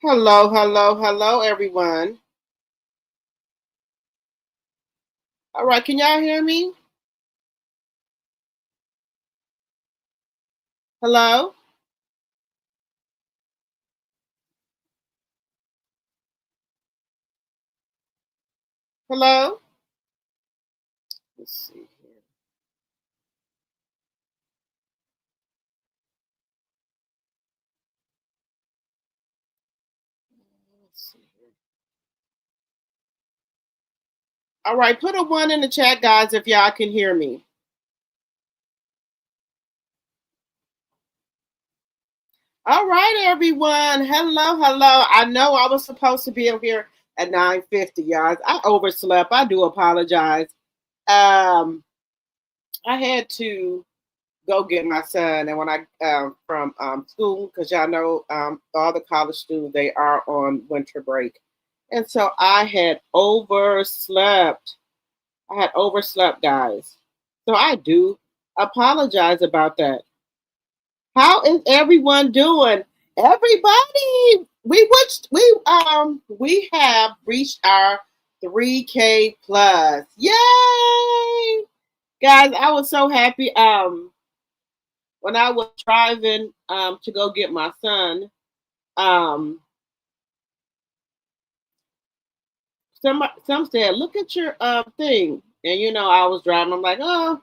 Hello, hello, hello, everyone. All right, can y'all hear me? Hello? Hello? Let's see here. Let's see here. All right, put a one in the chat, guys, if y'all can hear me. All right, everyone. Hello, hello. I know I was supposed to be up here at 9:50, y'all. I overslept. I do apologize. Um, I had to go get my son, and when I from school, because y'all know all the college students, they are on winter break, and so I had overslept. I had overslept, guys. So I do apologize about that. How is everyone doing? Everybody, we have reached our 3K plus. Yay! Guys, I was so happy. When I was driving to go get my son, um, some said, "Look at your thing," and I was driving. I'm like, "Oh,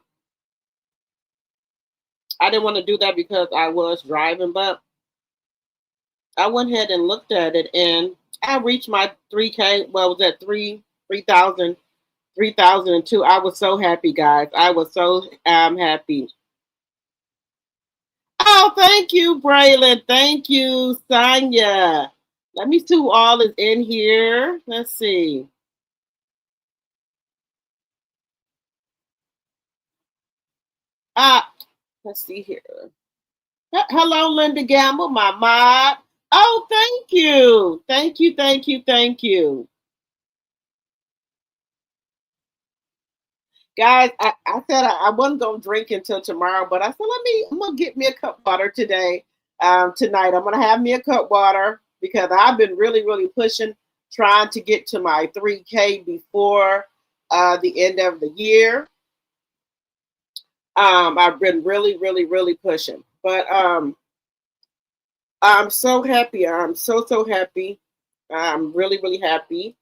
I didn't want to do that because I was driving," but I went ahead and looked at it, and I reached my 3K. Well, it was at 3,000, 3,002. I was so happy, guys. I was so happy. Oh, thank you, Braylon. Thank you, Sonia. Let me see who all is in here. Let's see. Ah, let's see here. Hello, Linda Gamble, my mod. Oh, thank you. Thank you, thank you, thank you. Guys, I said I wasn't going to drink until tomorrow, but I said, I'm going to get me a cup of water today. Tonight, I'm going to have me a cup of water because I've been really, really pushing, trying to get to my 3K before the end of the year. I've been really, really, really pushing. But I'm so happy. I'm so happy. I'm really, really happy.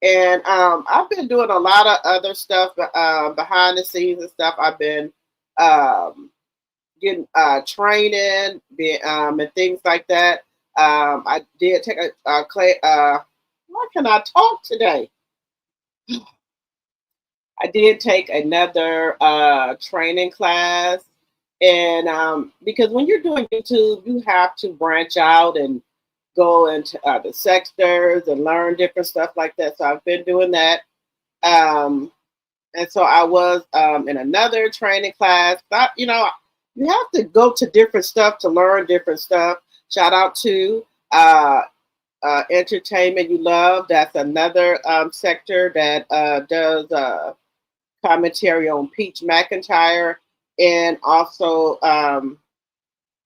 And I've been doing a lot of other stuff behind the scenes and stuff. I've been um, getting training and things like that. I did take a clay. Why can I talk today? I did take another training class, and because when you're doing YouTube, you have to branch out and go into other sectors and learn different stuff like that. So I've been doing that. And so I was in another training class. But, you have to go to different stuff to learn different stuff. Shout out to Entertainment You Love. That's another sector that does commentary on Peach McIntyre. And also,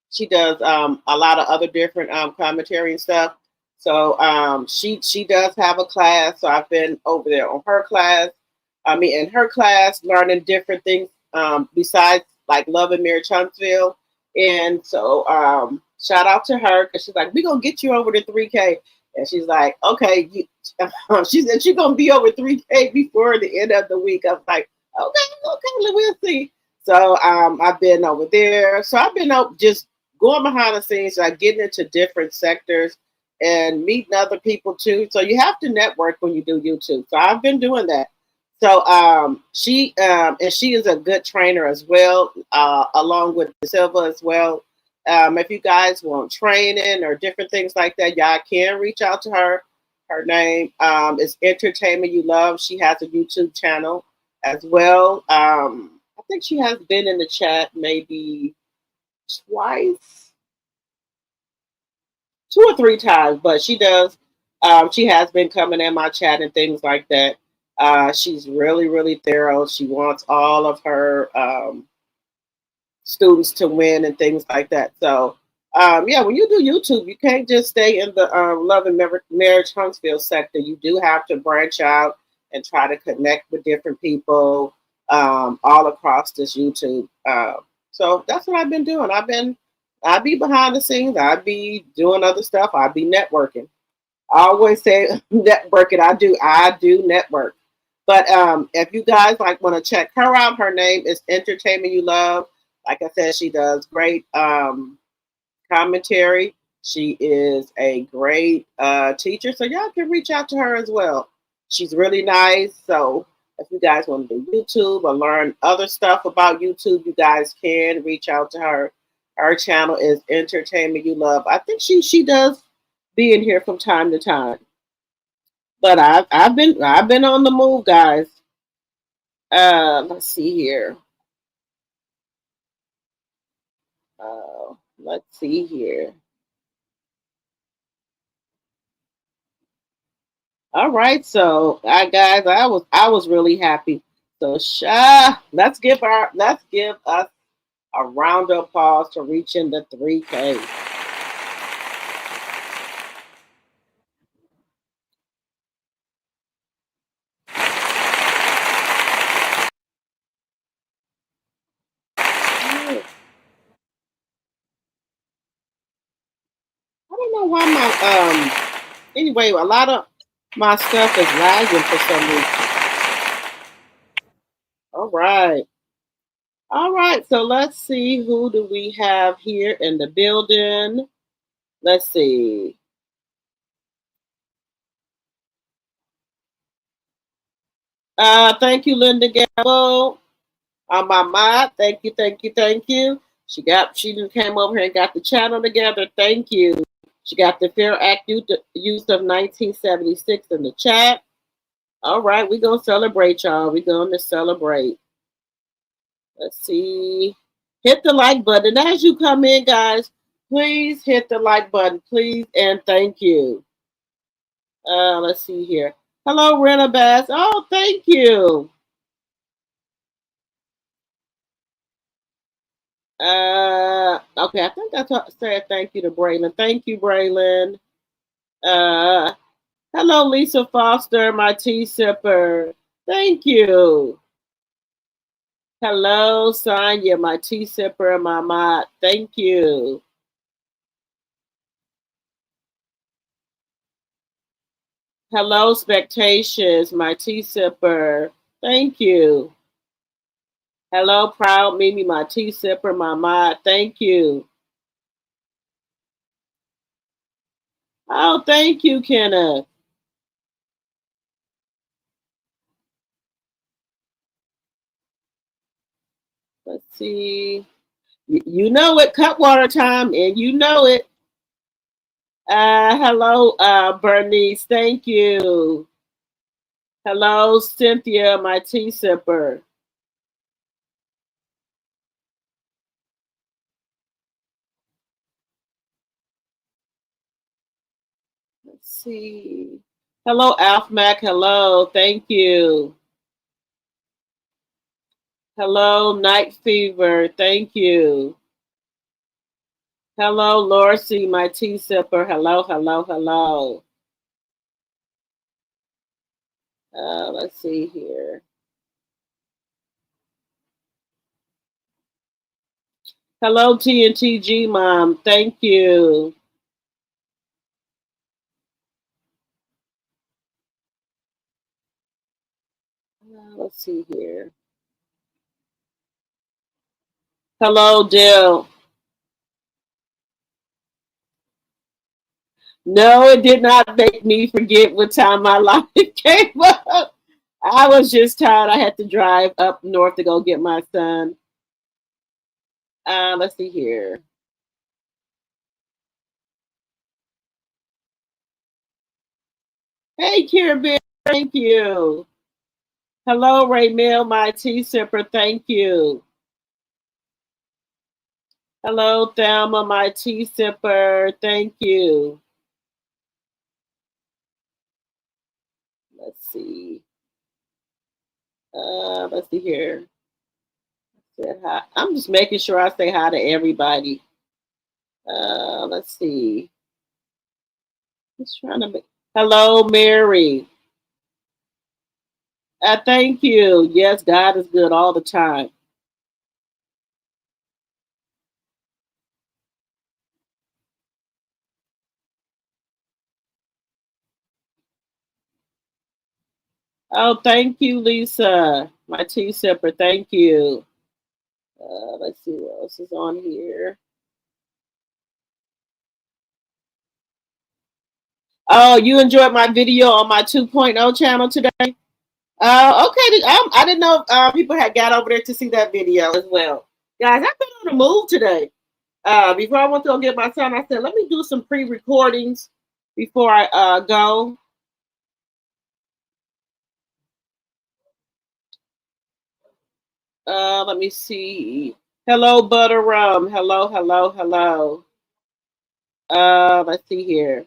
she does a lot of other different commentary and stuff. So she does have a class. So I've been over there on her class. I mean, in her class, learning different things besides like Love and Mary Chunksville. And so shout out to her because she's like, we're going to get you over to 3K. And she's like, okay. She said she's going to be over 3K before the end of the week. I was like, okay, we'll see. So I've been over there. So I've been just going behind the scenes, like getting into different sectors and meeting other people too. So you have to network when you do YouTube. So I've been doing that. So she is a good trainer as well, along with Silva as well. If you guys want training or different things like that, y'all can reach out to her. Her name is Entertainment You Love. She has a YouTube channel as well. I think she has been in the chat maybe twice, 2 or 3 times, but she does. She has been coming in my chat and things like that. She's really, really thorough. She wants all of her students to win and things like that. So Yeah, when you do YouTube, you can't just stay in the love and marriage Huntsville sector. You do have to branch out and try to connect with different people all across this YouTube. So that's what I've been doing. I be behind the scenes. I be doing other stuff. I be networking. I always say networking. I do network. But if you guys like want to check her out, her name is Entertainment You Love. Like I said, she does great commentary. She is a great teacher, so y'all can reach out to her as well. She's really nice. So if you guys want to do YouTube or learn other stuff about YouTube, you guys can reach out to her. Her channel is Entertainment You Love. I think she does be in here from time to time. But I've been on the move, guys. Let's see here. Let's see here. All right, so guys, I was really happy. So let's give us a round of applause to reaching the 3K. I don't know why my anyway, a lot of my stuff is lagging for some reason. All right. All right, so let's see who do we have here in the building. Let's see. Thank you, Linda Gabo. My mod, thank you, thank you, thank you. She done came over here and got the channel together. Thank you. She got the Fair Act use of 1976 in the chat. All right, we're gonna celebrate, y'all. We're gonna celebrate. Let's see. Hit the like button. As you come in, guys, please hit the like button, please, and thank you. Let's see here. Hello, Rena Bass. Oh, thank you. Okay, I think said thank you to Braylon. Thank you, Braylon. Uh, hello, Lisa Foster, my tea sipper. Thank you. Hello, Sonia, my tea sipper, my mod. Thank you. Hello, Spectations, my tea sipper. Thank you. Hello, Proud Mimi, my tea sipper, my mod. Thank you. Oh, thank you, Kenneth. Let's see. You know it, Cutwater time, and you know it. Hello, Bernice. Thank you. Hello, Cynthia, my tea sipper. Let's see. Hello, Alf Mac. Hello. Thank you. Hello, Night Fever. Thank you. Hello, Lorcy, my tea sipper. Hello, hello, hello. Let's see here. Hello, TNTG Mom. Thank you. Let's see here. Hello, Dill. No, it did not make me forget what time my life came up. I was just tired. I had to drive up north to go get my son. Let's see here. Hey, Kirby, thank you. Hello, Raymel, my tea sipper, thank you. Hello, Thelma, my tea sipper, thank you. Let's see. Let's see here. Said hi. I'm just making sure I say hi to everybody. Let's see. Just trying to make. Hello, Mary. Thank you. Yes, God is good all the time. Oh, thank you, Lisa. My tea sipper. Thank you. Let's see what else is on here. Oh, you enjoyed my video on my 2.0 channel today? Okay. I didn't know people had got over there to see that video as well. Guys, I've been on the move today. Before I went to go get my son, I said, let me do some pre-recordings before I go. Let me see. Hello, Butter Rum. Hello, hello, hello. Let's see here.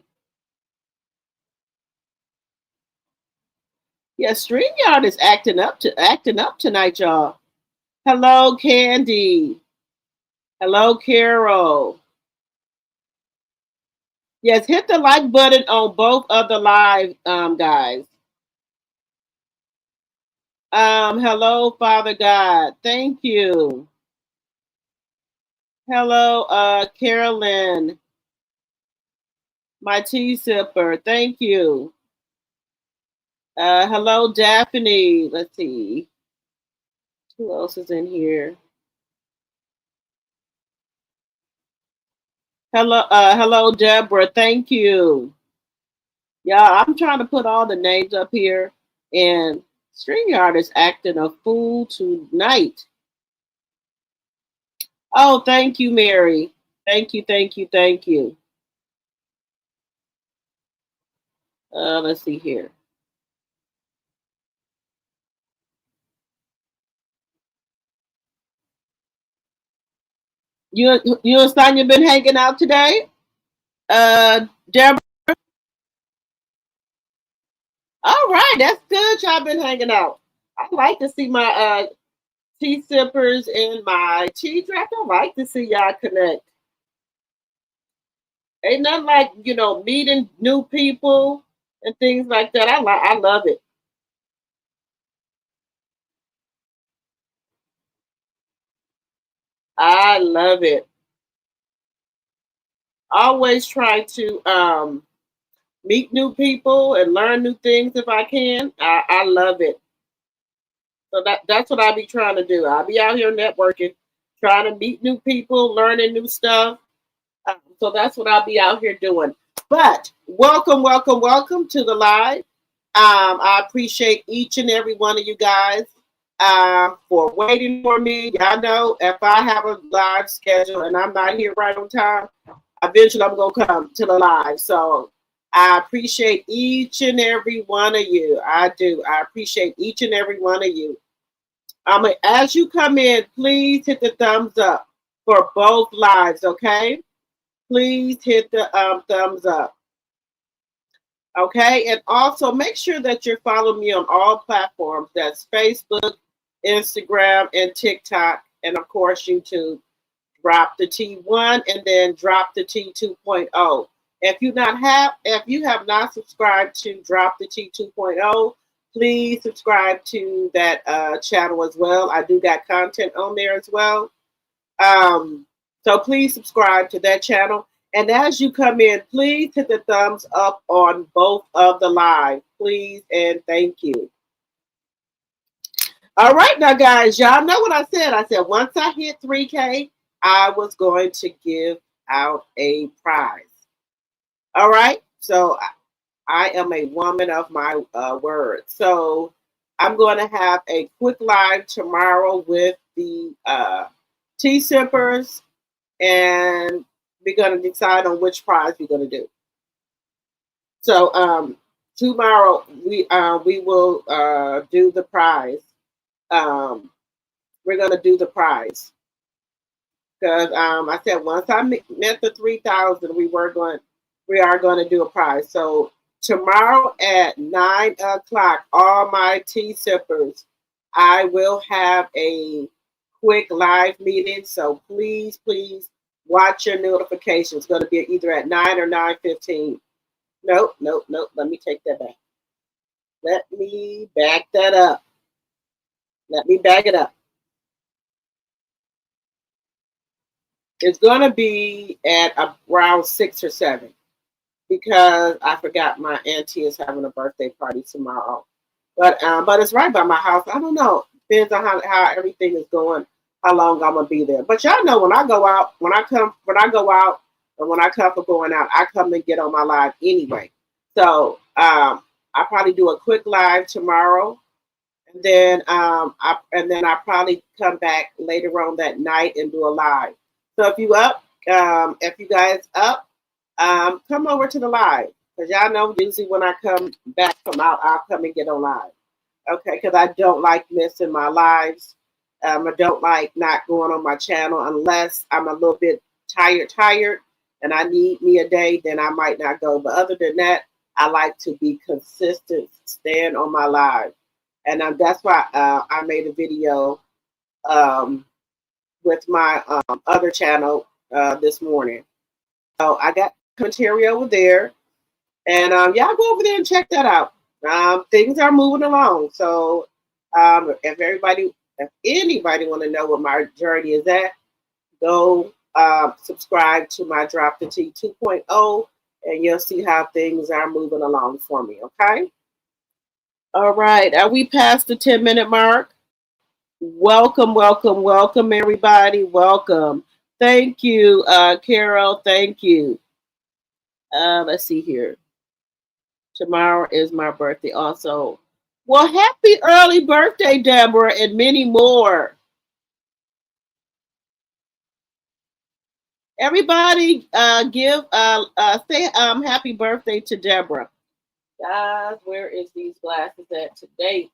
Yeah, StreamYard is acting up tonight, y'all. Hello, Candy. Hello, Carol. Yes, hit the like button on both of the live, guys. Hello, Father God. Thank you. Hello, Carolyn, my tea sipper. Thank you. Hello, Daphne. Let's see. Who else is in here? Hello, Deborah. Thank you. Yeah, I'm trying to put all the names up here, and StreamYard is acting a fool tonight. Oh, thank you, Mary. Thank you, thank you, thank you. Let's see here. You and Sonya been hanging out today? Deborah. All right, that's good. Y'all been hanging out. I like to see my tea sippers and my tea draft. I like to see y'all connect. Ain't nothing like meeting new people and things like that. I love it. I love it. Always try to meet new people and learn new things if I can. I love it. So that's what I be trying to do. I'll be out here networking, trying to meet new people, learning new stuff. So that's what I'll be out here doing. But welcome, welcome, welcome to the live. I appreciate each and every one of you guys for waiting for me. Y'all know if I have a live schedule and I'm not here right on time, eventually I'm going to come to the live. So I appreciate each and every one of you. I do. I appreciate each and every one of you. As you come in, please hit the thumbs up for both lives, okay? Please hit the thumbs up. Okay, and also make sure that you're following me on all platforms. That's Facebook, Instagram, and TikTok, and of course YouTube. Drop the T1 and then drop the T 2.0. If you have not subscribed to Drop the T 2.0, please subscribe to that channel as well. I do got content on there as well. So please subscribe to that channel. And as you come in, please hit the thumbs up on both of the live. Please and thank you. All right, now, guys, y'all know what I said. I said once I hit 3K, I was going to give out a prize. All right, so I am a woman of my word. So I'm going to have a quick live tomorrow with the tea sippers, and we're going to decide on which prize we're going to do. So tomorrow we will do the prize. We're going to do the prize because I said once I met the 3,000, we are going to do a prize. So tomorrow at 9 o'clock, all my tea sippers, I will have a quick live meeting. So please, please watch your notifications. It's going to be either at 9 or 9:15. Nope, nope, nope. Let me take that back. Let me back that up. Let me back it up. It's going to be at around 6 or 7 because I forgot my auntie is having a birthday party tomorrow. But it's right by my house. I don't know. Depends on how everything is going, how long I'm gonna be there. But y'all know when I go out, when I go out, and when I come for going out, I come and get on my live anyway. So I probably do a quick live tomorrow, and then I probably come back later on that night and do a live. So if you up, if you guys up, come over to the live. Because y'all know usually when I come back from out, I'll come and get on live. Okay, because I don't like missing my lives. I don't like not going on my channel unless I'm a little bit tired, and I need me a day, then I might not go. But other than that, I like to be consistent, staying on my live. And that's why I made a video with my other channel this morning. So I got commentary over there. And y'all go over there and check that out. Things are moving along. So if anybody want to know what my journey is at, go subscribe to my Drop the T 2.0 and you'll see how things are moving along for me, okay? All right, are we past the 10-minute mark? Welcome, welcome, welcome, everybody. Welcome. Thank you, Carol. Thank you. Let's see here. Tomorrow is my birthday also. Well, happy early birthday, Deborah, and many more. Everybody say happy birthday to Deborah. Guys, where is these glasses at today?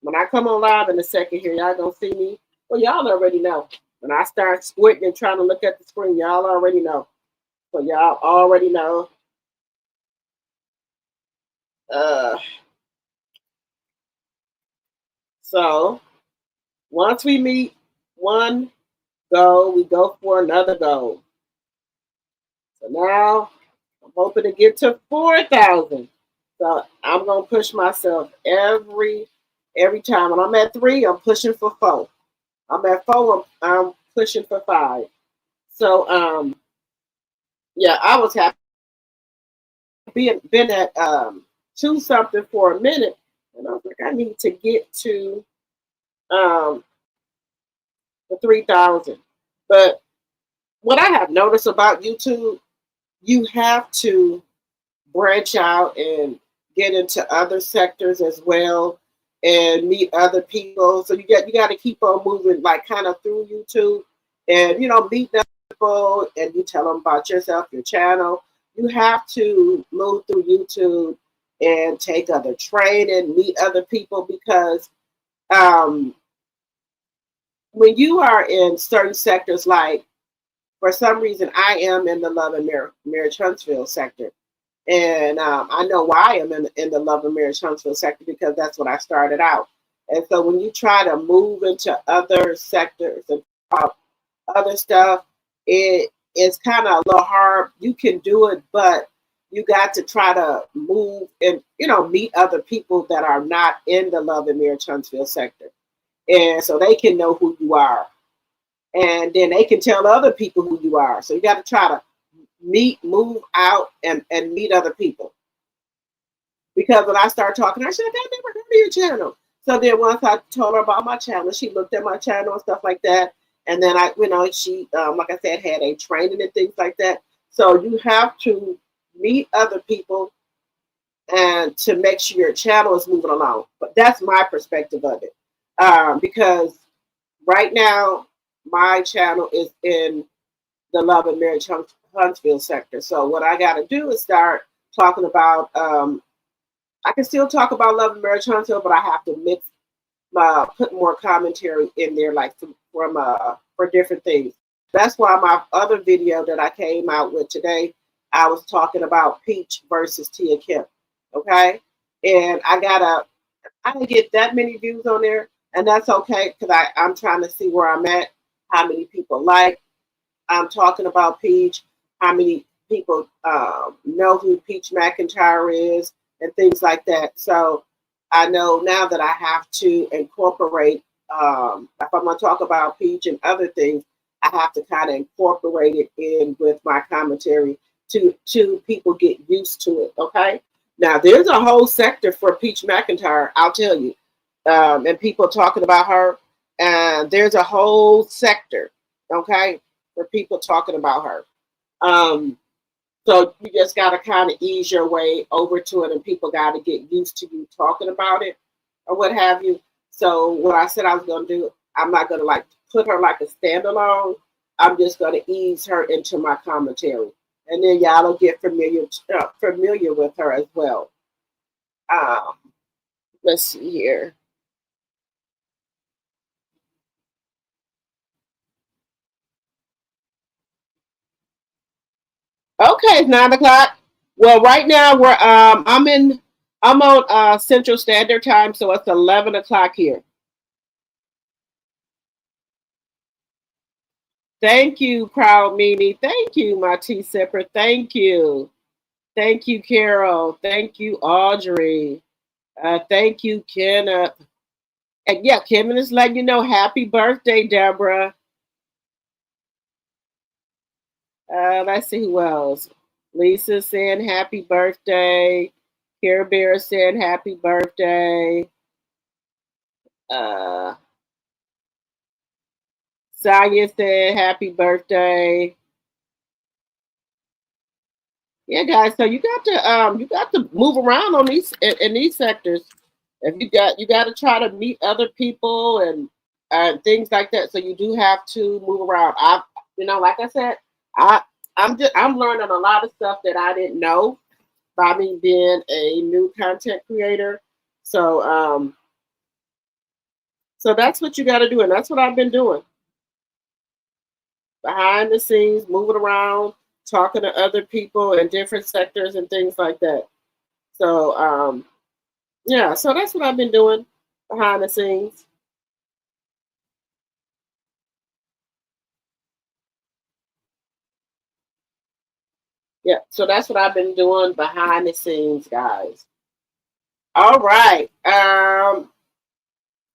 When I come on live in a second here, y'all gonna see me. Well, y'all already know. When I start squinting and trying to look at the screen, y'all already know. So y'all already know. So once we meet one goal, we go for another goal. So now I'm hoping to get to 4,000. So I'm gonna push myself every time. When I'm at 3, I'm pushing for 4. I'm at 4, I'm pushing for 5. So yeah, I was happy. Been at 2 something for a minute, and I was like, I need to get to the 3,000. But what I have noticed about YouTube, you have to branch out and get into other sectors as well and meet other people. So you got to keep on moving, like kind of through YouTube, and meet other people, and you tell them about yourself, your channel. You have to move through YouTube and take other training, meet other people, because when you are in certain sectors, like for some reason I am in the Love and Marriage Huntsville sector. And I know why I'm in the Love and Marriage Huntsville sector, because that's what I started out. And so when you try to move into other sectors and other stuff, it's kind of a little hard. You can do it, but you got to try to move and meet other people that are not in the Love and Marriage Huntsville sector, and so they can know who you are, and then they can tell other people who you are. So you got to try to move out and meet other people. Because when I started talking, I said, I never heard of your channel. So then once I told her about my channel, she looked at my channel and stuff like that. And then she, like I said, had a training and things like that. So you have to meet other people and to make sure your channel is moving along. But that's my perspective of it. Because right now, my channel is in the Love and Marriage Huntsville sector. So what I got to do is start talking about, I can still talk about Love and Marriage Huntsville, but I have to put more commentary in there, like for different things. That's why my other video that I came out with today, I was talking about Peach versus Tia Kim. Okay, and I didn't get that many views on there, and that's okay, because I'm trying to see where I'm at, how many people like. talking about Peach, how many people know who Peach McIntyre is, and things like that. So I know now that I have to incorporate, if I'm going to talk about Peach and other things, I have to kind of incorporate it in with my commentary to people get used to it. Okay. Now there's a whole sector for Peach McIntyre, I'll tell you, and people talking about her, and there's a whole sector, okay, for people talking about her. So you just got to kind of ease your way over to it, and people got to get used to you talking about it or what have you. So what I said I was going to do, I'm not going to like put her like a standalone. I'm just going to ease her into my commentary, and then y'all will get familiar with her as well. Let's see here. Okay, it's 9 o'clock. Well, right now I'm on Central Standard Time, so it's 11 o'clock here. Thank you, Proud Mimi. Thank you, my tea sipper. Thank you. Thank you, Carol. Thank you, Audrey. Thank you, Kenneth. And yeah, Kevin is letting you know happy birthday, Deborah. Let's see who else. Lisa saying happy birthday. Care Bear saying happy birthday. Uh, Saya said happy birthday. Yeah, guys. So you got to move around on these in these sectors. If you got to try to meet other people and things like that. So you do have to move around. Like I said, I'm learning a lot of stuff that I didn't know by me being a new content creator. So so that's what you got to do, and that's what I've been doing behind the scenes, moving around, talking to other people in different sectors and things like that. So yeah, so that's what I've been doing behind the scenes. Yeah, so that's what I've been doing behind the scenes, guys. All right.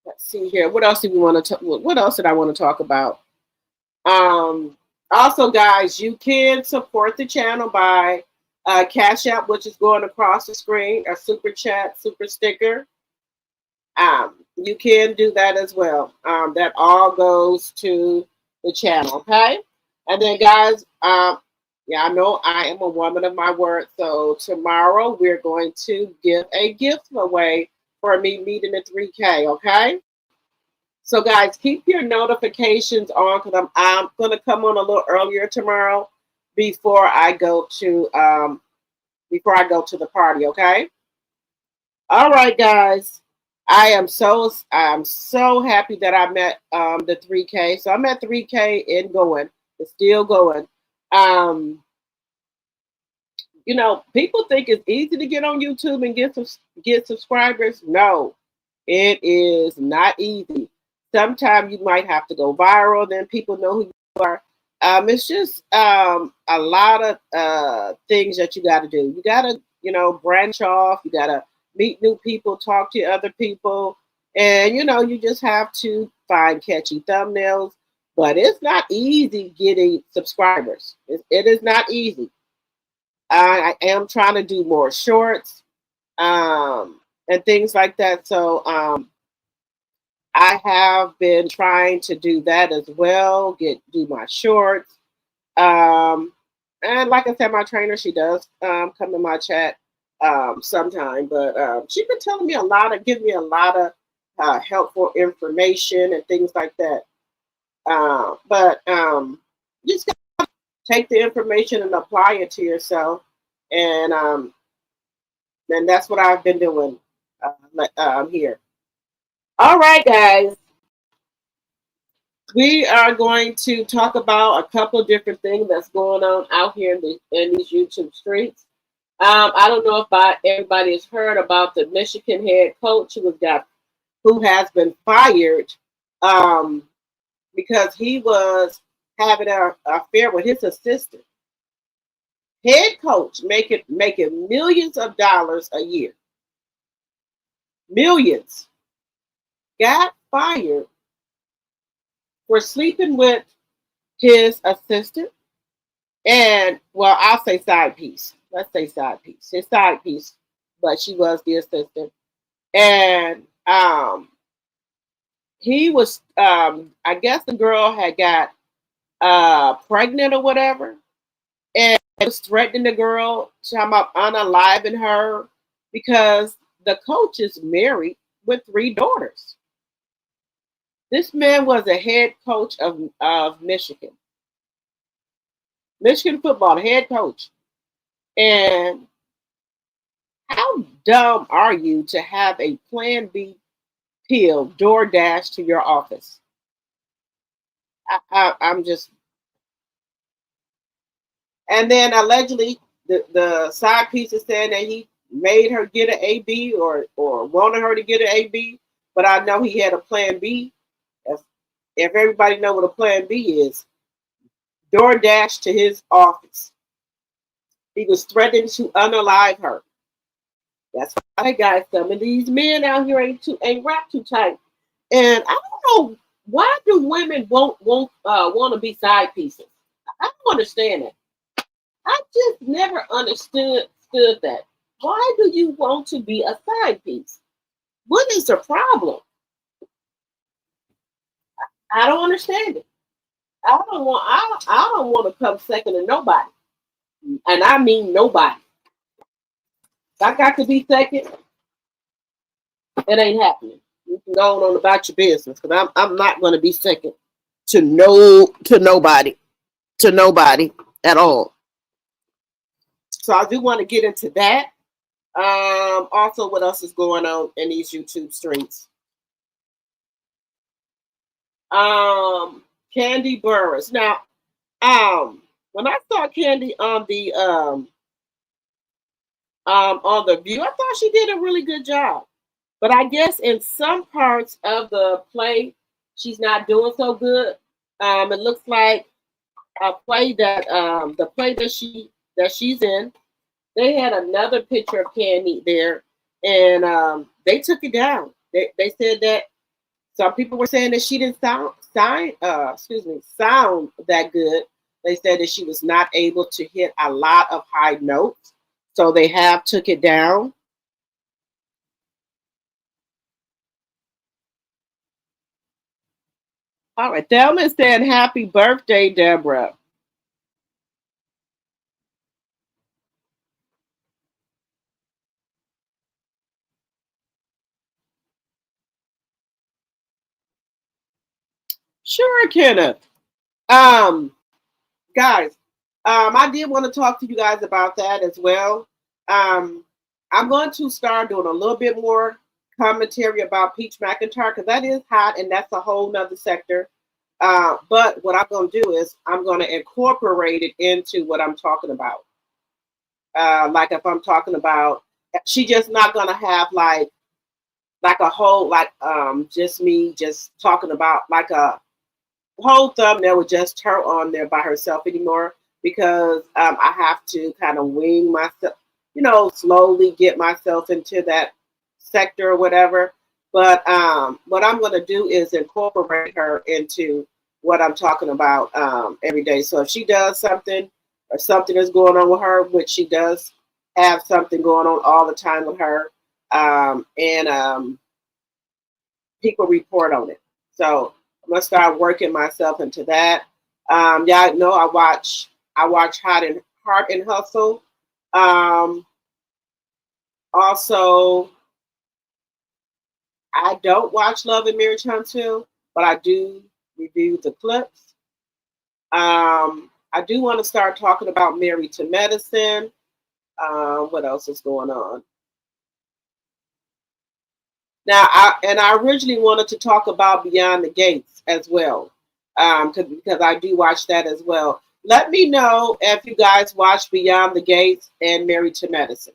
Let's see here. What else do we want to? What else did I want to talk about? Also, guys, you can support the channel by Cash App, which is going across the screen, or Super Chat, Super Sticker. You can do that as well. That all goes to the channel, okay? And then, guys, yeah, I know I am a woman of my word. So tomorrow we're going to give a gift away for me meeting the 3K, okay? So guys, keep your notifications on because I'm going to come on a little earlier tomorrow before I go to the party, okay? All right, guys. I'm so happy that I met the 3K. So I'm at 3K and going. It's still going. People think it's easy to get on YouTube and get subscribers. No, it is not easy. Sometimes you might have to go viral, then people know who you are. It's just a lot of things that you got to do. You got to, branch off. You got to meet new people, talk to other people, and you just have to find catchy thumbnails. But it's not easy getting subscribers. It is not easy. I am trying to do more shorts and things like that. So I have been trying to do that as well. Do my shorts. And like I said, my trainer, she does come to my chat sometime, but she's been telling me giving me a lot of helpful information and things like that. But just take the information and apply it to yourself, and that's what I've been doing here. All right, guys. We are going to talk about a couple of different things that's going on out here in these YouTube streets. I don't know if everybody has heard about the Michigan head coach who has been fired because he was having an affair with his assistant. Head coach making millions of dollars a year. Millions. Got fired for sleeping with his assistant and, well, I'll say side piece. Let's say side piece. His side piece, but she was the assistant. And he was, I guess the girl had got pregnant or whatever, and was threatening the girl, talking about unaliving her because the coach is married with 3 daughters. This man was a head coach of Michigan. Michigan football, the head coach. And how dumb are you to have a Plan B pill door dash to your office? I'm just. And then allegedly, the side piece is saying that he made her get an AB or wanted her to get an AB. But I know he had a Plan B. If everybody know what a Plan B is, DoorDash to his office. He was threatening to unalive her. That's why, guys, some of these men out here ain't wrapped too tight. And I don't know, why do women want to be side pieces? I don't understand it. I just never understood that. Why do you want to be a side piece? What is the problem? I don't understand it. I don't want to come second to nobody. And I mean nobody. If I got to be second, it ain't happening. You can go on about your business, because I'm not going to be second to nobody at all. So I do want to get into that. Also, what else is going on in these YouTube streams? Kandi Burruss. Now, when I saw Kandi on the View, I thought she did a really good job. But I guess in some parts of the play, she's not doing so good. It looks like a play that the play that she's in, they had another picture of Kandi there, and they took it down. They said that some people were saying that she didn't sound that good. They said that she was not able to hit a lot of high notes, so they have took it down. All right, Thelma said, "Happy birthday, Deborah." Sure, Kenneth. Guys, I did want to talk to you guys about that as well. I'm going to start doing a little bit more commentary about Peach McIntyre, because that is hot and that's a whole nother sector. But what I'm going to do is I'm going to incorporate it into what I'm talking about. Like if I'm talking about, she just not going to have like a whole, just me just talking about like a whole thumbnail with just her on there by herself anymore, because I have to kind of wing myself, slowly get myself into that sector or whatever. But what I'm going to do is incorporate her into what I'm talking about every day. So if she does something or something is going on with her, which she does have something going on all the time with her, and people report on it. So I'm gonna start working myself into that. Y'all know I watch Heart and Hustle. Also, I don't watch Love and Marriage Huntsville, but I do review the clips. I do want to start talking about Married to Medicine. What else is going on? Now, I originally wanted to talk about Beyond the Gates as well, because I do watch that as well. Let me know if you guys watch Beyond the Gates and Married to Medicine.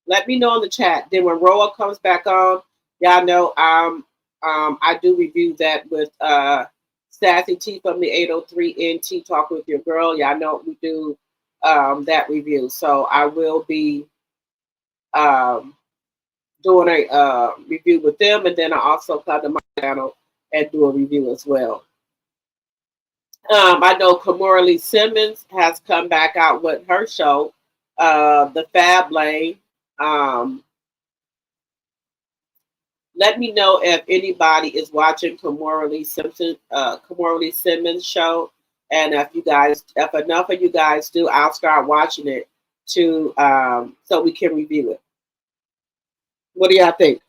Let me know in the chat. Then when Roa comes back on, y'all know I do review that with Sassy T from the 803 NT Talk with Your Girl. Y'all know we do that review. So I will be um, doing a review with them, and then I also come to my channel and do a review as well. I know Kamora Lee Simmons has come back out with her show, The Fab Lane. Let me know if anybody is watching Kamora Lee Simmons show, and if enough of you guys do, I'll start watching it to so we can review it. What do y'all think?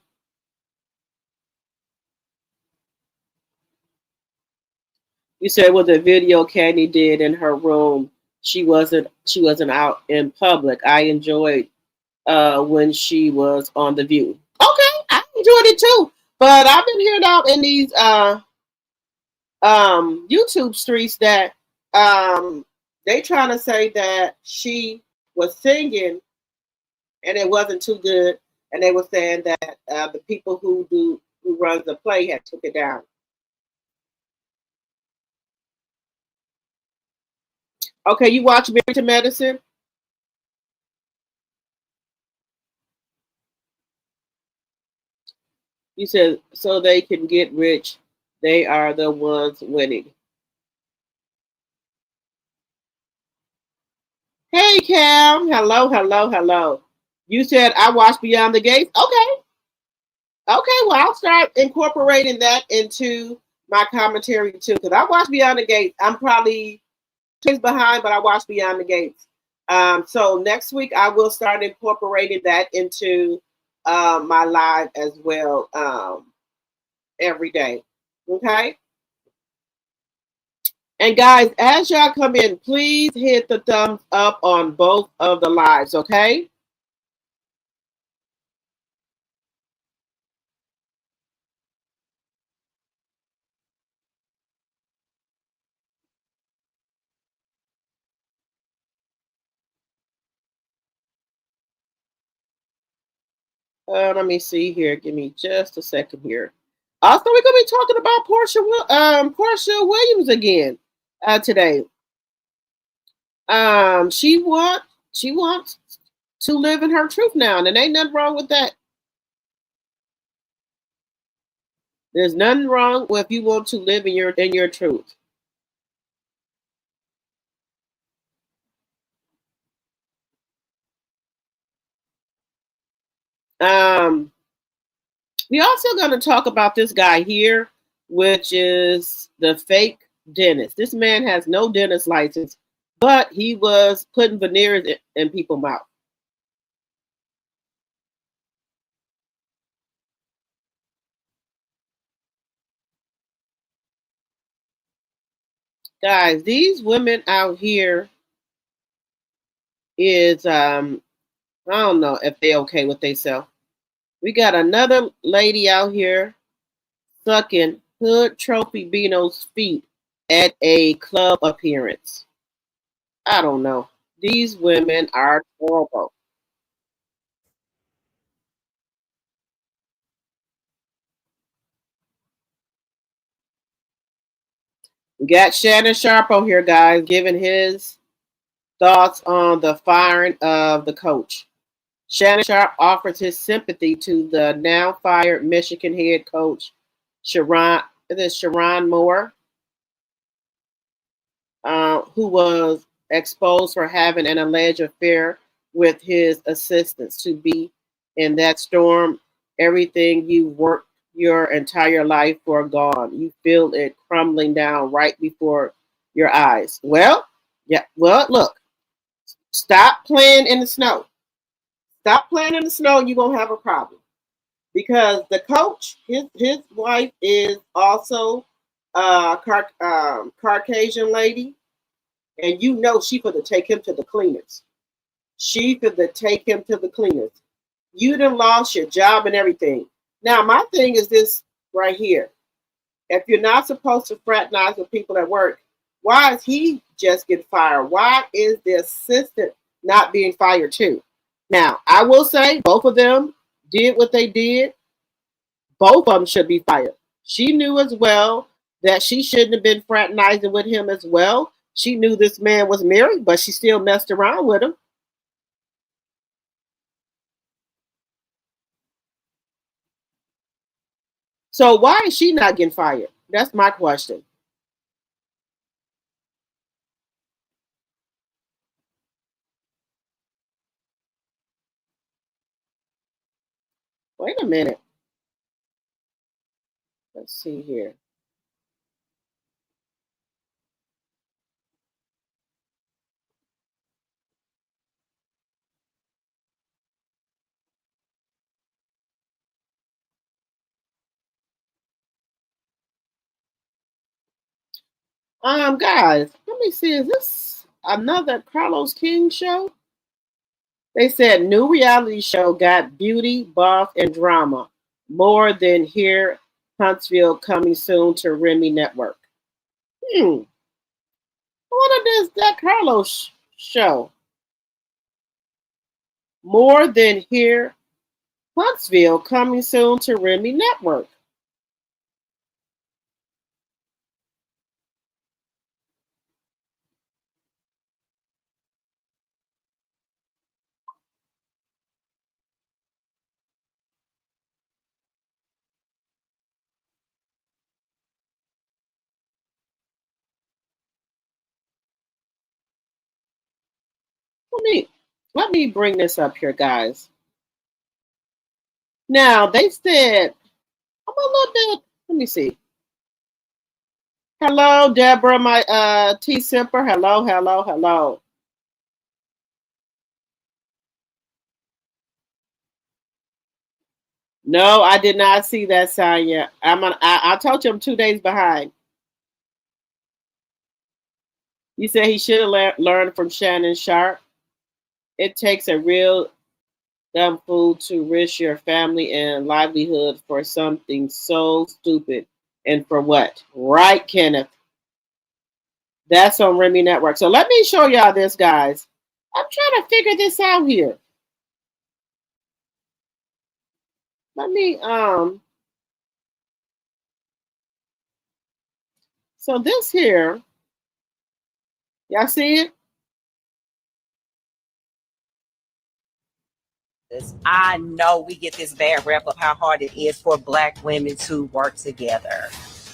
You said with the video Kandi did in her room, she wasn't out in public. I enjoyed when she was on The View. Okay, I enjoyed it too. But I've been hearing out in these YouTube streets that they trying to say that she was singing and it wasn't too good, and they were saying that the people who runs the play had took it down. Okay, you watch Married to Medicine? You said so they can get rich. They are the ones winning. Hey, Cam. Hello, hello, hello. You said I watched Beyond the Gates. Okay. Okay, well, I'll start incorporating that into my commentary too, because I watched Beyond the Gates. I'm probably 2 days behind, but I watched Beyond the Gates. So next week I will start incorporating that into my live as well every day. Okay. And guys, as y'all come in, please hit the thumbs up on both of the lives. Okay. Let me see here. Give me just a second here. Also, we're gonna be talking about Portia Williams again today. She wants to live in her truth now, and there ain't nothing wrong with that. There's nothing wrong with if you want to live in your truth. We also going to talk about this guy here, which is the fake dentist. This man has no dentist license, but he was putting veneers in people's mouth. Guys, these women out here is I don't know if they okay with themselves. We got another lady out here sucking Hood Trophy Bino's feet at a club appearance. I don't know. These women are horrible. We got Shannon Sharpe on here, guys, giving his thoughts on the firing of the coach. Shannon Sharpe offers his sympathy to the now fired Michigan head coach, Sharon Moore, who was exposed for having an alleged affair with his assistants. To be in that storm, everything you worked your entire life for gone. You feel it crumbling down right before your eyes. Well, yeah. Well, look, stop playing in the snow. Stop playing in the snow, and you're gonna have a problem. Because the coach, his wife is also a Caucasian lady, and you know she for to take him to the cleaners. She for to take him to the cleaners. You done lost your job and everything. Now, my thing is this right here. If you're not supposed to fraternize with people at work, why is he just getting fired? Why is the assistant not being fired too? Now, I will say both of them did what they did. Both of them should be fired. She knew as well that she shouldn't have been fraternizing with him as well. She knew this man was married, but she still messed around with him. So why is she not getting fired? That's my question. Wait a minute. Let's see here. Guys, let me see. Is this another Carlos King show? They said new reality show got beauty, buff, and drama. More than here, Huntsville coming soon to Remy Network. I wonder if that Carlos show. More than here, Huntsville coming soon to Remy Network. Let me let me bring this up here, guys. Now they said I'm a little bit. Let me see. Hello, Deborah, my T Simper. Hello, hello, hello. No, I did not see that sign yet. I told you I'm 2 days behind. You said he should have learned from Shannon Sharp. It takes a real dumb fool to risk your family and livelihood for something so stupid. And for what? Right, Kenneth. That's on Remy Network. So let me show y'all this, guys. I'm trying to figure this out here. Let me so this here, y'all see it? I know we get this bad rep of how hard it is for Black women to work together.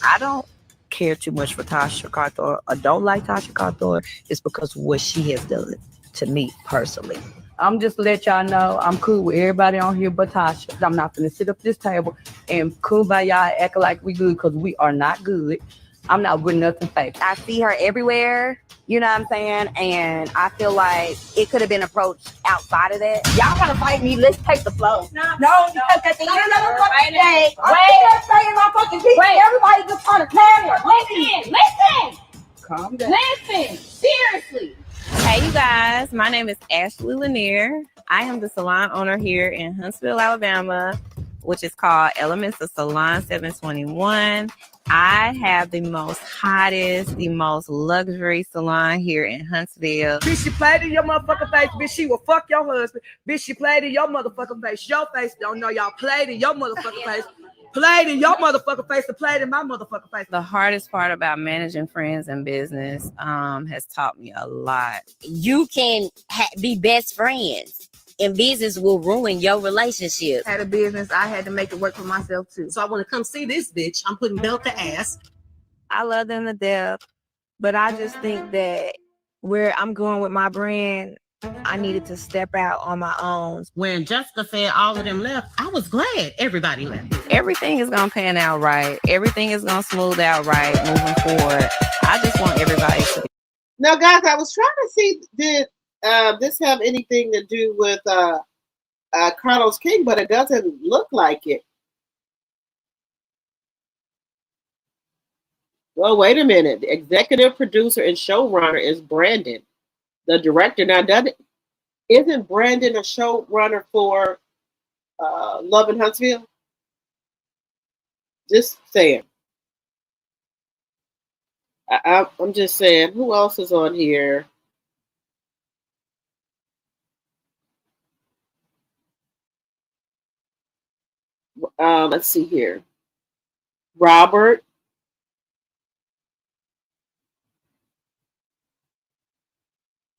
I don't care too much for Tasha Carthor or don't like Tasha Carthor. It's because of what she has done to me personally. I'm just to let y'all know I'm cool with everybody on here but Tasha. I'm not gonna sit up at this table and kumbaya act like we good because we are not good. I'm not with nothing fake. I see her everywhere, you know what I'm saying? And I feel like it could have been approached outside of that. Y'all want to fight me? Let's take the flow. No, because at the end of the fucking day, I'm saying my fucking people, everybody just on the camera. Listen. Calm down. Listen, seriously. Hey, you guys. My name is Ashley Lanier. I am the salon owner here in Huntsville, Alabama, which is called Elements of Salon 721. I have the most hottest, the most luxury salon here in Huntsville. Bitch, she played in your motherfucking face. Bitch, she will fuck your husband. Bitch, she played in your motherfucking face. Your face don't know y'all played in your motherfucking face. Played in your motherfucking face and played in my motherfucking face. The hardest part about managing friends and business has taught me a lot. You can be best friends, and business will ruin your relationship. Had a business, I had to make it work for myself too. So I want to come see this bitch. I'm putting belt to ass. I love them to death, but I just think that where I'm going with my brand, I needed to step out on my own. When Jessica said all of them left, I was glad everybody left. Everything is going to pan out right. Everything is going to smooth out right moving forward. I just want everybody to. Now, guys, I was trying to see, did this have anything to do with Carlos King, but it doesn't look like it. Well, wait a minute. The executive producer and showrunner is Brandon. The director, now, isn't Brandon a showrunner for Love in Huntsville? Just saying. I'm just saying. Who else is on here? Let's see here. Robert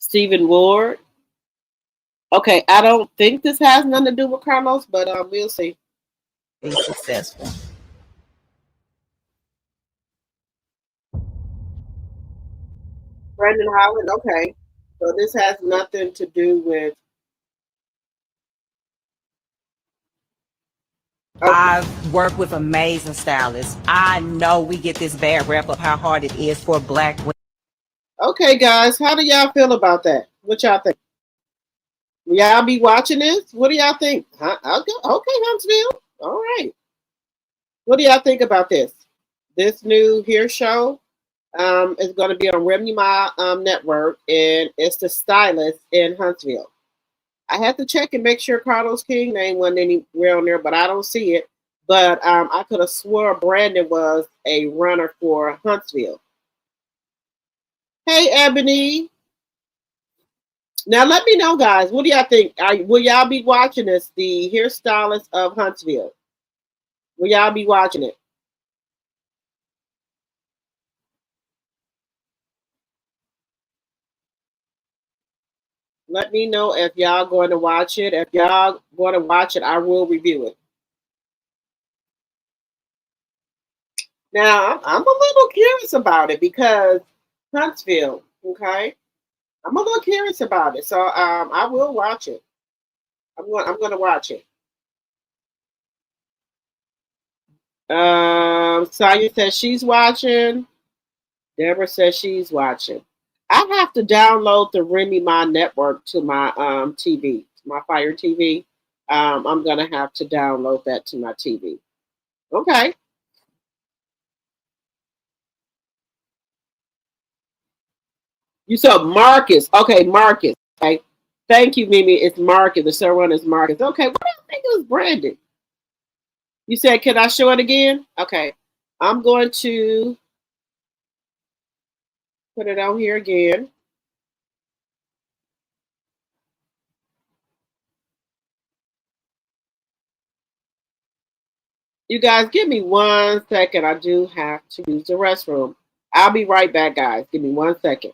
Stephen Ward. Okay, I don't think this has nothing to do with Carlos, but we'll see. Be successful. Brandon Holland. Okay, so this has nothing to do with. Okay. I've worked with amazing stylists. I know we get this bad rep of how hard it is for Black women. Okay, guys, how do y'all feel about that? What y'all think? Will y'all be watching this? What do y'all think? Huh? Okay, Huntsville. All right. What do y'all think about this? This new Here show is going to be on ROMEEKA network, and it's the stylist in Huntsville. I had to check and make sure Carlos King name wasn't anywhere on there, but I don't see it. But I could have swore Brandon was a runner for Huntsville. Hey, Ebony. Now let me know, guys. What do y'all think? Will y'all be watching this? The hairstylist of Huntsville. Will y'all be watching it? Let me know if y'all going to watch it. If y'all going to watch it, I will review it. Now I'm a little curious about it because Huntsville. Okay, I'm a little curious about it, so I will watch it. I'm going to watch it. Sonya says she's watching. Deborah says she's watching. I have to download the ROMEEKA network to my TV, my Fire TV. I'm gonna have to download that to my TV. Okay. You said Marcus. Okay, Marcus. Okay. Thank you, Mimi. It's Marcus. The server one is Marcus. Okay, what do you think it was Brandon? You said, can I show it again? Okay. I'm going to put it on here again. You guys, give me 1 second. I do have to use the restroom. I'll be right back, guys. Give me 1 second.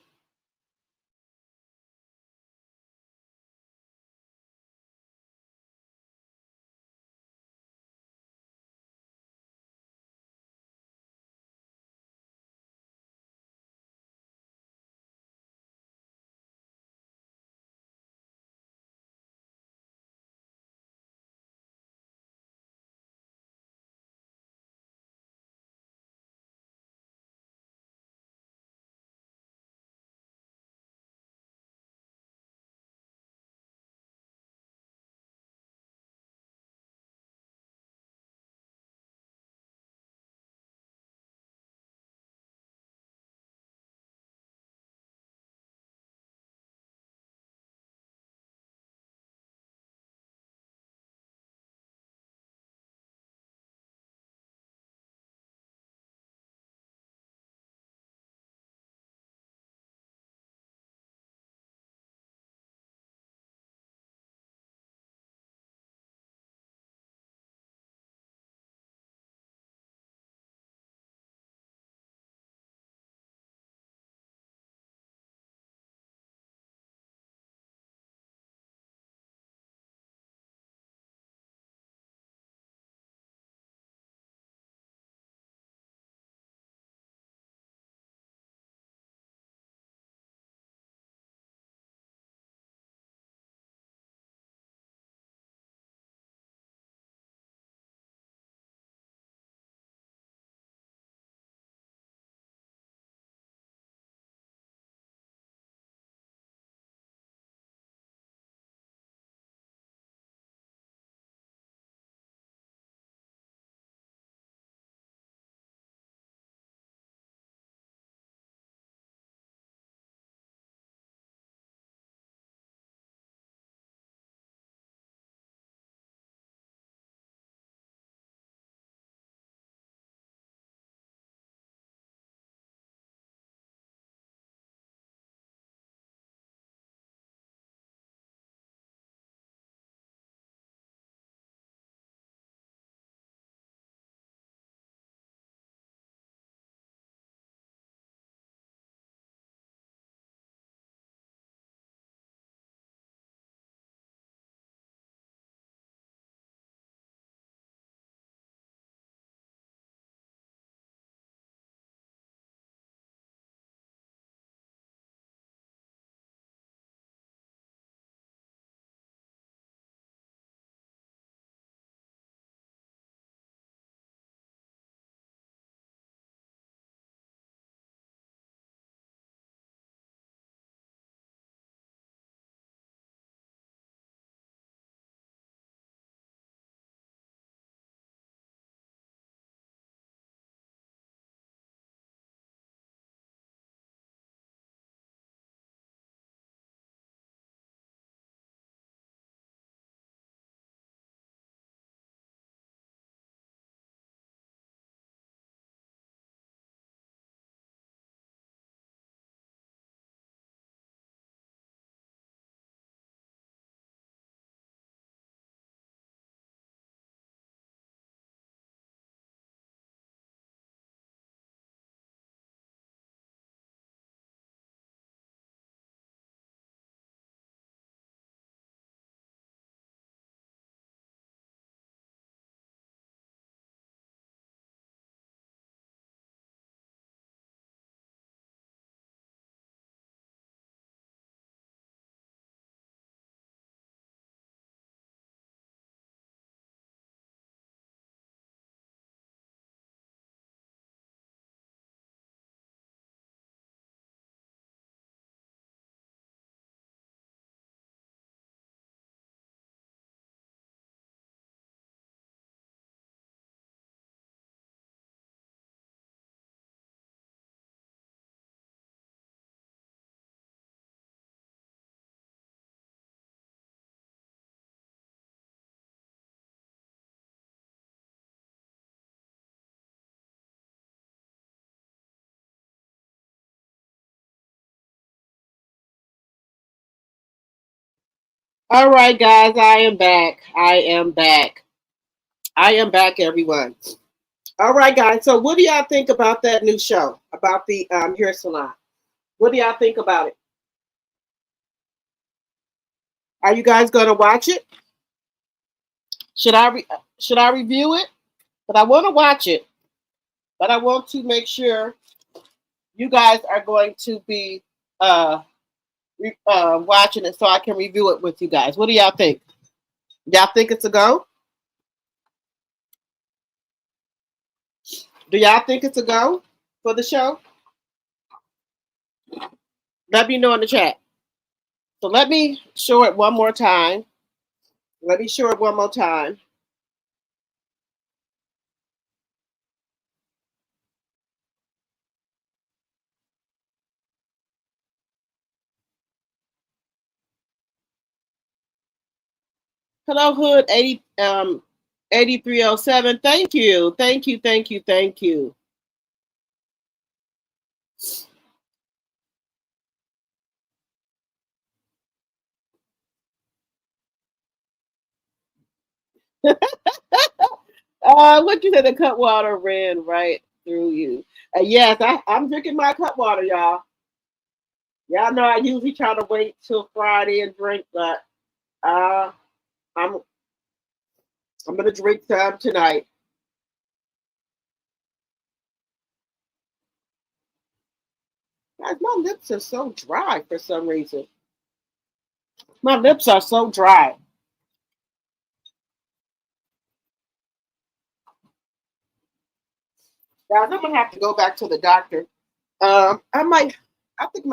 All right, guys, I am back. I am back. I am back, everyone. All right, guys. So, what do y'all think about that new show about the hair salon? What do y'all think about it? Are you guys going to watch it? Should should I review it? But I want to watch it. But I want to make sure you guys are going to be watching it so I can review it with you guys. What do y'all think? Y'all think it's a go? Do y'all think it's a go for the show? Let me know in the chat. So let me show it one more time. Let me show it one more time. Hello, Hood 8307. Thank you. Thank you. Thank you. Thank you. What you said, the cut water ran right through you. Yes, I'm drinking my cut water, y'all. Y'all know I usually try to wait till Friday and drink, but I'm gonna drink some tonight. Guys, my lips are so dry for some reason. My lips are so dry. Guys, I'm gonna have to go back to the doctor. I think I'm gonna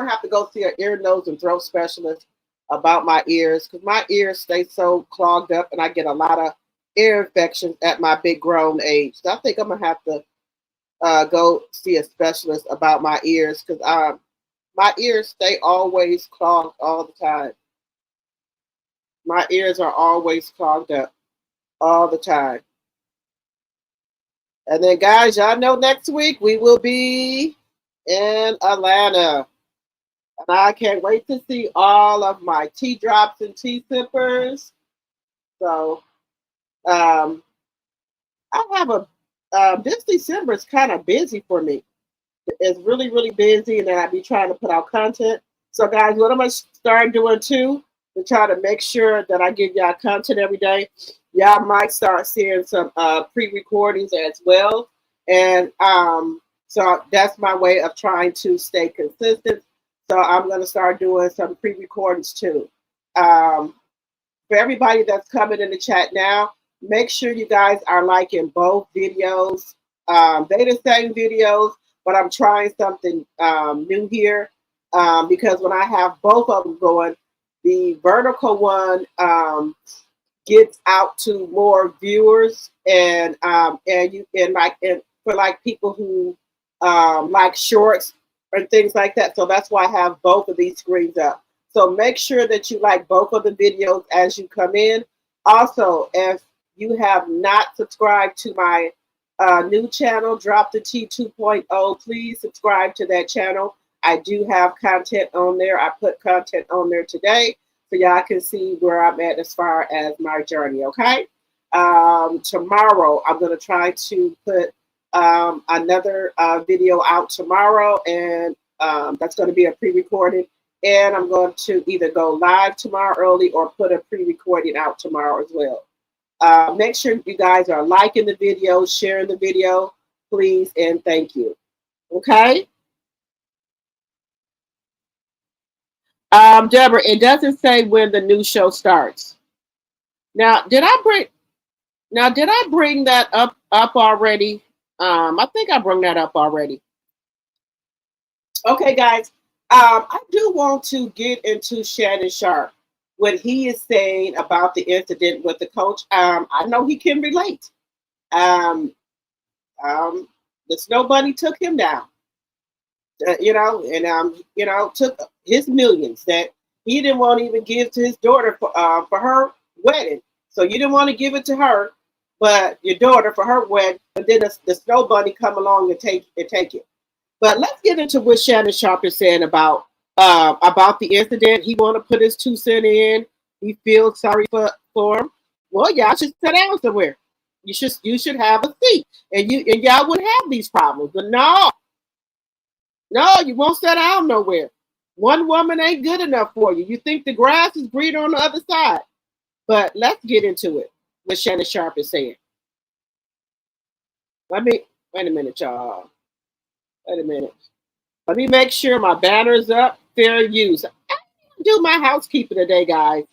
have to go see an ear, nose, and throat specialist about my ears because my ears stay so clogged up, and I get a lot of ear infections at my big grown age. So I think I'm gonna have to go see a specialist about my ears because my ears stay always clogged all the time. My ears are always clogged up all the time. And then, guys, y'all know next week we will be in Atlanta. And I can't wait to see all of my tea drops and tea sippers. So, I have this December is kind of busy for me. It's really, really busy, and then I'll be trying to put out content. So, guys, what I'm going to start doing too, to try to make sure that I give y'all content every day, y'all might start seeing some pre-recordings as well. And so that's my way of trying to stay consistent. So I'm going to start doing some pre-recordings too. For everybody that's coming in the chat now, make sure you guys are liking both videos. They're the same videos, but I'm trying something new here because when I have both of them going, the vertical one gets out to more viewers, and for people who like shorts and things like that. So that's why I have both of these screens up. So make sure that you like both of the videos as you come in. Also, if you have not subscribed to my new channel, Drop the T 2.0, please subscribe to that channel. I do have content on there. I put content on there today so y'all can see where I'm at as far as my journey, okay? Tomorrow, I'm going to try to put another video out tomorrow, and that's going to be a pre-recorded. And I'm going to either go live tomorrow early or put a pre-recording out tomorrow as well. Make sure you guys are liking the video, sharing the video, please, and thank you. Okay? Deborah, it doesn't say when the new show starts. Now, did I bring that up already? I think I brought that up already. Okay, guys. I do want to get into Shannon Sharp, what he is saying about the incident with the coach. I know he can relate. The Snow Bunny took him down, took his millions that he didn't want to even give to his daughter for her wedding. So you didn't want to give it to her, but your daughter for her wedding, but then the Snow Bunny come along and take it. But let's get into what Shannon Sharp is saying about the incident. He want to put his 2 cents in. He feels sorry for him. Well, y'all should sit down somewhere. You should have a seat, and y'all wouldn't have these problems. But no, you won't sit down nowhere. One woman ain't good enough for you. You think the grass is greener on the other side. But let's get into it. What Shannon Sharpe is saying. Wait a minute, y'all. Wait a minute. Let me make sure my banner's up. Fair use. I do my housekeeping today, guys.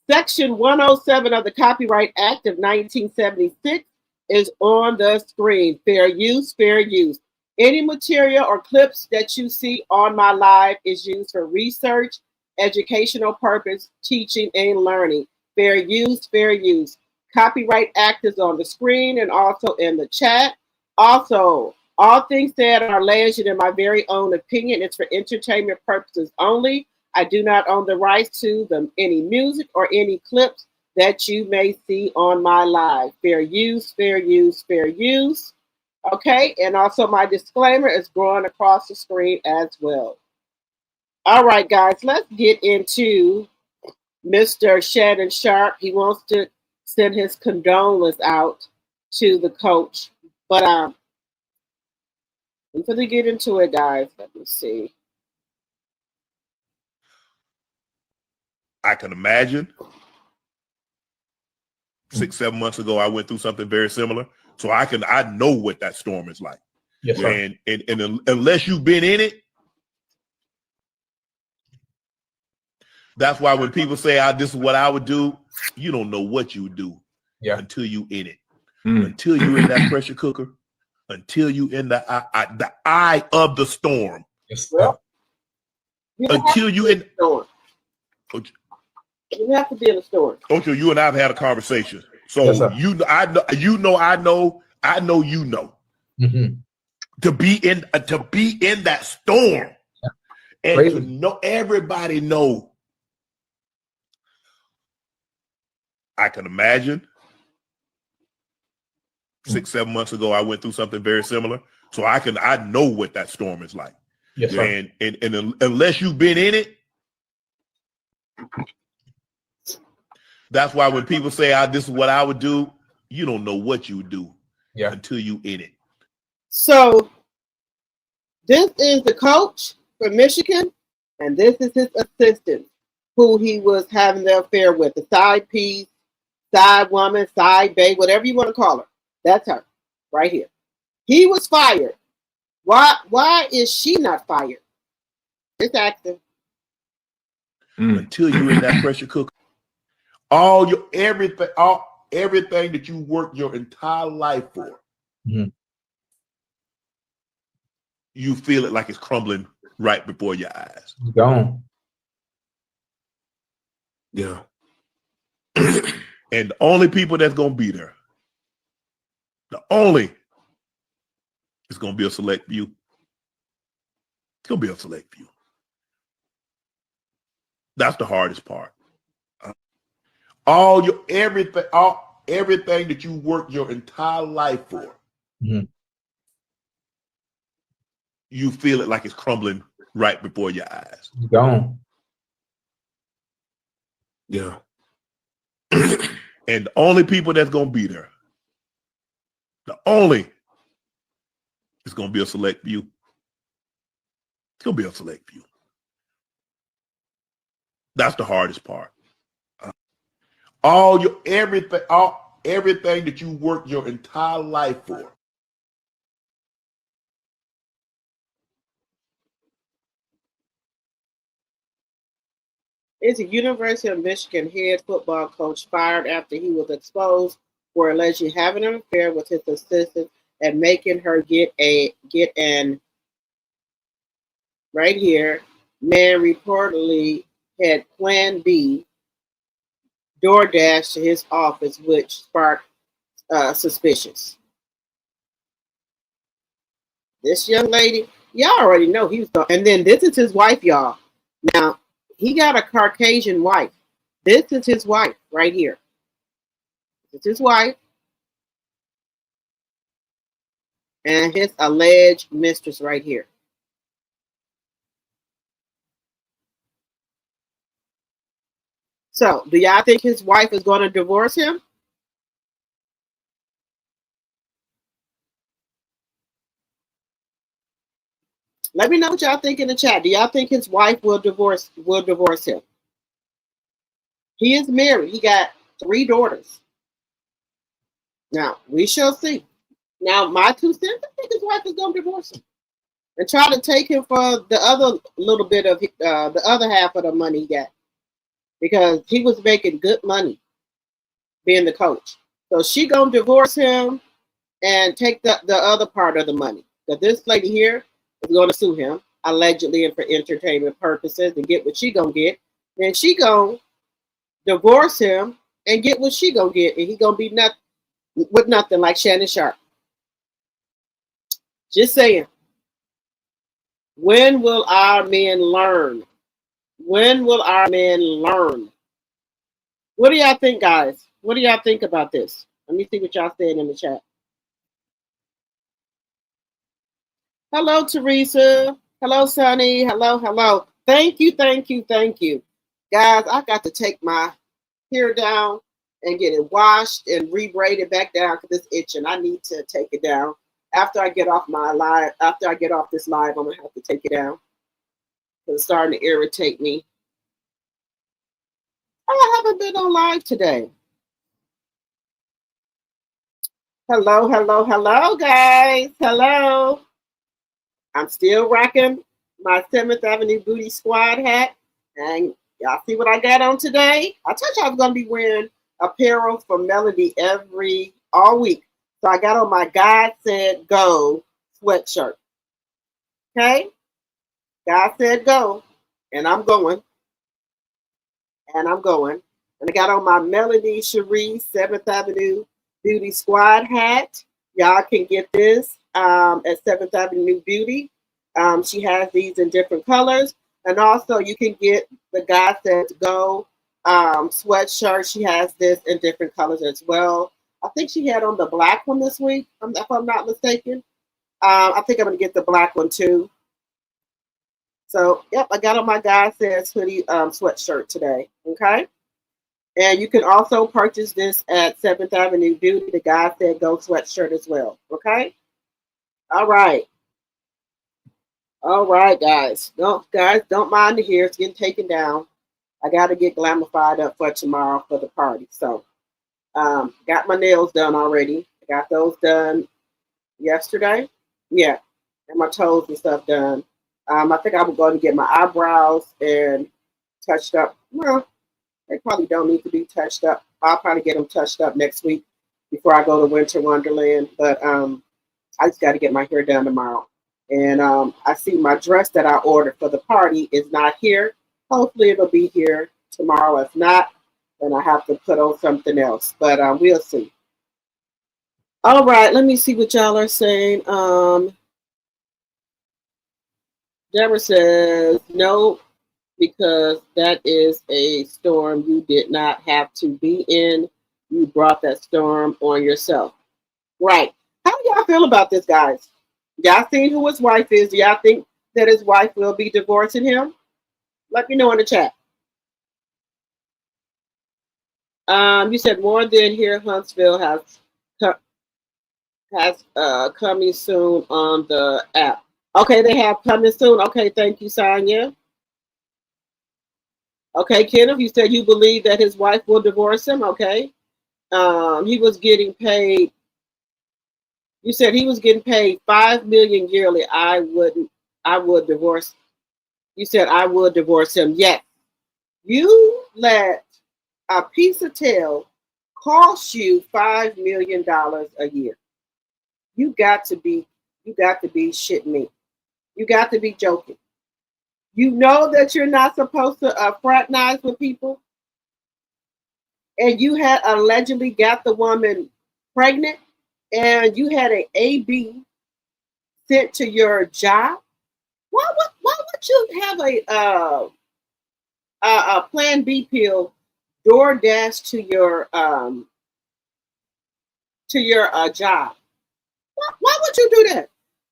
Section 107 of the Copyright Act of 1976 is on the screen. Fair use, fair use. Any material or clips that you see on my live is used for research, educational purpose, teaching, and learning. Fair use, fair use. Copyright Act is on the screen and also in the chat. Also, all things said are alleged in my very own opinion. It's for entertainment purposes only. I do not own the rights to any music or any clips that you may see on my live. Fair use, fair use, fair use. Okay, and also my disclaimer is going across the screen as well. All right, guys, let's get into Mr. Shannon Sharpe. He wants to send his condolence out to the coach. But I'm going to get into it, guys. Let me see. I can imagine 6-7 months ago, I went through something very similar. So I know what that storm is like. Yes, sir. And unless you've been in it, that's why when people say, this is what I would do, you don't know what you would do until you in it. Until you in that pressure cooker, until you in the eye of the storm. Yes, well, until you in the storm. You have to be in the storm. Okay, you and I have had a conversation. So yes, you know, to be in that storm, and crazy. to know everybody know. I can imagine 6-7 months ago, I went through something very similar. So I know what that storm is like. Yes, sir. And unless you've been in it, that's why when people say, this is what I would do, you don't know what you would do until you in it. So this is the coach from Michigan, and this is his assistant who he was having the affair with, the side piece, side woman, side babe, whatever you want to call her. That's her right here. He was fired. Why is she not fired? It's acting. Until you in that pressure cooker. Everything that you work your entire life for, you feel it like it's crumbling right before your eyes. Gone. Yeah. And the only people that's gonna be there, it's gonna be a select few. It's gonna be a select few. That's the hardest part. Everything that you work your entire life for, you feel it like it's crumbling right before your eyes. Gone. Yeah. And the only people that's gonna be there, it's gonna be a select few. It's gonna be a select few. That's the hardest part. Everything that you work your entire life for. Is a University of Michigan head football coach fired after he was exposed for allegedly having an affair with his assistant and making her get an right here. Man reportedly had Plan B DoorDash to his office, which sparked suspicions. This young lady, y'all already know he was gone. And then this is his wife, y'all. Now, he got a Caucasian wife. This is his wife right here. This is his wife. And his alleged mistress right here. So, do y'all think his wife is going to divorce him? Let me know what y'all think in the chat. Do y'all think his wife will divorce him? He is married. He got 3 daughters. Now, we shall see. Now, my 2 cents, I think his wife is going to divorce him and try to take him for the other little bit of the other half of the money he got, because he was making good money being the coach. So she going to divorce him and take the other part of the money. Because this lady here is going to sue him, allegedly and for entertainment purposes, and get what she going to get. Then she going to divorce him and get what she going to get. And he going to be nothing with nothing, like Shannon Sharp. Just saying. When will our men learn? When will our men learn? What do y'all think, guys? What do y'all think about this? Let me see what y'all saying in the chat. Hello, Teresa. Hello, Sunny. Hello, hello. Thank you, thank you, thank you. Guys, I got to take my hair down and get it washed and re-braided back down because it's itching. I need to take it down. After I get off my live, after I get off this live, I'm going to have to take it down. It's starting to irritate me. I haven't been on live today. Hello, hello, hello, guys. Hello. I'm still rocking my 7th Avenue Booty Squad hat. And y'all see what I got on today? I told you I was going to be wearing apparel from Melody all week. So I got on my God Said Go sweatshirt. Okay? God said go. And I'm going. And I'm going. And I got on my Melody Cherie 7th Avenue Beauty Squad hat. Y'all can get this at 7th Avenue Beauty. She has these in different colors. And also you can get the God Said Go sweatshirt. She has this in different colors as well. I think she had on the black one this week, if I'm not mistaken. I think I'm going to get the black one too. So, yep, I got on my God Says hoodie sweatshirt today, okay? And you can also purchase this at 7th Avenue Beauty, the God Said Go sweatshirt as well, okay? All right. All right, guys. Don't mind the hair. It's getting taken down. I got to get glamorified up for tomorrow for the party. So, got my nails done already. I got those done yesterday. Yeah, and my toes and stuff done. I think I'm going to get my eyebrows and touched up. Well, they probably don't need to be touched up. I'll probably get them touched up next week before I go to Winter Wonderland. But I just got to get my hair done tomorrow. And I see my dress that I ordered for the party is not here. Hopefully it'll be here tomorrow. If not, then I have to put on something else. But we'll see. All right, let me see what y'all are saying. Deborah says, no, because that is a storm you did not have to be in. You brought that storm on yourself. Right. How do y'all feel about this, guys? Y'all seen who his wife is? Do y'all think that his wife will be divorcing him? Let me know in the chat. You said more than here, Huntsville has coming soon on the app. Okay, they have coming soon. Okay, thank you, Sonia. Okay, Kenneth, you said you believe that his wife will divorce him. Okay. He was getting paid. You said he was getting paid $5 million yearly. I would divorce. You said I would divorce him. Yes. You let a piece of tail cost you $5 million a year. You got to be shitting me. You got to be joking. You know that you're not supposed to fraternize with people, and you had allegedly got the woman pregnant, and you had an AB sent to your job. Why would you have a Plan B pill DoorDash to your job? Why would you do that?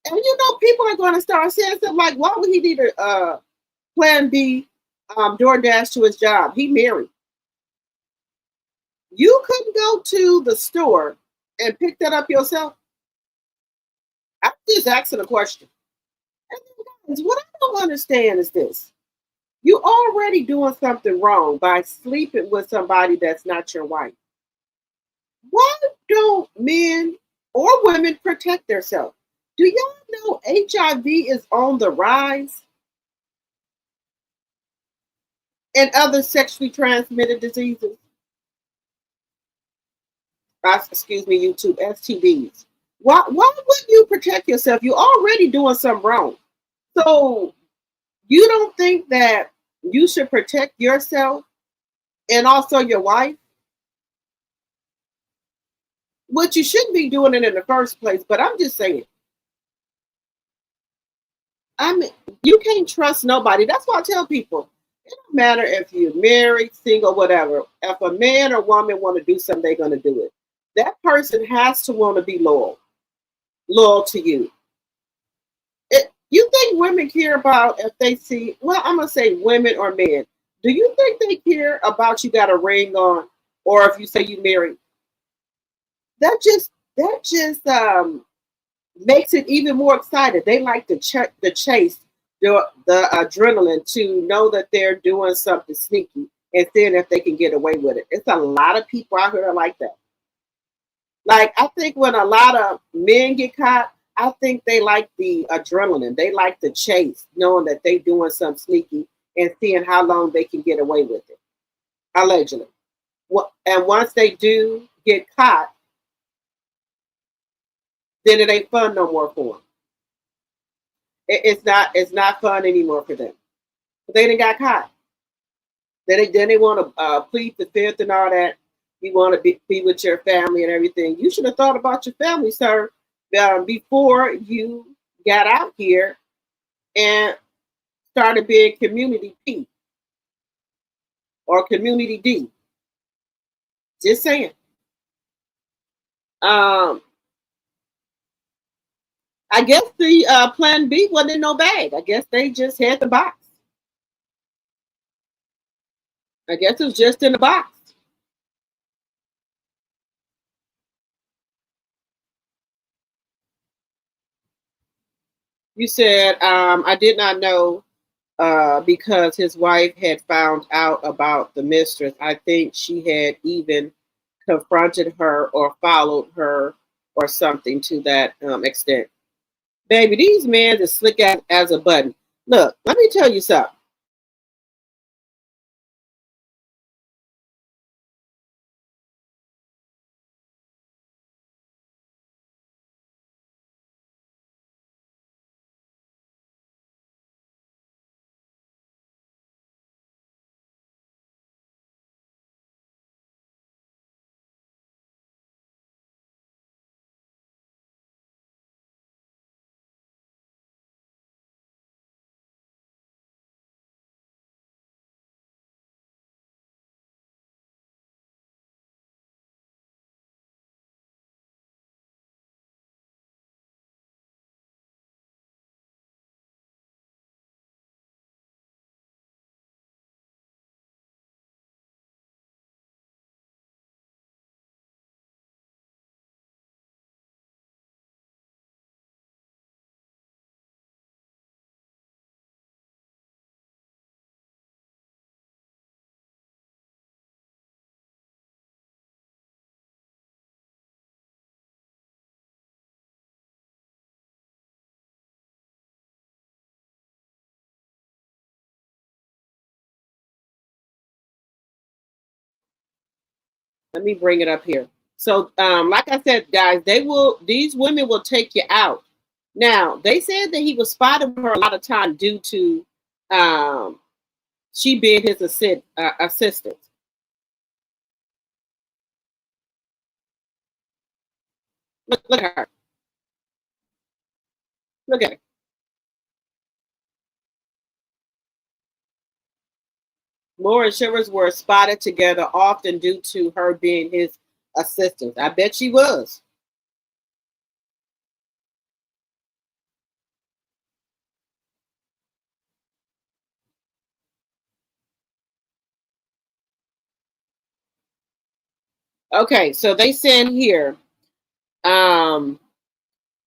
And you know people are going to start saying something like, why would he need a Plan B DoorDash to his job? He married. You couldn't go to the store and pick that up yourself. I'm just asking a question. And then, guys, what I don't understand is this. You're already doing something wrong by sleeping with somebody that's not your wife. Why don't men or women protect themselves? Do y'all know HIV is on the rise? And other sexually transmitted diseases? Excuse me, YouTube, STDs. Why wouldn't you protect yourself? You're already doing something wrong. So you don't think that you should protect yourself and also your wife? Which you shouldn't be doing it in the first place, but I'm just saying. I mean, you can't trust nobody. That's why I tell people, it don't matter if you're married, single, whatever. If a man or woman want to do something, they're going to do it. That person has to want to be loyal to you. You think women care about if they see, well, I'm going to say women or men. Do you think they care about you got a ring on or if you say you married? That just makes it even more excited. They like to chase the adrenaline to know that they're doing something sneaky and seeing if they can get away with it. It's a lot of people out here like that. Like, I think when a lot of men get caught, I think they like the adrenaline. They like the chase, knowing that they're doing something sneaky and seeing how long they can get away with it, allegedly. And once they do get caught, then it ain't fun no more for them. It's not fun anymore for them. But they done got caught. Then they want to plead the fifth and all that. You want to be with your family and everything. You should have thought about your family, sir, before you got out here and started being community P or community D. Just saying. I guess the plan B wasn't in no bag. I guess they just had the box. I guess it was just in the box. You said, I did not know because his wife had found out about the mistress. I think she had even confronted her or followed her or something to that extent. Baby, these men are slick as a button. Look, let me tell you something. Let me bring it up here. So, like I said, guys, these women will take you out. Now, they said that he was spotted with her a lot of time due to she being his assistant. Look at her. Look at her. Moore and Shivers were spotted together often due to her being his assistant. I bet she was. Okay, so they send here.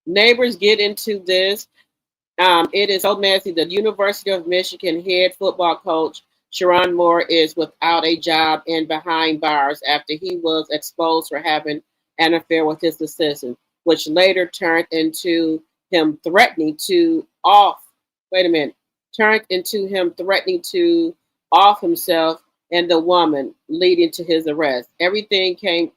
Neighbors get into this. It is so messy. The University of Michigan head football coach Sharon Moore is without a job and behind bars after he was exposed for having an affair with his assistant, which later turned into him threatening to off. Wait a minute. Turned into him threatening to off himself and the woman, leading to his arrest. Everything came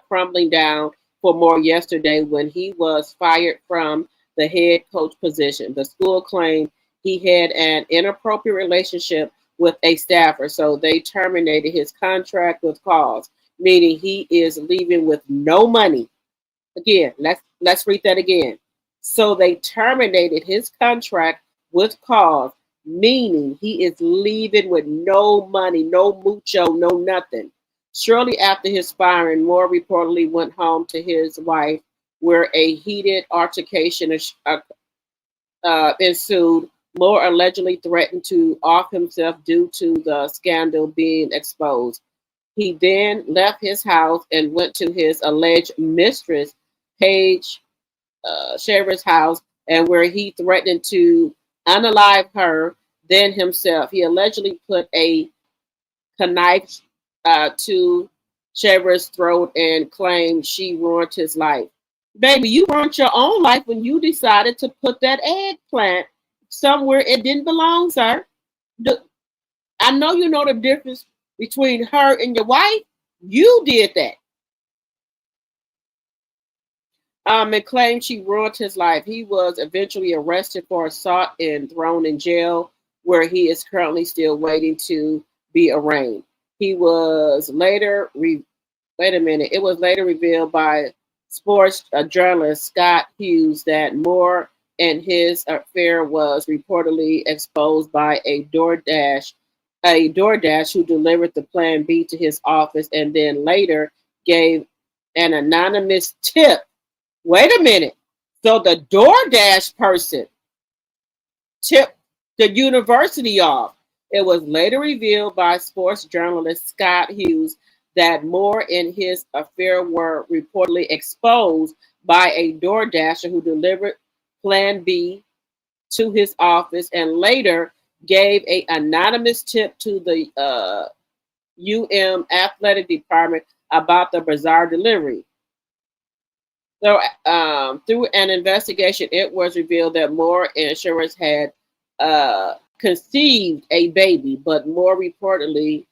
crumbling down for Moore yesterday when he was fired from the head coach position. The school claimed he had an inappropriate relationship with a staffer, so they terminated his contract with cause, meaning he is leaving with no money. Again, let's read that again. So they terminated his contract with cause, meaning he is leaving with no money, no mucho, no nothing. Shortly after his firing, Moore reportedly went home to his wife, where a heated altercation ensued. Moore allegedly threatened to off himself due to the scandal being exposed. He then left his house and went to his alleged mistress, Paige Shaver's house, and where he threatened to unalive her, then himself. He allegedly put a knife to Shaver's throat and claimed she ruined his life. Baby, you ruined your own life when you decided to put that eggplant somewhere it didn't belong, sir. I know you know the difference between her and your wife. You did that. And claimed she ruined his life. He was eventually arrested for assault and thrown in jail, where he is currently still waiting to be arraigned. He was later, it was later revealed by sports journalist Scott Hughes that Moore and his affair was reportedly exposed by a DoorDash who delivered the Plan B to his office and then later gave an anonymous tip. Wait a minute. So the DoorDash person tipped the university off. It was later revealed by sports journalist Scott Hughes that Moore and his affair were reportedly exposed by a DoorDasher who delivered Plan B to his office and later gave an anonymous tip to the athletic department about the bizarre delivery. So, through an investigation, it was revealed that Moore Insurance had conceived a baby, but Moore reportedly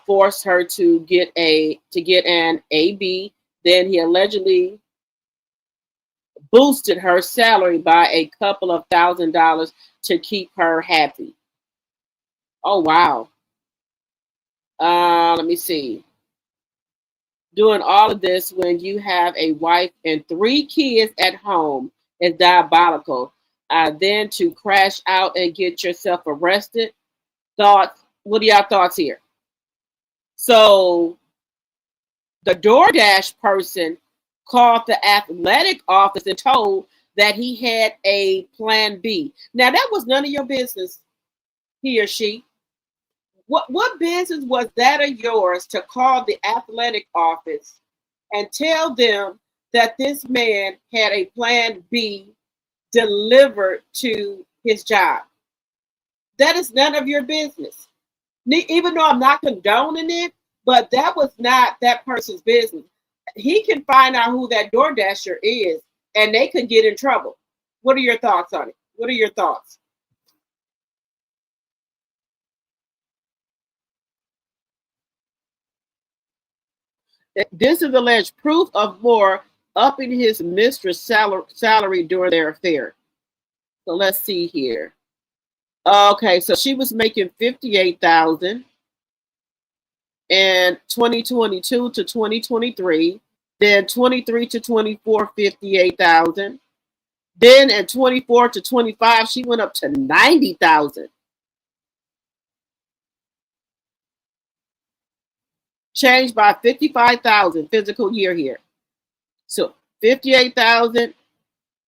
forced her to get an AB. Then he allegedly boosted her salary by a couple of $1,000s to keep her happy. Oh wow. Let me see. Doing all of this when you have a wife and 3 kids at home is diabolical. Then to crash out and get yourself arrested. Thoughts? What are y'all thoughts here? So the DoorDash person called the athletic office and told that he had a Plan B. Now that was none of your business, he or she. What business was that of yours to call the athletic office and tell them that this man had a Plan B delivered to his job? That is none of your business. Even though I'm not condoning it, but that was not that person's business. He can find out who that DoorDasher is and they could get in trouble. What are your thoughts on it? What are your thoughts? This is alleged proof of Moore upping his mistress' salary during their affair. So let's see here. Okay, so she was making $58,000 in 2022 to 2023. Then 23 to 24, $58,000. Then at 24 to 25, she went up to $90,000. Changed by $55,000 physical year here. So $58,000,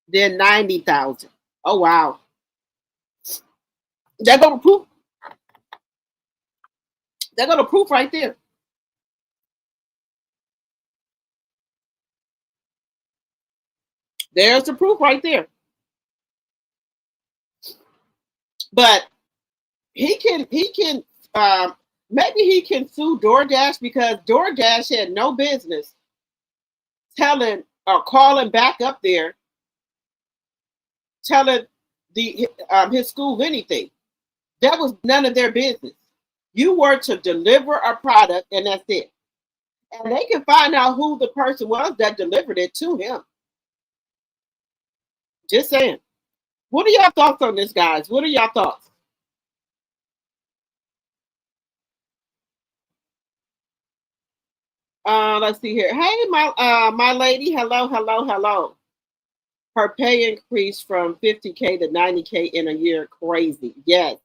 then $90,000. Oh wow. They're gonna proof. They're gonna proof right there. There's the proof right there. But he can maybe he can sue DoorDash because DoorDash had no business telling or calling back up there, telling his school anything. That was none of their business. You were to deliver a product, and that's it. And they can find out who the person was that delivered it to him. Just saying. What are y'all thoughts on this, guys? What are y'all thoughts? Let's see here. Hey, my lady. Hello, hello, hello. Her pay increased from 50K to 90K in a year. Crazy. Yes.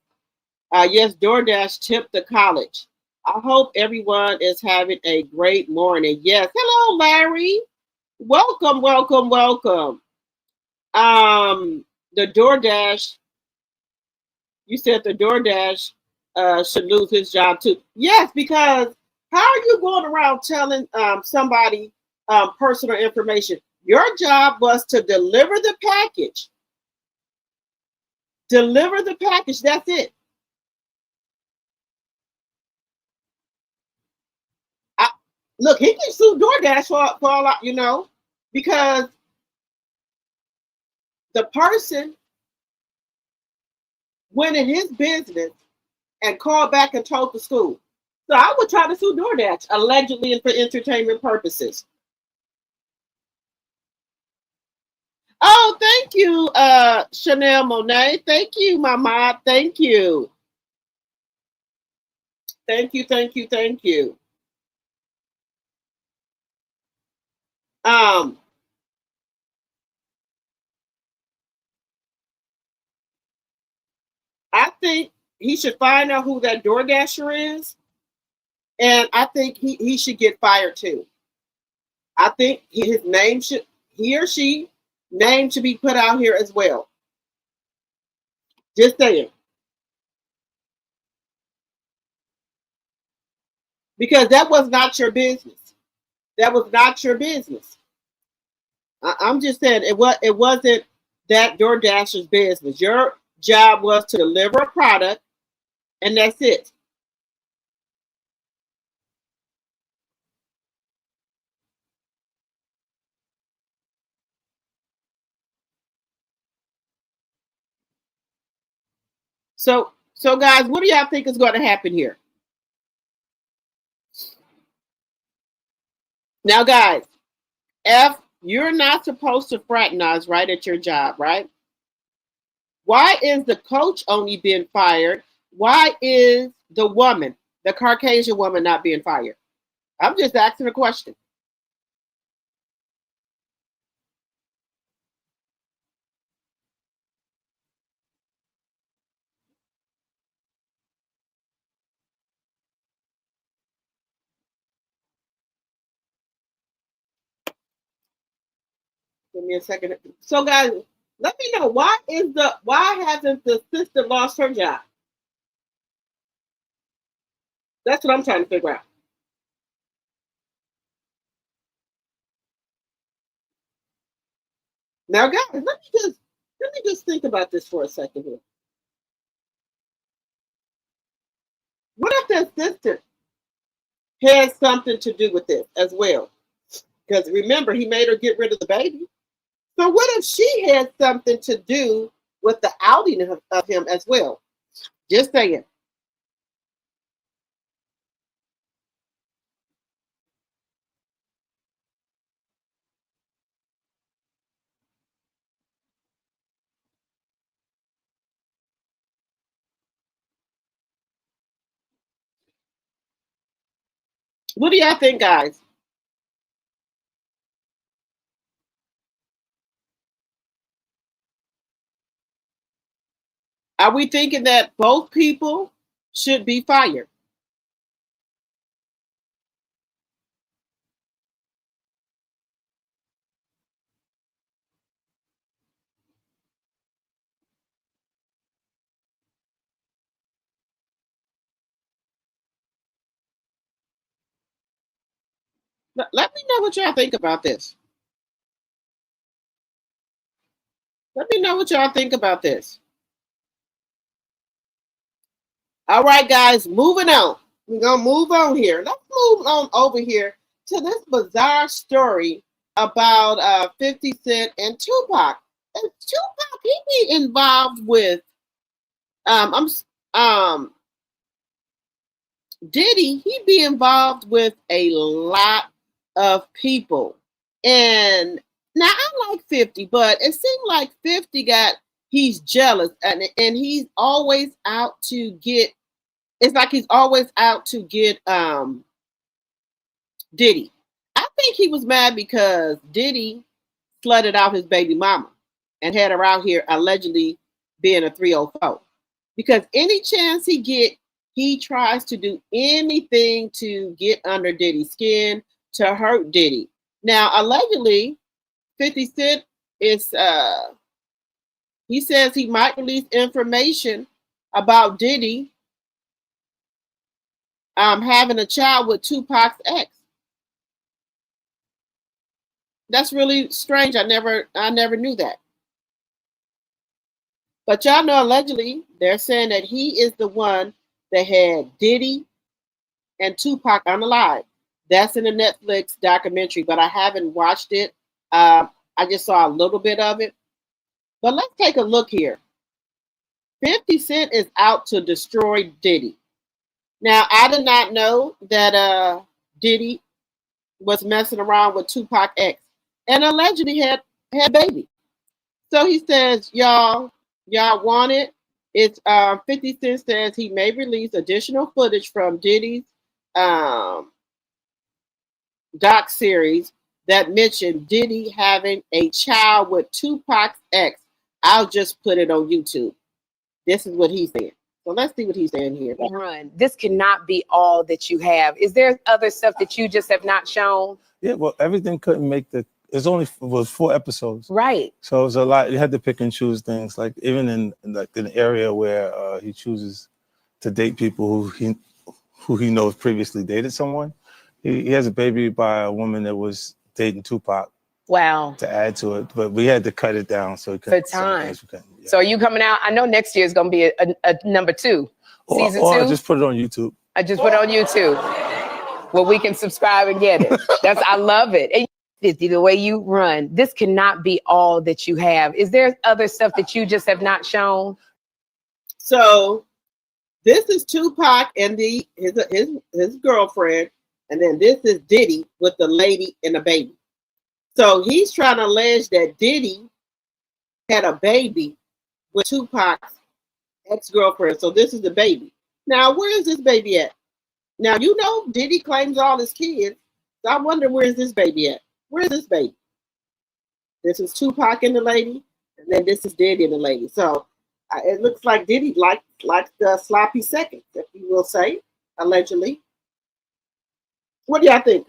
Yes, DoorDash tipped the college. I hope everyone is having a great morning. Yes. Hello, Larry. Welcome, welcome, welcome. The DoorDash, you said the DoorDash should lose his job too. Yes, because how are you going around telling somebody personal information? Your job was to deliver the package. Deliver the package. That's it. Look, he can sue DoorDash for all out, because the person went in his business and called back and told the school. So I would try to sue DoorDash, allegedly and for entertainment purposes. Oh, thank you, Chanel Monet. Thank you, Mama. Thank you. Thank you, thank you, thank you. I think he should find out who that DoorDasher is, and I think he should get fired too. I think his name should, he or she name should be put out here as well. Just saying. Because that was not your business. That was not your business. I'm just saying it wasn't that DoorDasher's business. Your job was to deliver a product, and that's it. So guys, what do y'all think is going to happen here? Now, guys, you're not supposed to fraternize right at your job, right? Why is the coach only being fired? Why is the woman, the Caucasian woman, not being fired? I'm just asking a question. Give me a second. So, guys, let me know why hasn't the sister lost her job? That's what I'm trying to figure out. Now, guys, let me just think about this for a second here. What if the assistant has something to do with this as well? Because remember, he made her get rid of the baby. So what if she had something to do with the outing of him as well? Just saying. What do y'all think, guys? Are we thinking that both people should be fired? Let me know what y'all think about this. Let me know what y'all think about this. All right, guys, moving on. We're going to move on here. Let's move on over here to this bizarre story about 50 Cent and Tupac. And Tupac, he be involved with Diddy, he be involved with a lot of people. And now I like 50, but it seemed like 50 he's jealous and he's always out to get, it's like he's always out to get Diddy. I think he was mad because Diddy flooded out his baby mama and had her out here allegedly being a 304. Because any chance he get, he tries to do anything to get under Diddy's skin, to hurt Diddy. Now, allegedly, 50 Cent is, he says he might release information about Diddy having a child with Tupac's ex. That's really strange. I never knew that. But y'all know, allegedly, they're saying that he is the one that had Diddy and Tupac unalive. That's in the Netflix documentary, but I haven't watched it. I just saw a little bit of it. But let's take a look here. 50 Cent is out to destroy Diddy. Now, I did not know that Diddy was messing around with Tupac X and allegedly had baby. So he says, y'all want it? It's 50 Cent says he may release additional footage from Diddy's doc series that mentioned Diddy having a child with Tupac's ex. I'll just put it on YouTube. This is what he's saying. So let's see what he's saying here. Run. This cannot be all that you have. Is there other stuff that you just have not shown? Yeah, well, everything couldn't make the. Was 4 episodes, right? So it was a lot. You had to pick and choose things. Like even in an area where he chooses to date people who he knows previously dated someone. He has a baby by a woman that was dating Tupac. Wow. To add to it, but we had to cut it down so it could. For time. So are you coming out? I know next year is going to be a number 2, season 2. I just put it on YouTube. I just put it on YouTube. Well, we can subscribe and get it. I love it. And the way you run, this cannot be all that you have. Is there other stuff that you just have not shown? So this is Tupac and his girlfriend, and then this is Diddy with the lady and the baby. So he's trying to allege that Diddy had a baby with Tupac's ex-girlfriend. So this is the baby. Now, where is this baby at? Now, you know, Diddy claims all his kids. So I wonder, where is this baby at? Where is this baby? This is Tupac and the lady, and then this is Diddy and the lady. So it looks like Diddy liked the sloppy seconds, if you will say, allegedly. What do y'all think?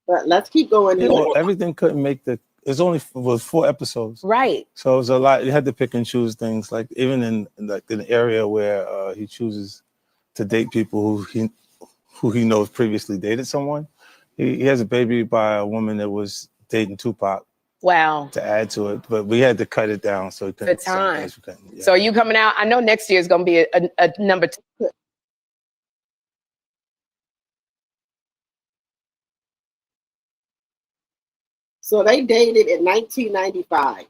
But let's keep going here. Well, everything couldn't make the. Was 4 episodes, right? So it was a lot. You had to pick and choose things. Like even in an area where he chooses to date people who he knows previously dated someone. He has a baby by a woman that was dating Tupac. Wow. To add to it, but we had to cut it down so it could. For time. So are you coming out? I know next year is going to be a number 2. So they dated in 1995.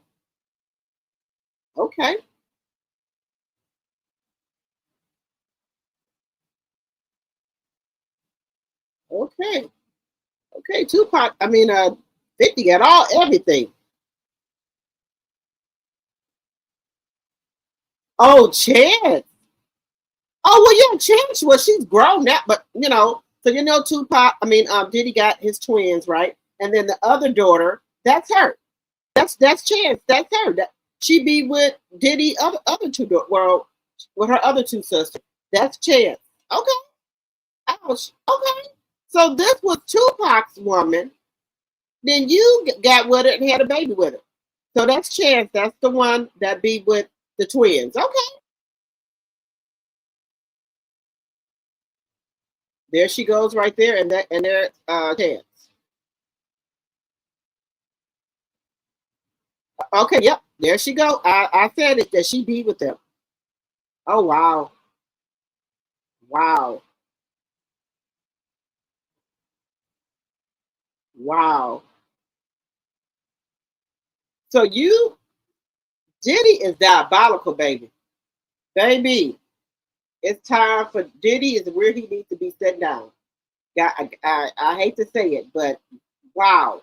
Okay. Okay. Okay, Tupac, 50 got everything. Oh, Chance. Oh, well, yeah, Chance, well, she's grown now, but, so Tupac, Diddy got his twins, right? And then the other daughter, that's her. That's Chance. That's her. She be with Diddy other two with her other 2 sisters. That's Chance. Okay. Ouch. Okay. So this was Tupac's woman. Then you got with it and had a baby with her. So that's Chance. That's the one that be with the twins. Okay. There she goes right there, and there's Chance. Okay, yep, there she go. I said it, that she be with them. Oh, wow. Wow. Wow. So Diddy is diabolical, baby. Baby, it's time for Diddy is where he needs to be set down. I hate to say it, but wow.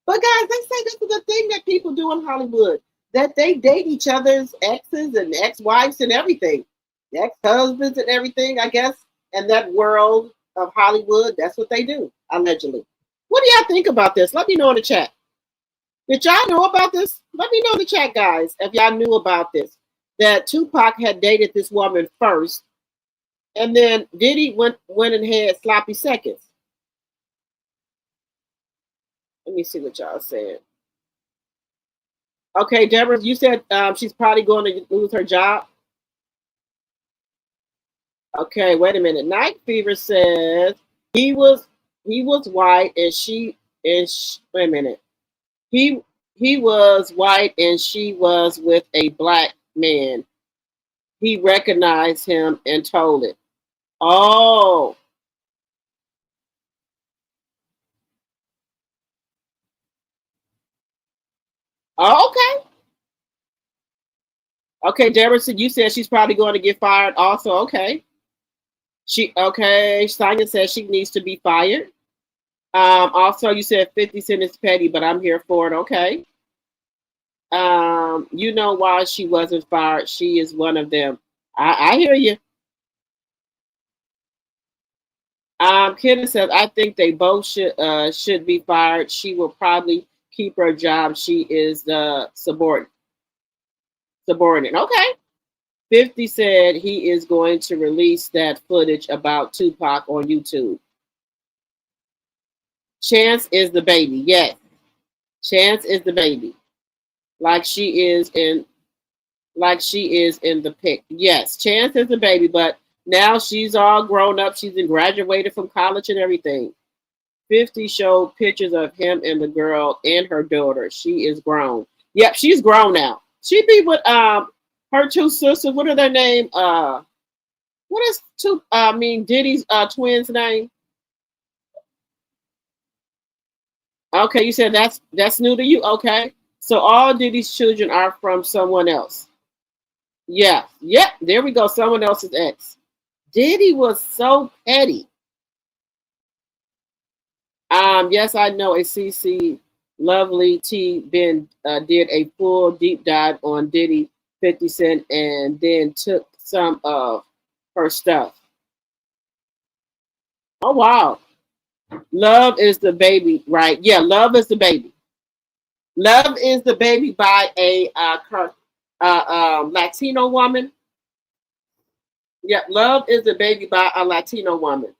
But guys, they say this is the thing that people do in Hollywood, that they date each other's exes and ex-wives and everything, ex-husbands and everything, I guess, in that world of Hollywood, that's what they do, allegedly. What do y'all think about this? Let me know in the chat. Did y'all know about this? Let me know in the chat, guys, if y'all knew about this, that Tupac had dated this woman first, and then Diddy went and had sloppy seconds. Let me see what y'all said. Okay, Deborah, you said she's probably going to lose her job. Okay, wait a minute. Night Fever says he was white and wait a minute. He was white and she was with a black man. He recognized him and told it. Oh. Oh, okay. Okay, Deborah said you said she's probably going to get fired also. Okay. Sonia says she needs to be fired. Also, you said 50 Cent is petty, but I'm here for it. Okay. You know why she wasn't fired. She is one of them. I hear you. Kenneth says, I think they both should be fired. She will probably keep her job. She is the subordinate. Okay. 50 said he is going to release that footage about Tupac on YouTube. Chance is the baby. Yes. Chance is the baby. Like she is in the pic. Yes, Chance is the baby, but now she's all grown up. She's been graduated from college and everything. 50 showed pictures of him and the girl and her daughter. She is grown. Yep, she's grown now. She be with her two sisters. What are their name? What is Diddy's twins' name? Okay, you said that's new to you. Okay, so all Diddy's children are from someone else. Yeah, yep. There we go. Someone else's ex. Diddy was so petty. Yes, I know. A CC Lovely T Ben did a full deep dive on Diddy, 50 Cent, and then took some of her stuff. Oh wow. Love is the baby, right? Yeah, Love is the baby. Love is the baby by a Latino woman. Yeah, Love is the baby by a Latino woman.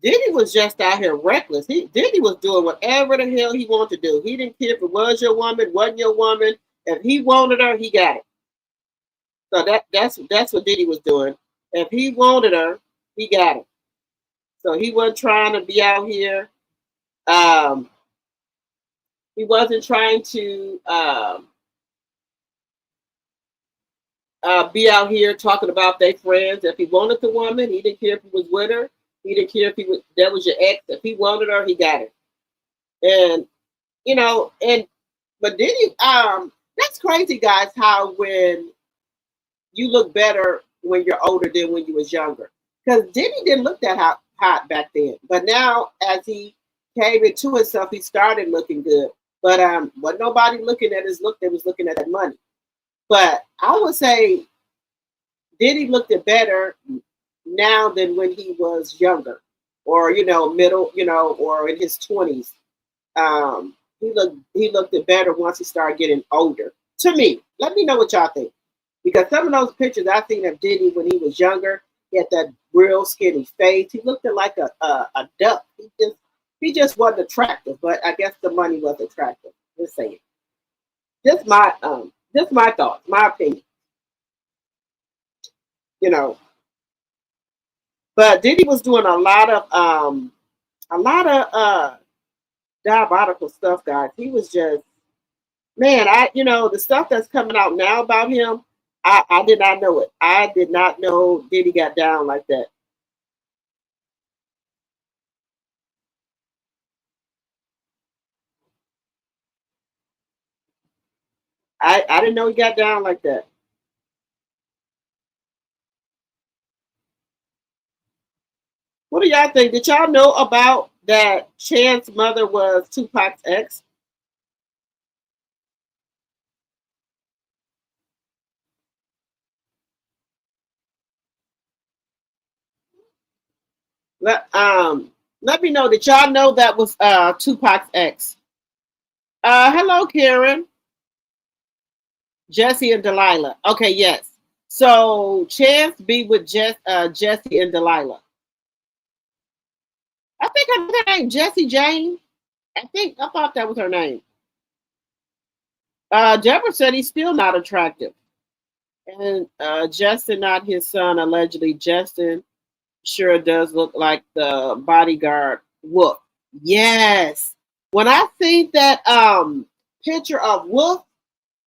Diddy was just out here reckless. Diddy was doing whatever the hell he wanted to do. He didn't care if it was your woman, wasn't your woman. If he wanted her, he got it. So that's what Diddy was doing. If he wanted her, he got it. So he wasn't trying to be out here. He wasn't trying to be out here talking about their friends. If he wanted the woman, he didn't care if he was with her. He didn't care if that was your ex. If he wanted her, he got it. And but Diddy, that's crazy, guys. How when you look better when you're older than when you was younger, because Diddy didn't look that hot back then. But now, as he came into himself, he started looking good. But wasn't nobody looking at his look. They was looking at that money. But I would say Diddy looked it better now than when he was younger, or middle, or in his 20s. He looked it better once he started getting older. To me, let me know what y'all think, because some of those pictures I seen of Diddy when he was younger, he had that real skinny face. He looked like a duck. He just wasn't attractive, but I guess the money was attractive. Let's say it. Just my thoughts, my opinion. You know, but Diddy was doing a lot of diabolical stuff, guys. He was just, man, the stuff that's coming out now about him, I did not know it. I did not know Diddy got down like that. I didn't know he got down like that. What do y'all think? Did y'all know about that Chan's mother was Tupac's ex? Let me know. Did y'all know that was Tupac's ex? Hello, Karen. Jesse and Delilah. Okay, yes. So Chance be with Jesse and Delilah. I think her name Jessie Jane. I thought that was her name. Deborah said he's still not attractive. And Justin, not his son, allegedly. Justin sure does look like the bodyguard Wolf. Yes. When I seen that picture of Wolf,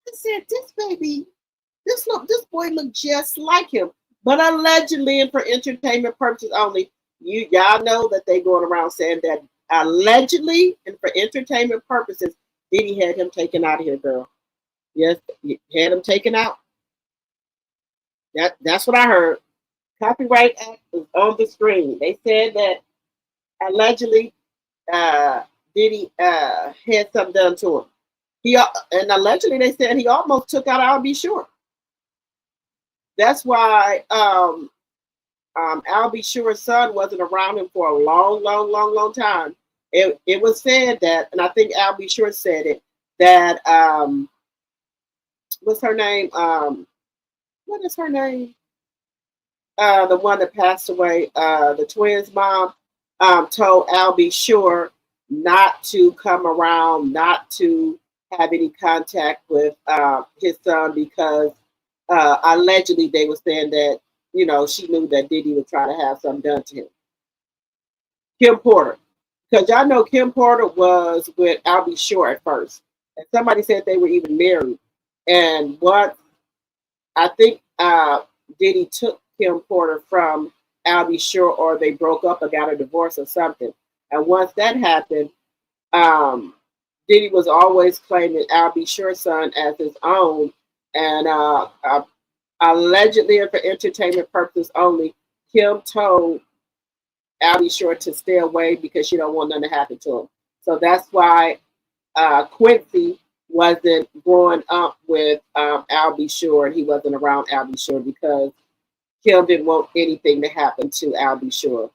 I said, this boy look just like him. But allegedly and for entertainment purposes only, y'all know that they going around saying that allegedly and for entertainment purposes, Diddy had him taken out of here, girl. Yes, he had him taken out. That's what I heard. Copyright Act is on the screen. They said that allegedly Diddy had something done to him. And allegedly they said he almost took out I'll Be Sure. That's why I'll Be Sure's son wasn't around him for a long time. It was said that, and I think I'll Be Sure said it, that what's her name? What is her name? The one that passed away, the twins' mom, told I'll Be Sure not to come around, not to have any contact with his son because allegedly they were saying that, she knew that Diddy would try to have something done to him. Kim Porter. Because y'all know Kim Porter was with I'll Be Sure at first. And somebody said they were even married. And what I think Diddy took Kim Porter from I'll Be Sure, or they broke up or got a divorce or something. And once that happened, Diddy was always claiming I'll Be Sure's son as his own. And allegedly and for entertainment purposes only, Kim told I'll Be Sure to stay away because she don't want nothing to happen to him. So that's why Quincy wasn't growing up with I'll Be Sure, and he wasn't around I'll Be Sure because Kim didn't want anything to happen to I'll Be Sure.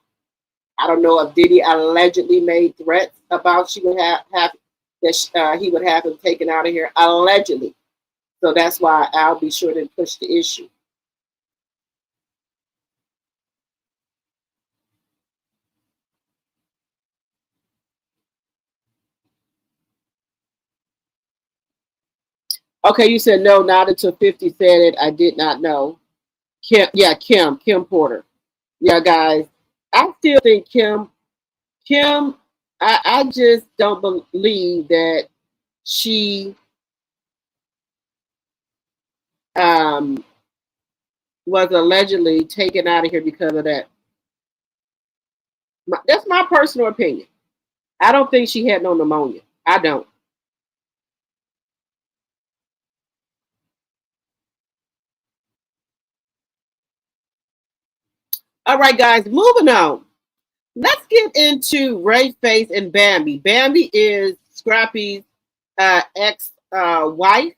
I don't know if Diddy allegedly made threats about she would have that he would have him taken out of here, allegedly. So that's why I'll Be Sure didn't push the issue. Okay, you said no, not until 50 said it. I did not know. Kim Porter. Yeah, guys, I still think Kim, I just don't believe that she was allegedly taken out of here because of that. That's my personal opinion. I don't think she had no pneumonia. I don't. All right, guys, moving on. Let's get into Rayface and Bambi. Bambi is Scrappy's ex-wife,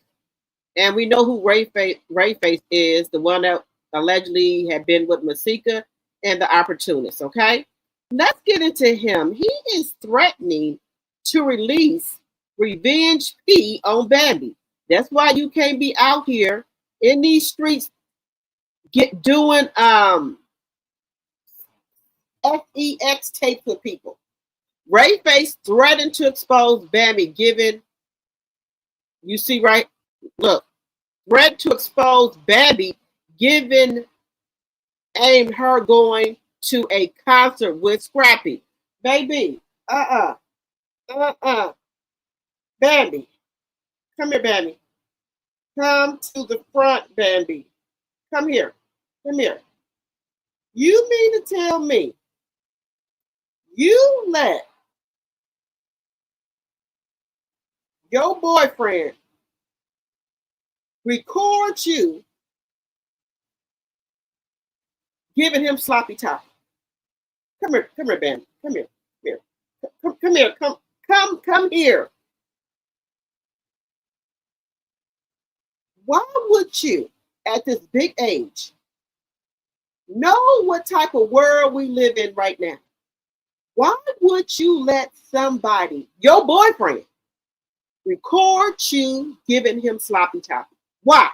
and we know who Rayface is, the one that allegedly had been with Masika and the Opportunist, okay? Let's get into him. He is threatening to release Revenge P on Bambi. That's why you can't be out here in these streets doing FEX tapes with people. Rayface threatened to expose Bambi, given You see, right? Look, threat to expose Babby, given aimed her going to a concert with Scrappy. Baby, Bambi, come here, Bambi. Come to the front, Bambi. Come here. Come here. You mean to tell me you let your boyfriend record you giving him sloppy top? Come here, Bambi. Come here. Come here. Come here. Why would you, at this big age, know what type of world we live in right now? Why would you let somebody, your boyfriend, record you giving him sloppy toppy? Why?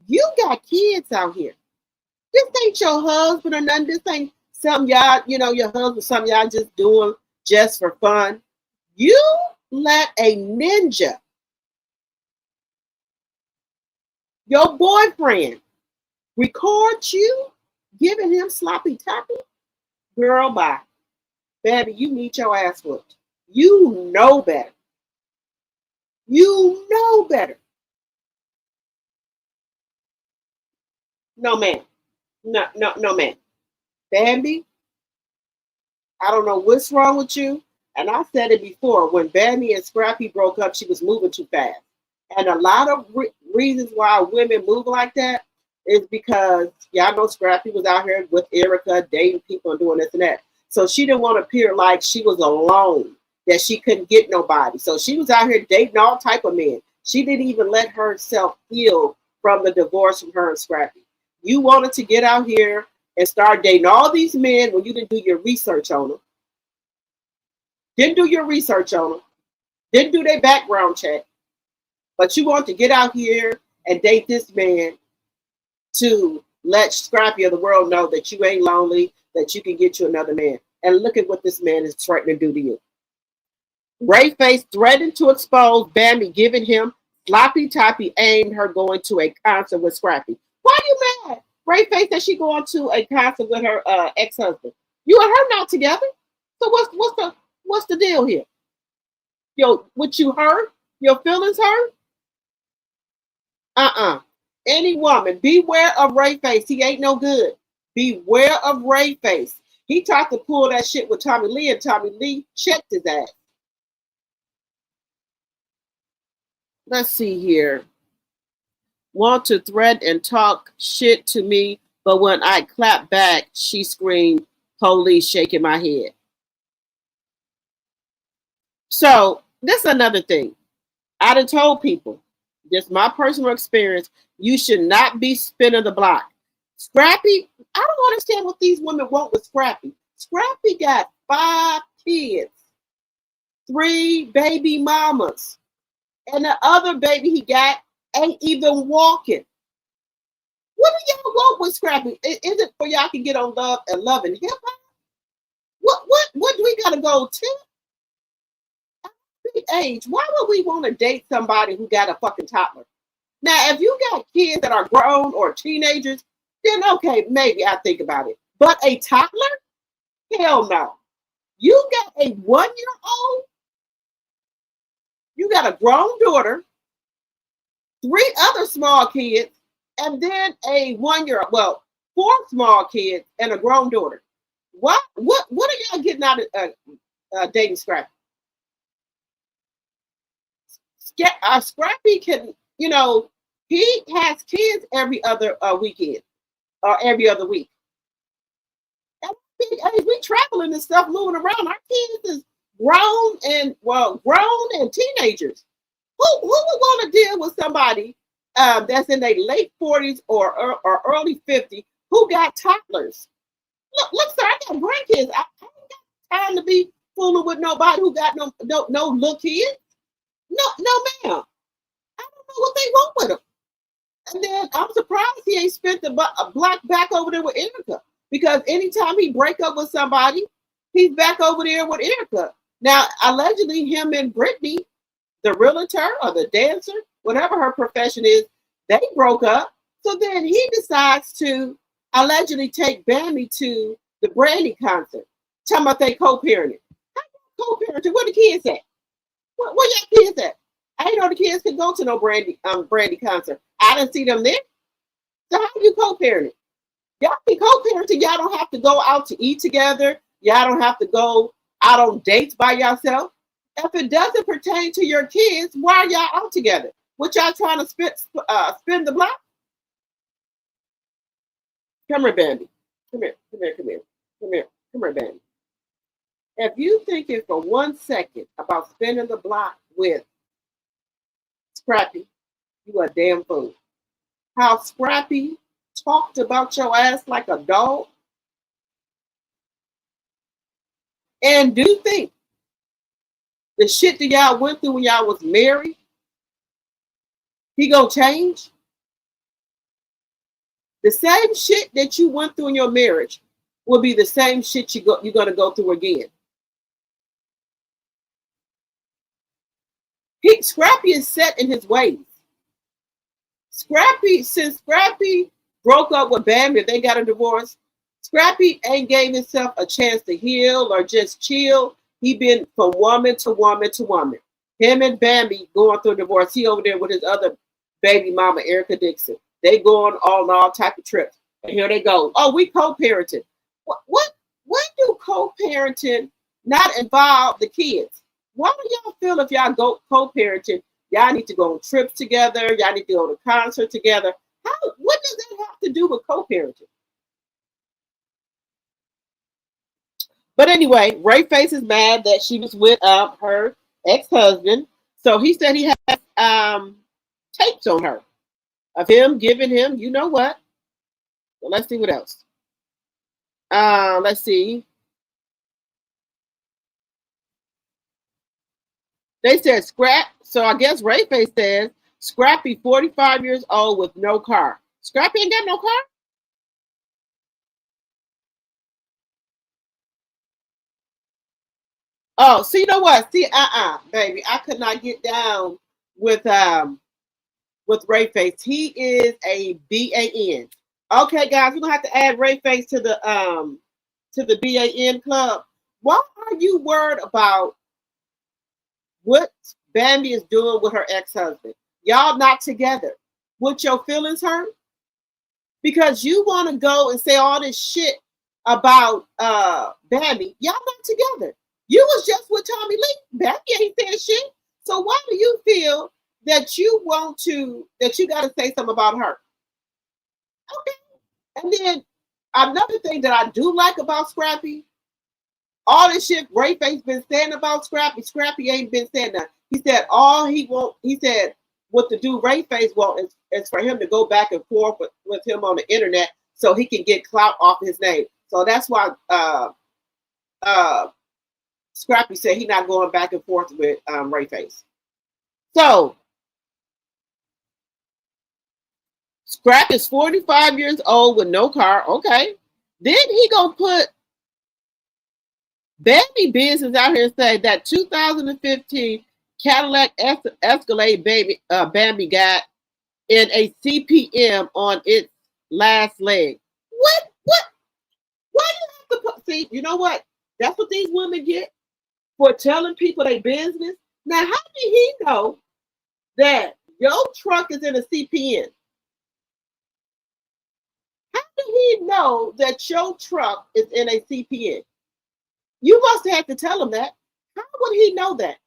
You got kids out here. This ain't your husband or nothing. This ain't something y'all, your husband, something y'all just doing just for fun. You let a ninja, your boyfriend, record you giving him sloppy toppy? Girl, bye. Baby, you need your ass whooped. You know better. You know better. No, ma'am. No, ma'am. Bambi, I don't know what's wrong with you. And I said it before, when Bambi and Scrappy broke up, she was moving too fast. And a lot of reasons why women move like that is because, y'all know Scrappy was out here with Erica, dating people and doing this and that. So she didn't want to appear like she was alone, that she couldn't get nobody. So she was out here dating all type of men. She didn't even let herself heal from the divorce from her and Scrappy. You wanted to get out here and start dating all these men when you didn't do your research on them. Didn't do your research on them. Didn't do their background check. But you want to get out here and date this man to let Scrappy of the world know that you ain't lonely, that you can get you another man. And look at what this man is threatening to do to you. Rayface threatened to expose Bambi, giving him sloppy toppy, aimed her going to a concert with Scrappy. Why are you mad? Rayface said she going to a concert with her ex-husband. You and her not together. So what's the deal here? What you hurt? Your feelings hurt? Any woman, beware of Rayface. He ain't no good. Beware of Rayface. He tried to pull that shit with Tommy Lee, and Tommy Lee checked his ass. Let's see here. Want to threaten and talk shit to me, but when I clap back, she screamed, police, shaking my head. So this is another thing. I done told people, just my personal experience, you should not be spinning the block. Scrappy, I don't understand what these women want with Scrappy. Scrappy got 5 kids, 3 baby mamas, and the other baby he got ain't even walking. What do y'all want with Scrappy? Is it for y'all can get on Love and Hip Hop? What do we gotta go to? Age, why would we want to date somebody who got a fucking toddler? Now, if you got kids that are grown or teenagers, then okay, maybe I think about it. But a toddler? Hell no. You got a 1-year-old, you got a grown daughter, 3 other small kids, and then a 1-year-old, well, 4 small kids and a grown daughter. What are y'all getting out of dating Scrappy? Scrappy can, he has kids every other weekend or every other week. At big age, we traveling and stuff, moving around. Our kids is grown and teenagers. Who would want to deal with somebody that's in their late 40s or early 50s who got toddlers? Look, sir, I got grandkids. I ain't got time to be fooling with nobody who got no little kids. No, ma'am. I don't know what they want with him. And then I'm surprised he ain't spent a block back over there with Erica. Because anytime he break up with somebody, he's back over there with Erica. Now, allegedly, him and Brittany, the realtor or the dancer, whatever her profession is, they broke up. So then he decides to allegedly take Bambi to the Brandy concert. Talking about they co-parenting. How you co-parenting? Where the kids at? Where your kids at? I didn't know the kids could go to no Brandy concert. I didn't see them there. So how you co-parenting? Y'all be co-parenting. Y'all don't have to go out to eat together. Y'all don't have to go out on dates by yourself. If it doesn't pertain to your kids, why are y'all out together? What y'all trying to spin the block? Come here, Bambi. Come here, Bambi. If you thinking for 1 second about spinning the block with Scrappy, you a damn fool. How Scrappy talked about your ass like a dog. And do you think the shit that y'all went through when y'all was married, he gonna change? The same shit that you went through in your marriage will be the same shit you're gonna go through again. Scrappy is set in his ways. Since Scrappy broke up with Bambi, they got a divorce. Scrappy ain't gave himself a chance to heal or just chill. He been from woman to woman to woman. Him and Bambi going through a divorce. He over there with his other baby mama, Erica Dixon. They going on all type of trips. And here they go. Oh, we co-parenting. What do co-parenting not involve the kids? Why do y'all feel if y'all go co-parenting, y'all need to go on trips together, y'all need to go to concert together? What does that have to do with co-parenting? But anyway, Ray Face is mad that she was with her ex-husband. So he said he has tapes on her of him giving him, you know what? Well, let's see what else. Let's see. They said so I guess Ray Face says Scrappy 45 years old with no car. Scrappy ain't got no car? Oh, so you know what? See, baby, I could not get down with Ray Face. He is a BAN. Okay, guys, we're gonna have to add Ray Face to the BAN club. Why are you worried about what Bambi is doing with her ex-husband? Y'all not together. Would your feelings hurt? Because you want to go and say all this shit about Bambi. Y'all not together. You was just with Tommy Lee. Bambi ain't saying shit. So why do you feel that you got to say something about her? Okay. And then another thing that I do like about Scrappy, all this shit Ray Face been saying about Scrappy ain't been saying that. He said what the dude Ray Face want is for him to go back and forth with him on the internet so he can get clout off his name. So that's why Scrappy said he's not going back and forth with Ray Face. So Scrap is 45 years old with no car. Okay. Then he gonna put Bambi business out here and say that 2015 Cadillac Escalade Bambi got in a CPM on its last leg. What? Why do you have to see? You know what? That's what these women get for telling people their business. Now, how did he know that your truck is in a CPN? How did he know that your truck is in a CPN? You must have had to tell him that. How would he know that?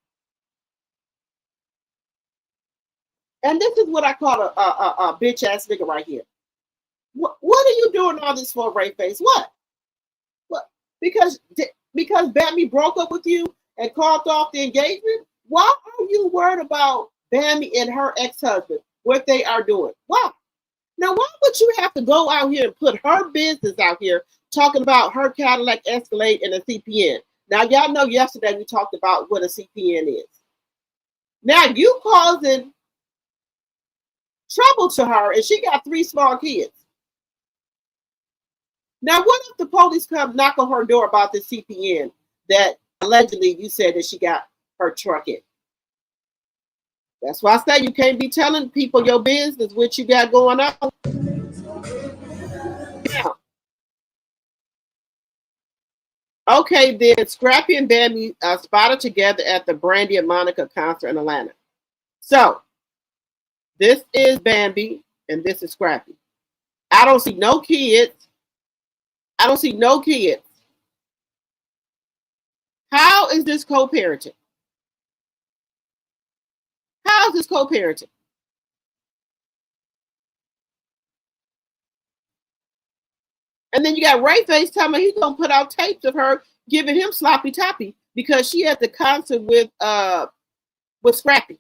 And this is what I call a bitch ass nigga right here. What are you doing all this for, Ray Face? What? Because Bambi broke up with you and called off the engagement? Why are you worried about Bambi and her ex-husband, what they are doing? Why? Now, why would you have to go out here and put her business out here talking about her Cadillac Escalade and a CPN? Now, y'all know yesterday we talked about what a CPN is. Now, you causing trouble to her, and she got 3 small kids. Now, what if the police come knock on her door about this CPN that allegedly you said that she got her truck in. That's why I say you can't be telling people your business, what you got going on. Now, okay, then Scrappy and Bambi spotted together at the Brandy and Monica concert in Atlanta. So, this is Bambi and this is Scrappy. I don't see no kids. I don't see no kids. How is this co-parenting? How is this co-parenting? And then you got Ray Face telling me he's gonna put out tapes of her giving him sloppy toppy because she at the concert with Scrappy.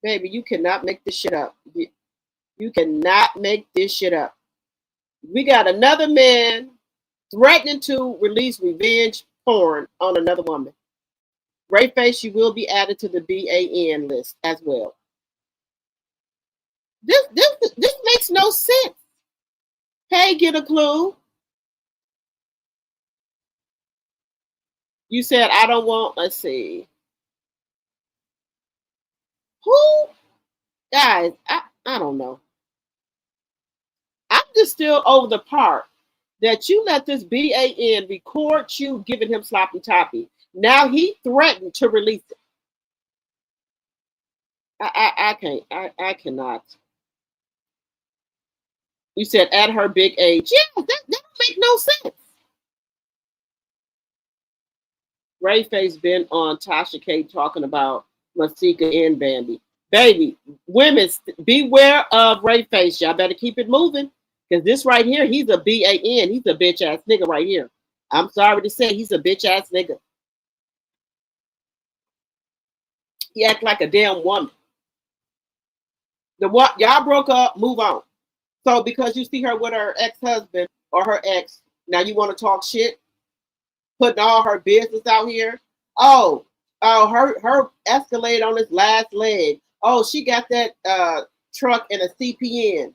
Baby, you cannot make this shit up. You cannot make this shit up. We got another man threatening to release revenge porn on another woman. Ray Face, you will be added to the BAN list as well. This makes no sense. Hey, get a clue. You said I don't want, let's see. Who? Guys, I don't know. I'm just still over the part that you let this BAN record you giving him sloppy toppy. Now he threatened to release it. I can't. I cannot. You said at her big age. Yeah, that don't make no sense. Ray Face been on Tasha K talking about Masika and Bambi. Baby, women, beware of Ray Face. Y'all better keep it moving. Because this right here, he's a BAN. He's a bitch ass nigga right here. I'm sorry to say he's a bitch ass nigga. He act like a damn woman. Y'all broke up, move on. So because you see her with her ex-husband or her ex, now you want to talk shit? Putting all her business out here? Oh, her Escalade on his last leg. Oh, she got that truck in a CPN.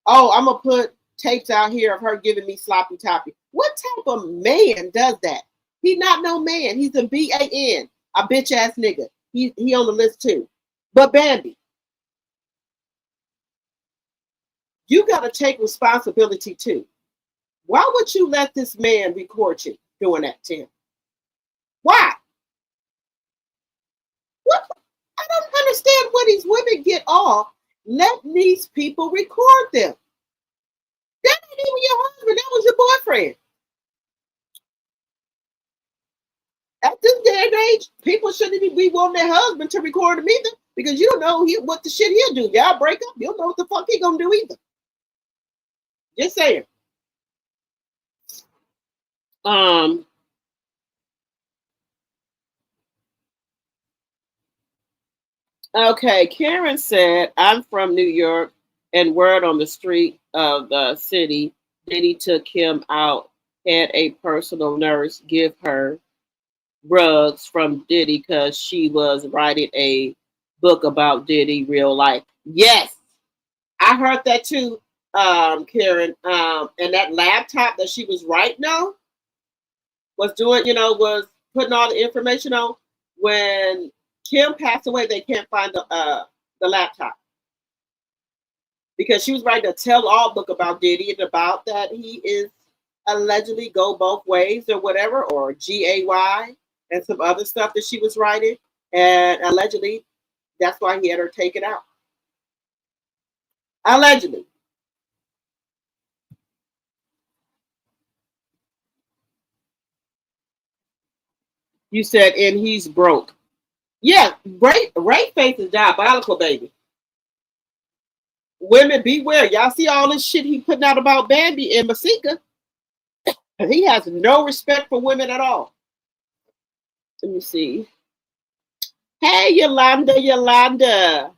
Oh, I'm going to put tapes out here of her giving me sloppy toppy. What type of man does that? He not no man. He's a BAN, a bitch ass nigga. He on the list too. But Bambi, you got to take responsibility too. Why would you let this man record you doing that to him? Why? What? I don't understand what these women get off. Let these people record them. That ain't even your husband. That was your boyfriend. At this day and age, people shouldn't even be wanting their husband to record them either, because you don't know what the shit he'll do. Y'all break up, you don't know what the fuck he gonna do either. Just saying. Okay, Karen said, I'm from New York, and word on the street of the city, Diddy took him out, had a personal nurse give her drugs from Diddy because she was writing a book about Diddy real life. Yes, I heard that too, Karen. And that laptop that she was writing on was doing, was putting all the information on. When Kim passed away, they can't find the laptop because she was writing a tell-all book about Diddy and about that he is allegedly go both ways or whatever, or GAY and some other stuff that she was writing, and allegedly that's why he had her take it out. Allegedly. You said, and he's broke. Yeah, Ray Face is diabolical, baby. Women, beware. Y'all see all this shit he putting out about Bambi and Masika? He has no respect for women at all. Let me see. Hey, Yolanda.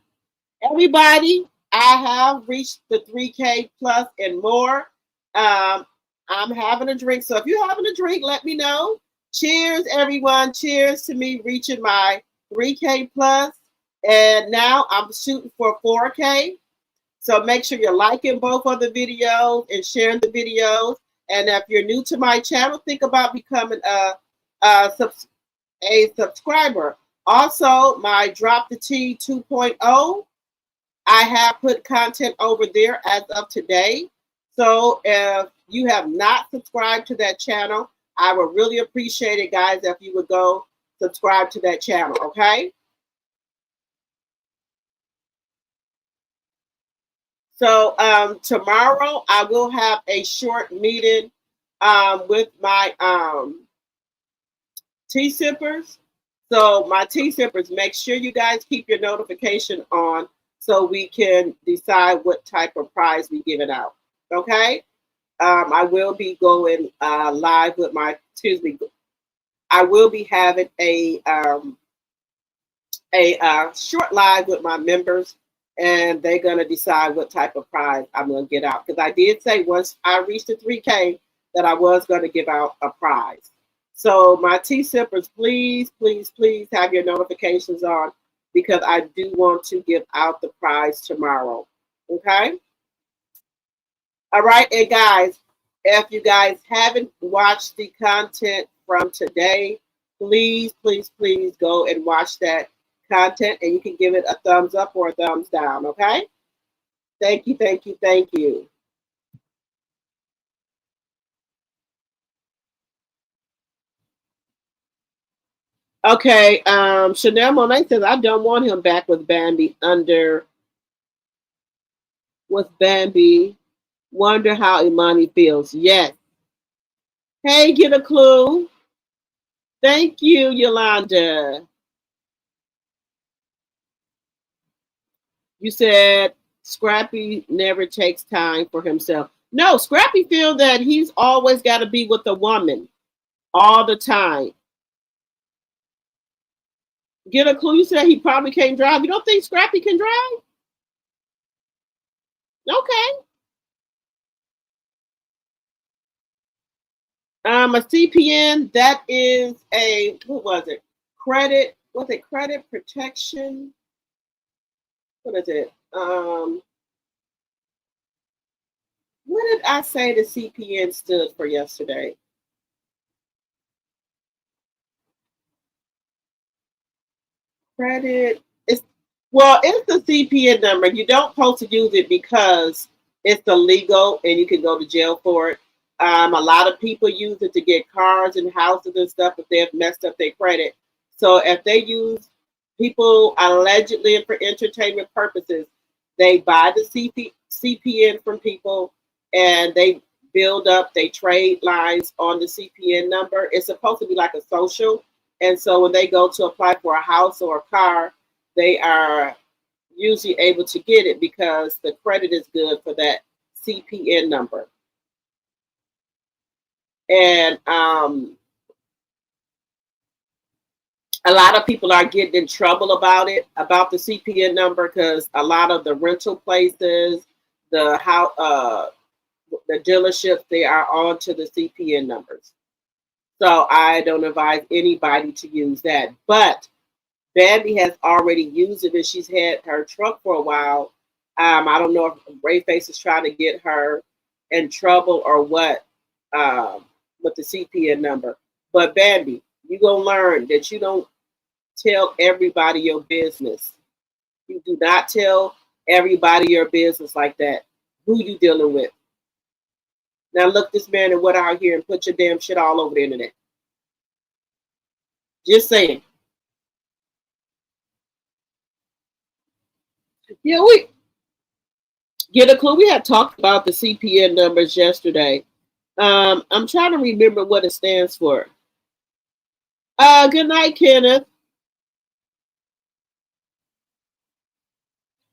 Everybody, I have reached the 3K plus and more. I'm having a drink. So if you're having a drink, let me know. Cheers, everyone. Cheers to me reaching my 3K plus. And now I'm shooting for 4K. So make sure you're liking both of the videos and sharing the videos. And if you're new to my channel, think about becoming a subscriber. Also, my Drop the T 2.0, I have put content over there as of today. So if you have not subscribed to that channel, I would really appreciate it, guys, if you would go subscribe to that channel, okay? So tomorrow I will have a short meeting with my tea sippers. So my tea sippers, make sure you guys keep your notification on so we can decide what type of prize we give it out. Okay? I will be going live with my, I will be having a short live with my members, and they're going to decide what type of prize I'm going to get out. Because I did say once I reached the 3K that I was going to give out a prize. So my tea sippers, please, please, please have your notifications on, because I do want to give out the prize tomorrow. Okay? All right, and guys, if you guys haven't watched the content from today, please, please, please go and watch that content, and you can give it a thumbs up or a thumbs down, okay? Thank you, thank you, thank you. Okay, Chanel Monet says, I don't want him back with Bambi with Bambi. Wonder how Imani feels. Yes. Hey, get a clue. Thank you, Yolanda. You said Scrappy never takes time for himself. No, Scrappy feels that he's always got to be with a woman all the time. Get a clue. You said he probably can't drive. You don't think Scrappy can drive? Okay. A CPN, that is a, what was it? Credit, was it credit protection? What is it? What did I say the CPN stood for yesterday? Credit, it's the CPN number. You don't supposed to use it because it's illegal and you can go to jail for it. A lot of people use it to get cars and houses and stuff if they've messed up their credit. So if they use people allegedly for entertainment purposes, they buy the CPN from people and they build up, they trade lines on the CPN number. It's supposed to be like a social. And so when they go to apply for a house or a car, they are usually able to get it because the credit is good for that CPN number. And a lot of people are getting in trouble about it, about the CPN number, because a lot of the rental places, the dealerships, they are on to the CPN numbers. So I don't advise anybody to use that. But Bambi has already used it, and she's had her truck for a while. I don't know if Rayface is trying to get her in trouble or what with the CPN number. But Bambi, you're going to learn that you don't tell everybody your business. You do not tell everybody your business like that. Who you dealing with? Now look this man and what out here and put your damn shit all over the internet. Just saying. Yeah, we get a clue. We had talked about the CPN numbers yesterday. I'm trying to remember what it stands for. Good night, Kenneth.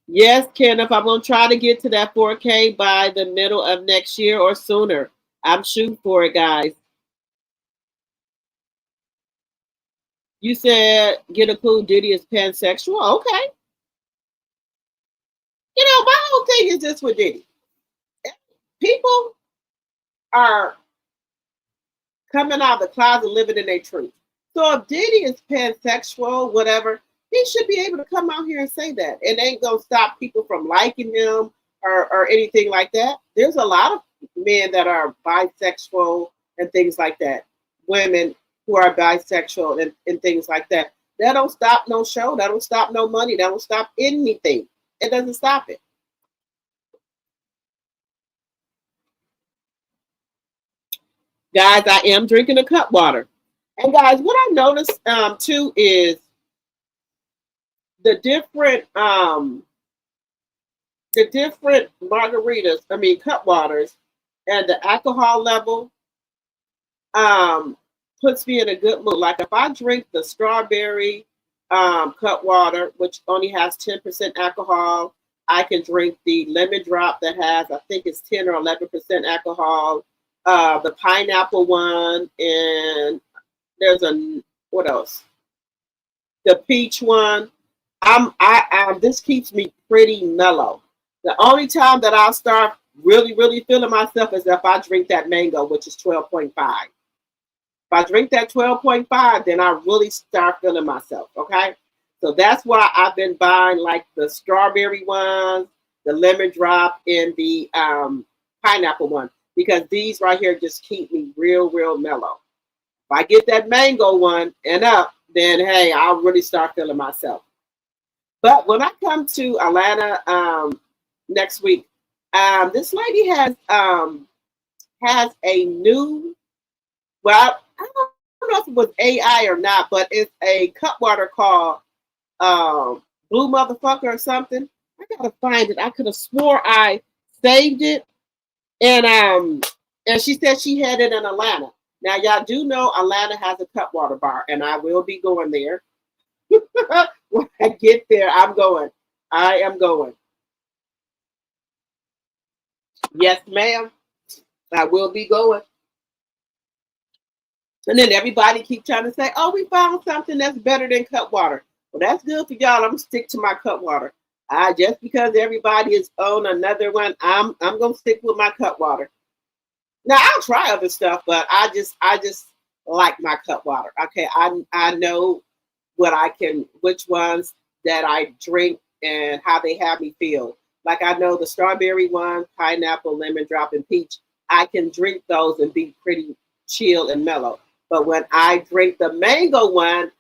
Yes, Kenneth, I'm going to try to get to that 4K by the middle of next year or sooner. I'm shooting for it, guys. You said, get a clue, Diddy is pansexual? Okay. You know, my whole thing is this with Diddy. People are coming out of the closet living in their truth. So if Diddy is pansexual, whatever, he should be able to come out here and say that. It ain't going to stop people from liking him or anything like that. There's a lot of men that are bisexual and things like that, women who are bisexual and things like that. That don't stop no show. That don't stop no money. That don't stop anything. It doesn't stop it. Guys, I am drinking a cup water. And guys, what I noticed too is the different margaritas, I mean cup waters, and the alcohol level puts me in a good mood. Like if I drink the strawberry cup water, which only has 10% alcohol, I can drink the lemon drop that has, I think it's 10 or 11% alcohol, the pineapple one, and there's what else? The peach one. This keeps me pretty mellow. The only time that I'll start really feeling myself is if I drink that mango, which is 12.5. If I drink that 12.5, then I really start feeling myself, okay? So that's why I've been buying like the strawberry ones, the lemon drop, and the pineapple one, because these right here just keep me real mellow. If I get that mango one and up, then hey, I'll really start feeling myself. But when I come to Atlanta next week, this lady has a new, well, I don't know if it was AI or not, but it's a cup water called Blue Motherfucker or something. I gotta find it. I could have swore I saved it, and she said she had it in Atlanta. Now y'all do know Atlanta has a cup water bar, and I will be going there. When I get there, I'm going. I am going. Yes, ma'am. I will be going. And then everybody keep trying to say, oh, we found something that's better than cup water. Well, that's good for y'all. I'm going to stick to my cup water. Just because everybody is on another one, I'm going to stick with my cup water. Now, I'll try other stuff, but I just like my cup water. Okay, I know which ones that I drink and how they have me feel. Like I know the strawberry one, pineapple, lemon drop, and peach. I can drink those and be pretty chill and mellow. But when I drink the mango one,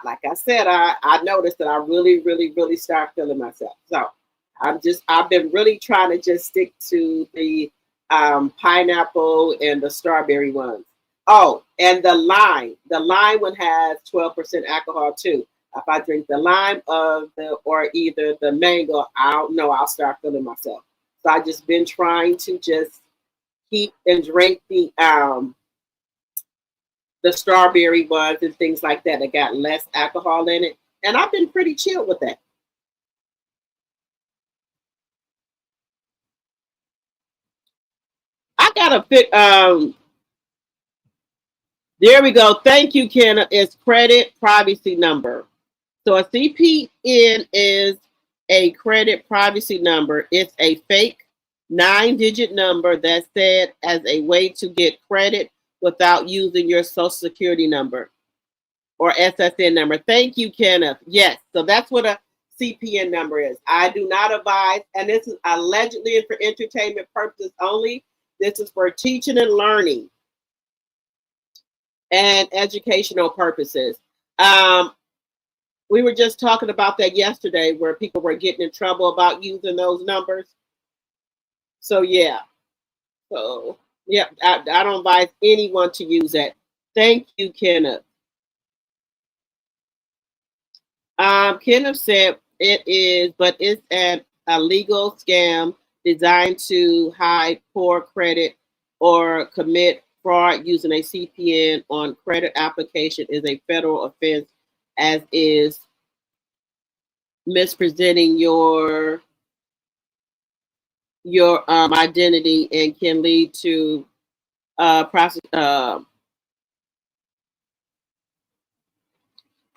like I said, I noticed that I really start feeling myself. So I've been really trying to just stick to the pineapple and the strawberry ones. Oh, and the lime. The lime one has 12% alcohol too. If I drink the lime or either the mango, I'll start feeling myself. So I just been trying to just keep and drink the strawberry ones and things like that. That got less alcohol in it, and I've been pretty chill with that. I gotta fit. There we go. Thank you, Kenna. It's credit privacy number. So a CPN is a credit privacy number. It's a fake 9-digit number that's said as a way to get credit without using your social security number or SSN number. Thank you, Kenneth. Yes, so that's what a CPN number is. I do not advise, and this is allegedly for entertainment purposes only. This is for teaching and learning and educational purposes. We were just talking about that yesterday where people were getting in trouble about using those numbers. So yeah. So yeah, I don't advise anyone to use that. Thank you, Kenneth. Kenneth said it is, but it's a legal scam designed to hide poor credit or commit fraud using a CPN on credit application is a federal offense, as is mispresenting your identity and can lead to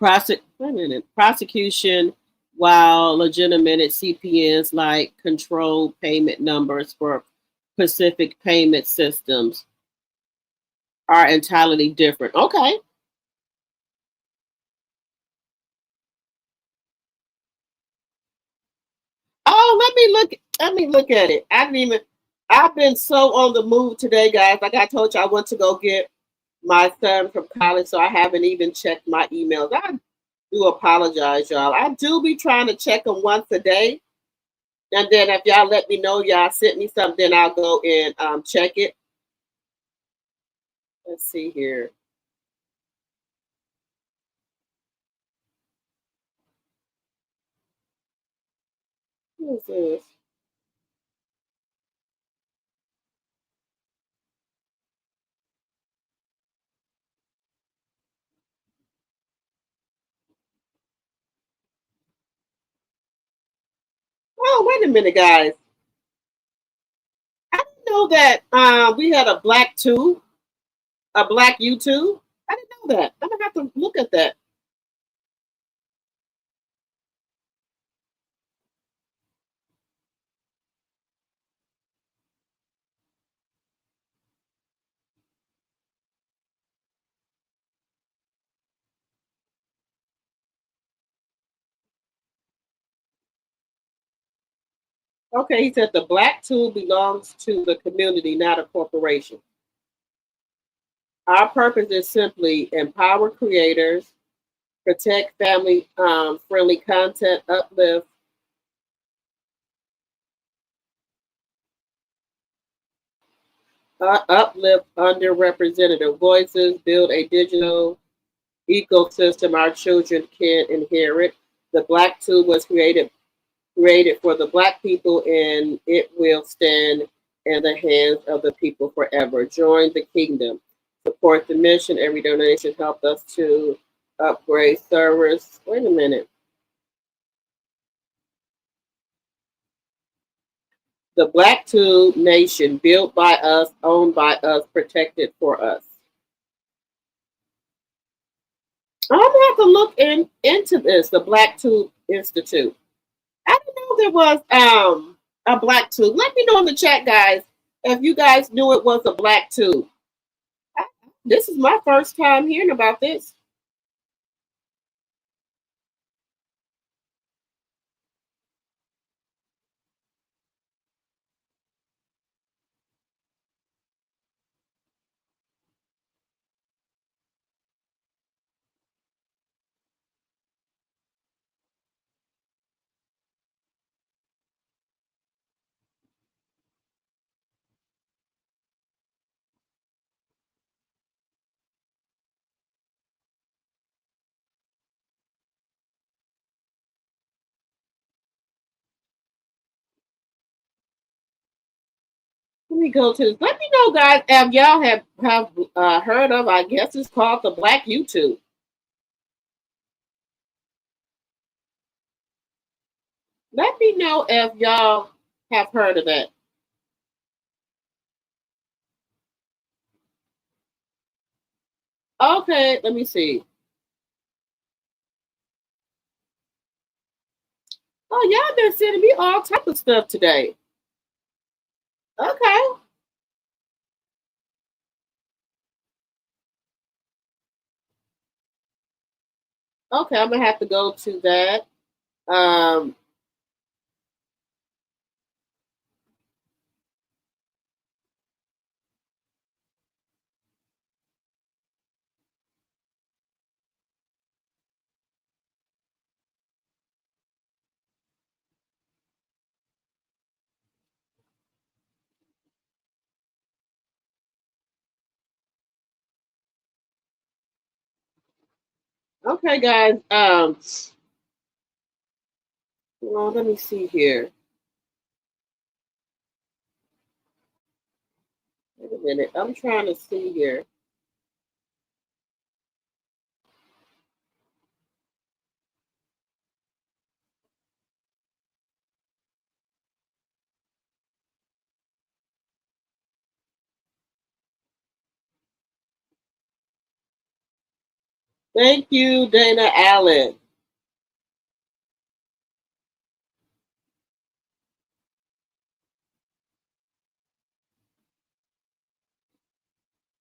prosecution, while legitimate CPNs like control payment numbers for specific payment systems are entirely different. Okay. Oh, let me look at it. I didn't even. I've been so on the move today, guys. Like I told you, I went to go get my son from college, so I haven't even checked my emails. I do apologize, y'all. I do be trying to check them once a day. And then if y'all let me know y'all sent me something, then I'll go and check it. Let's see here. What is this? Oh, wait a minute, guys. I didn't know that we had a black tube, a black YouTube. I didn't know that. I'm gonna have to look at that. Okay, he said the black tool belongs to the community, not a corporation. Our purpose is simply empower creators, protect family friendly content, uplift underrepresented voices, build a digital ecosystem our children can inherit. The Black Tube was created for the Black people, and it will stand in the hands of the people forever. Join the kingdom. Support the mission. Every donation helps us to upgrade servers. Wait a minute. The Black Tube Nation, built by us, owned by us, protected for us. I'm gonna have to look into this, the Black Tube Institute. I didn't know there was a black tube. Let me know in the chat, guys, if you guys knew it was a black tube. This is my first time hearing about this. Let me go to this. Let me know, guys, if y'all have heard of. I guess it's called the Black YouTube. Let me know if y'all have heard of that. Okay, let me see. Oh, y'all been sending me all type of stuff today. Okay. Okay, I'm gonna have to go to that. Um, okay, guys. Well, let me see here. Wait a minute. I'm trying to see here. Thank you, Dana Allen.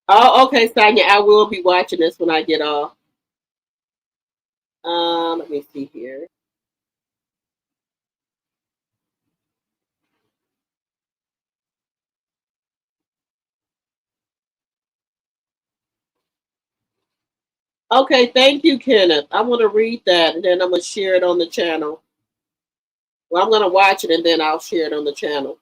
Oh, okay, Sonia. I will be watching this when I get off. Let me see here. Okay, thank you, Kenneth. I want to read that and then I'm going to share it on the channel. Well, I'm going to watch it and then I'll share it on the channel.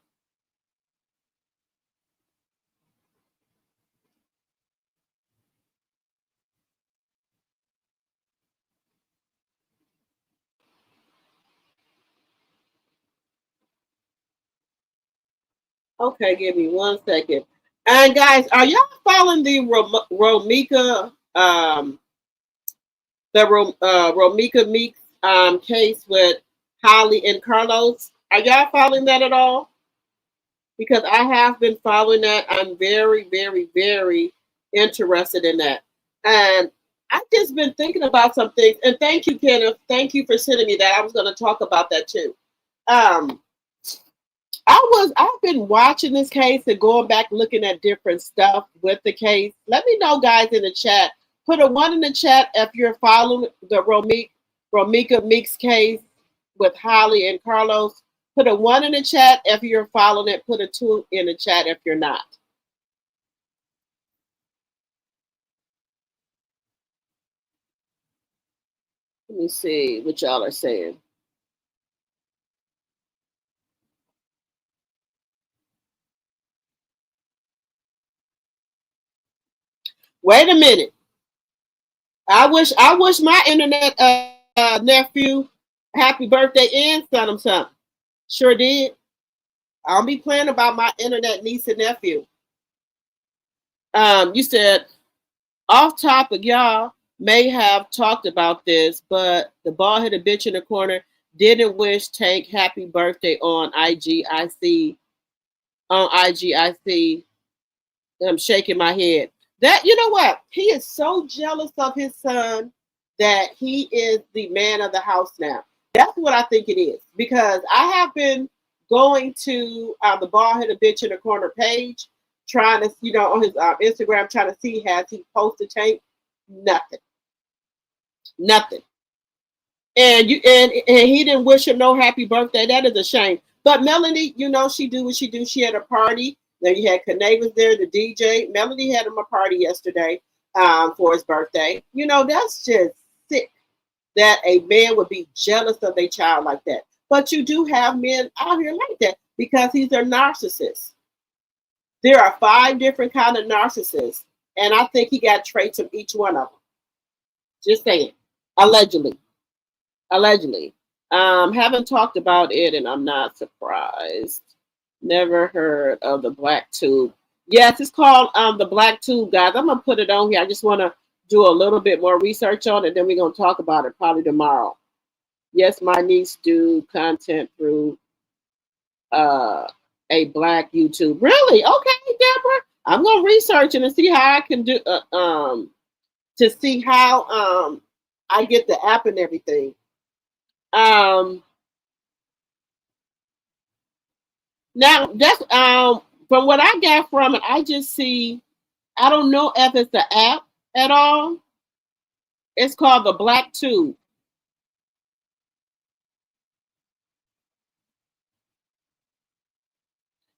Okay, give me 1 second. And guys, are y'all following the ROMEEKA, ROMEEKA Meeks case with Holly and Carlos? Are y'all following that at all? Because I have been following that. I'm very, very, very interested in that. And I've just been thinking about some things. And thank you, Kenneth. Thank you for sending me that. I was going to talk about that too. I've been watching this case and going back looking at different stuff with the case. Let me know, guys, in the chat. Put a 1 in the chat if you're following the ROMEEKA Meeks case with Holly and Carlos. Put a 1 in the chat if you're following it. Put a 2 in the chat if you're not. Let me see what y'all are saying. Wait a minute. I wish my internet nephew happy birthday and sent him something. Sure did. I'll be playing about my internet niece and nephew. You said off topic, y'all may have talked about this, but the bald-headed bitch in the corner didn't wish Tank happy birthday on IGIC. On IGIC. I'm shaking my head. That, you know what? He is so jealous of his son that he is the man of the house now. That's what I think it is. Because I have been going to the bald-headed bitch in the corner page, trying to, on his Instagram, trying to see has he posted Tank. Nothing. And he didn't wish him no happy birthday. That is a shame. But Melanie, she do what she do. She had a party. Then you had Kanae there, the DJ. Melanie had him a party yesterday for his birthday. That's just sick that a man would be jealous of a child like that. But you do have men out here like that because he's a narcissist. There are 5 different kinds of narcissists, and I think he got traits of each one of them. Just saying. Allegedly. Haven't talked about it, and I'm not surprised. Never heard of the black tube. Yes, it's called the black tube, guys. I'm gonna put it on here. I just want to do a little bit more research on it, then we're gonna talk about it probably tomorrow. Yes, my niece do content through a black YouTube. Really? Okay, Deborah. I'm gonna research it and see how I can do to see how I get the app and everything. Now that's from what I got from it, I just see, I don't know if it's the app at all. It's called the Black Tube.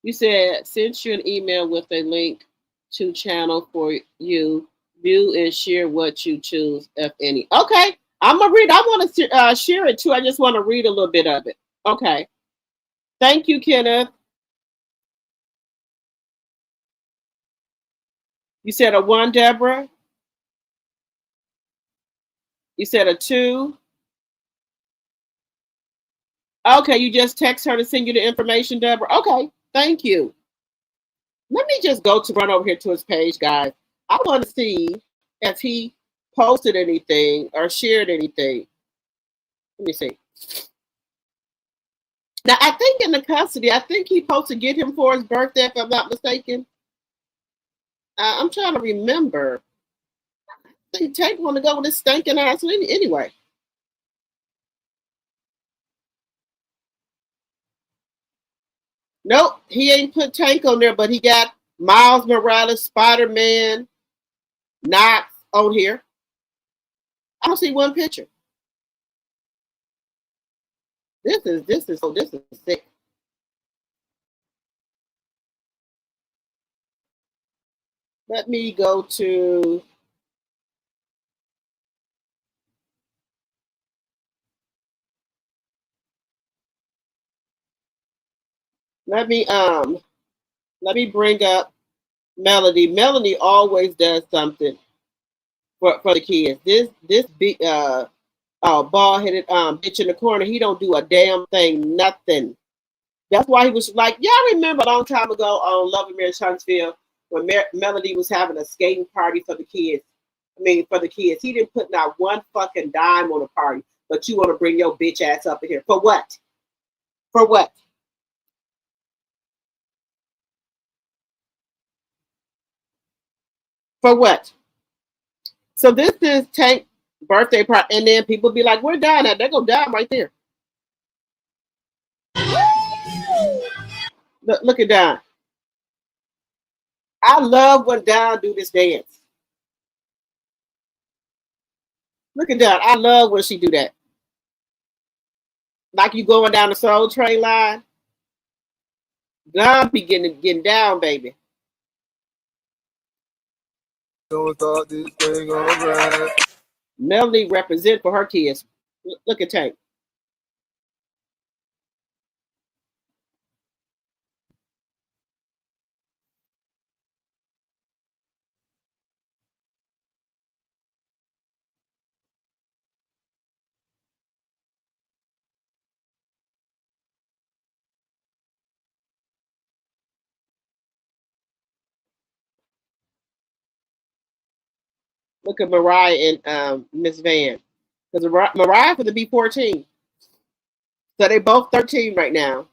You said sent you an email with a link to channel for you. View and share what you choose, if any. Okay, I'm gonna read. I want to share it too. I just want to read a little bit of it. Okay. Thank you, Kenneth. You said a 1, Deborah. You said a 2. Okay, you just text her to send you the information, Deborah. Okay, thank you. Let me just run over here to his page, guys. I want to see if he posted anything or shared anything. Let me see. Now, I think in the custody, I think he supposed to get him for his birthday, if I'm not mistaken. I'm trying to remember. I think Tank want to go with his stinking ass anyway. Nope, he ain't put Tank on there, but he got Miles Morales, Spider-Man, Knox on here. I don't see one picture. This is sick. Let me go to Let me bring up Melody. Melody always does something for the kids. This big bald headed bitch in the corner, he don't do a damn thing, nothing. That's why he was like, y'all remember a long time ago on Love and Marriage Huntsville when Melody was having a skating party for the kids. I mean, for the kids, he didn't put not one fucking dime on the party, but you want to bring your bitch ass up in here for what? For what? For what? So this is Tank's birthday party, and then people be like, "Where Don at?" They're gonna die right there. Look at Don. I love when Don do this dance. Look at Don. I love when she do that. Like you going down the Soul Train line. Don be getting down, baby. Melody represent for her kids. Look at Tank. Look at Mariah and Miss Van. Because Mariah for the be 14. So they both 13 right now.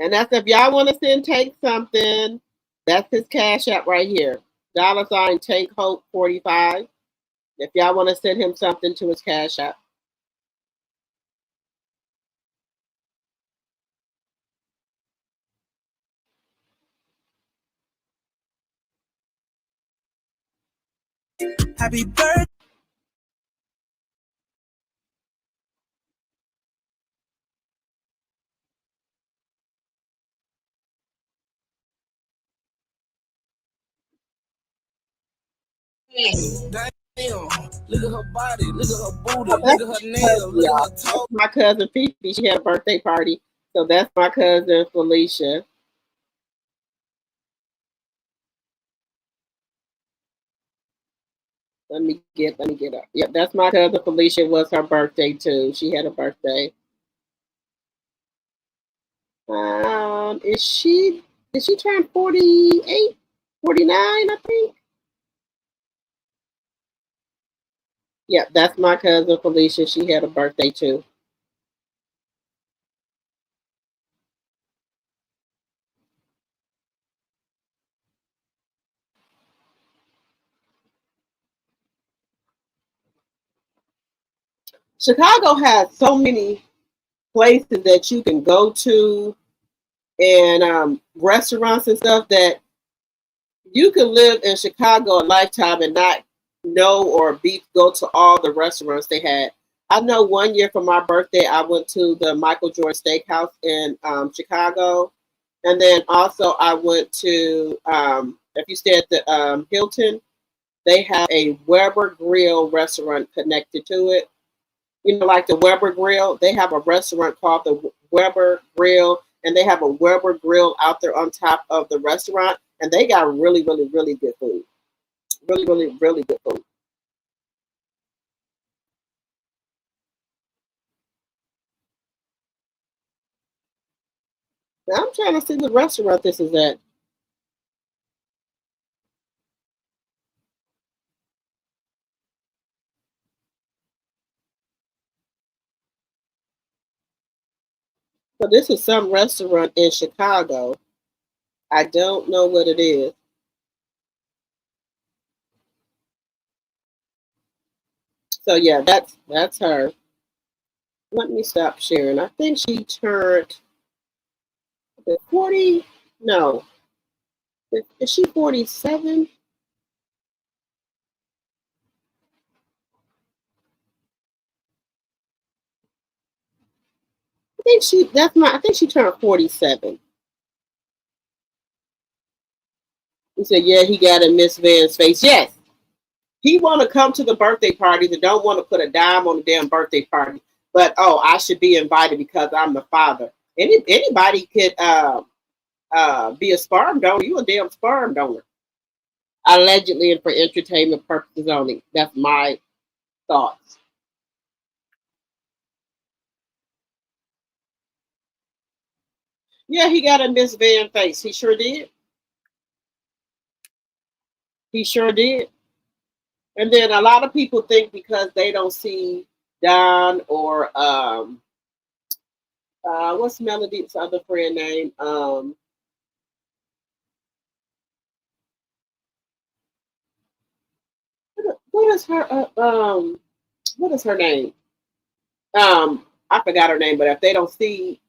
And that's if y'all want to send Tank something, that's his cash app right here. $ Tank Hope 45. If y'all want to send him something to his cash app. Happy birthday. Damn, look at her body, look at her booty, look at her nails, look at her toe. My cousin Fifi, she had a birthday party. So that's my cousin Felicia. Let me get up. Yep, that's my cousin Felicia. It was her birthday too. She had a birthday. Did she turn 48, 49, I think? Yep, that's my cousin Felicia. She had a birthday too. Chicago has so many places that you can go to and restaurants and stuff that you can live in Chicago a lifetime and not know or go to all the restaurants they had. I know one year for my birthday, I went to the Michael Jordan Steakhouse in Chicago. And then also I went to, if you stay at the Hilton, they have a Weber Grill restaurant connected to it. You know, like the Weber Grill, they have a restaurant called the Weber Grill, and they have a Weber Grill out there on top of the restaurant, and they got really, really, really good food. Really, really, really good food. Now I'm trying to see the restaurant this is at. So this is some restaurant in Chicago. I don't know what it is. So yeah, that's her. Let me stop sharing. I think she turned 40. No. Is she 47? I think she turned 47. He said, yeah, he got in Miss Van's face. Yes. He want to come to the birthday parties and don't want to put a dime on the damn birthday party. But, oh, I should be invited because I'm the father. Anybody could be a sperm donor. You a damn sperm donor. Allegedly and for entertainment purposes only. That's my thoughts. Yeah, he got a Miss Van face. He sure did. He sure did. And then a lot of people think because they don't see Don or what's Melody's other friend name? What is her name? I forgot her name, but if they don't see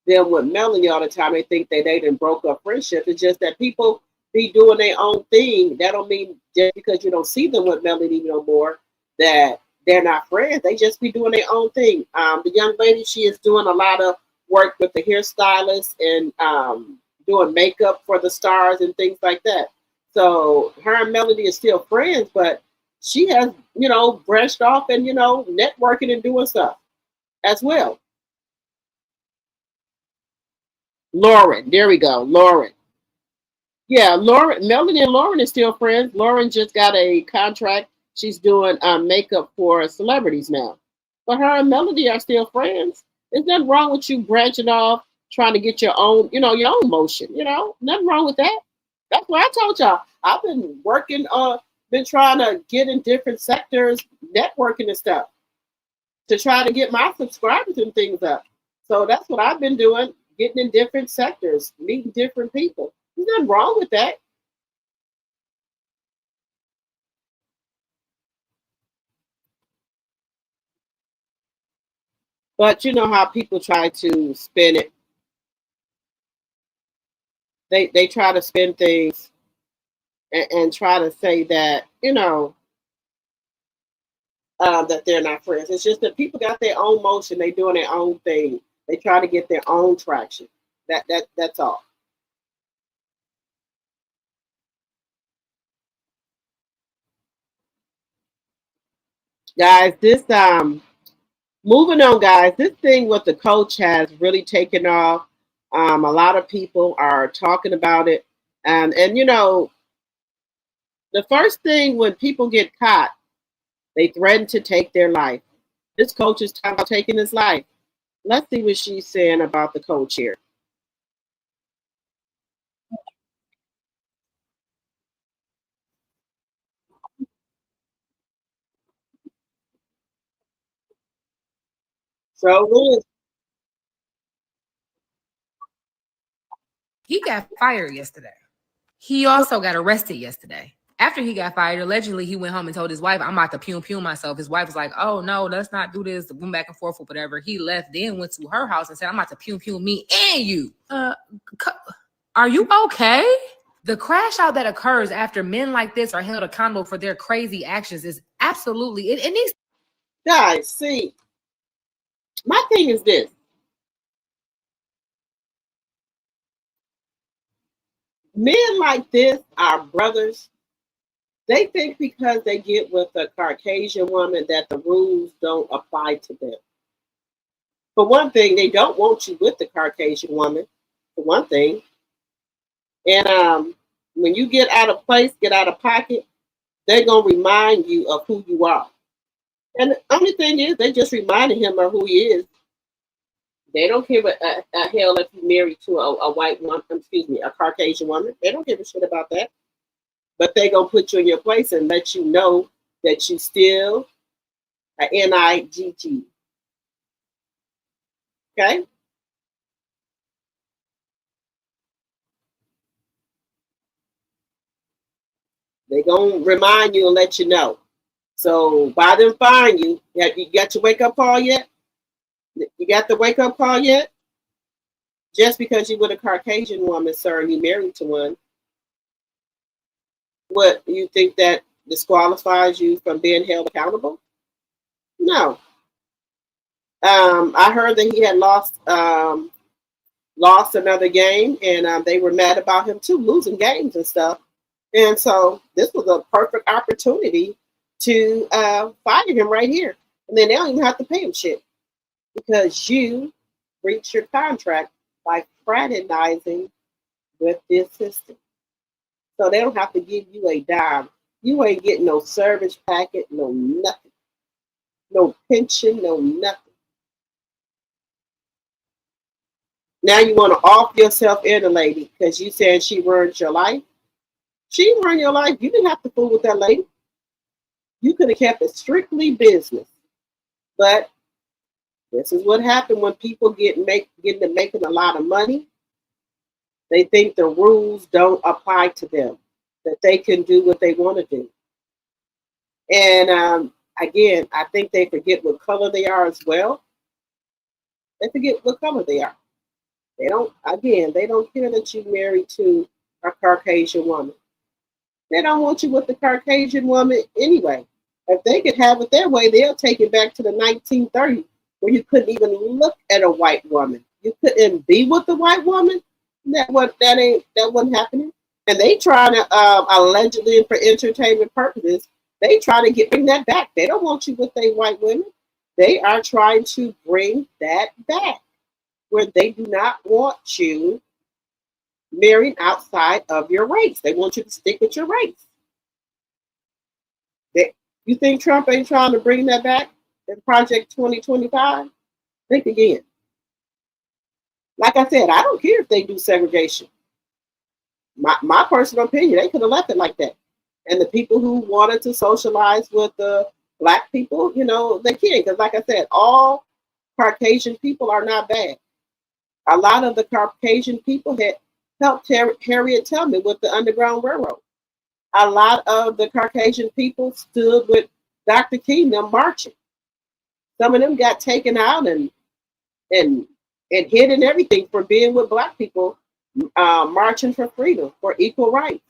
them with Melanie all the time, they think that they done broke up friendship. It's just that people be doing their own thing. That don't mean just because you don't see them with Melanie no more that they're not friends. They just be doing their own thing. The young lady, she is doing a lot of work with the hairstylist and doing makeup for the stars and things like that. So her and Melody is still friends, but she has, branched off and, networking and doing stuff as well. Lauren, there we go, Lauren. Yeah, Lauren, Melody and Lauren are still friends. Lauren just got a contract. She's doing makeup for celebrities now. But her and Melody are still friends. There's nothing wrong with you branching off, trying to get your own, your own motion. Nothing wrong with that. That's why I told y'all I've been working been trying to get in different sectors, networking and stuff, to try to get my subscribers and things up. So that's what I've been doing, getting in different sectors, meeting different people. There's nothing wrong with that. But you know how people try to spin it. They try to spin things and try to say that, that they're not friends. It's just that people got their own motion. They doing their own thing. They try to get their own traction. That's all. Guys, this moving on, guys. This thing with the coach has really taken off. A lot of people are talking about it, and the first thing when people get caught, they threaten to take their life. This coach is talking about taking his life. Let's see what she's saying about the coach here. So he got fired yesterday. He also got arrested yesterday. After he got fired, allegedly he went home and told his wife, I'm about to pew myself. His wife was like, oh no, let's not do this. Went back and forth or whatever. He left, then went to her house and said, I'm about to pew me and you. Are you okay? The crash out that occurs after men like this are held accountable for their crazy actions is absolutely, it needs. Guys, see, my thing is this. Men like this, our brothers, they think because they get with a Caucasian woman that the rules don't apply to them. For one thing, they don't want you with the Caucasian woman, for one thing. And when you get out of place, get out of pocket, they're going to remind you of who you are. And the only thing is, they just reminded him of who he is. They don't give a hell if you're married to a white woman, a Caucasian woman. They don't give a shit about that. But they're going to put you in your place and let you know that you still a NIGG. Okay? They're going to remind you and let you know. So by them firing you, you got your wake-up call yet? You got the wake-up call yet? Just because you're with a Caucasian woman, sir, and you're married to one, what, you think that disqualifies you from being held accountable? No. I heard that he had lost another game, and they were mad about him too, losing games and stuff. And so this was a perfect opportunity to fire him right here. And then they don't even have to pay him shit because you breached your contract by fraternizing with the assistant. So they don't have to give you a dime. You ain't getting no service packet, no nothing. No pension, no nothing. Now you want to off yourself in a lady because you said she ruined your life. She ruined your life. You didn't have to fool with that lady. You could have kept it strictly business. But this is what happened when people get to making a lot of money. They think the rules don't apply to them, that they can do what they want to do. And again, I think they forget what color they are as well. They forget what color they are. They don't care that you're married to a Caucasian woman. They don't want you with the Caucasian woman anyway. If they could have it their way, they'll take it back to the 1930s where you couldn't even look at a white woman. You couldn't be with a white woman. That wasn't happening. And they try to allegedly for entertainment purposes, they try to bring that back. They don't want you with a white women. They are trying to bring that back, where they do not want you married outside of your race. They want you to stick with your race. You think Trump ain't trying to bring that back in Project 2025? Think again. Like I said, I don't care if they do segregation. My personal opinion, they could have left it like that. And the people who wanted to socialize with the Black people, they can. Because like I said, all Caucasian people are not bad. A lot of the Caucasian people had helped Harriet Tubman with the Underground Railroad. A lot of the Caucasian people stood with Dr. King them marching. Some of them got taken out and hit and everything for being with Black people, marching for freedom, for equal rights.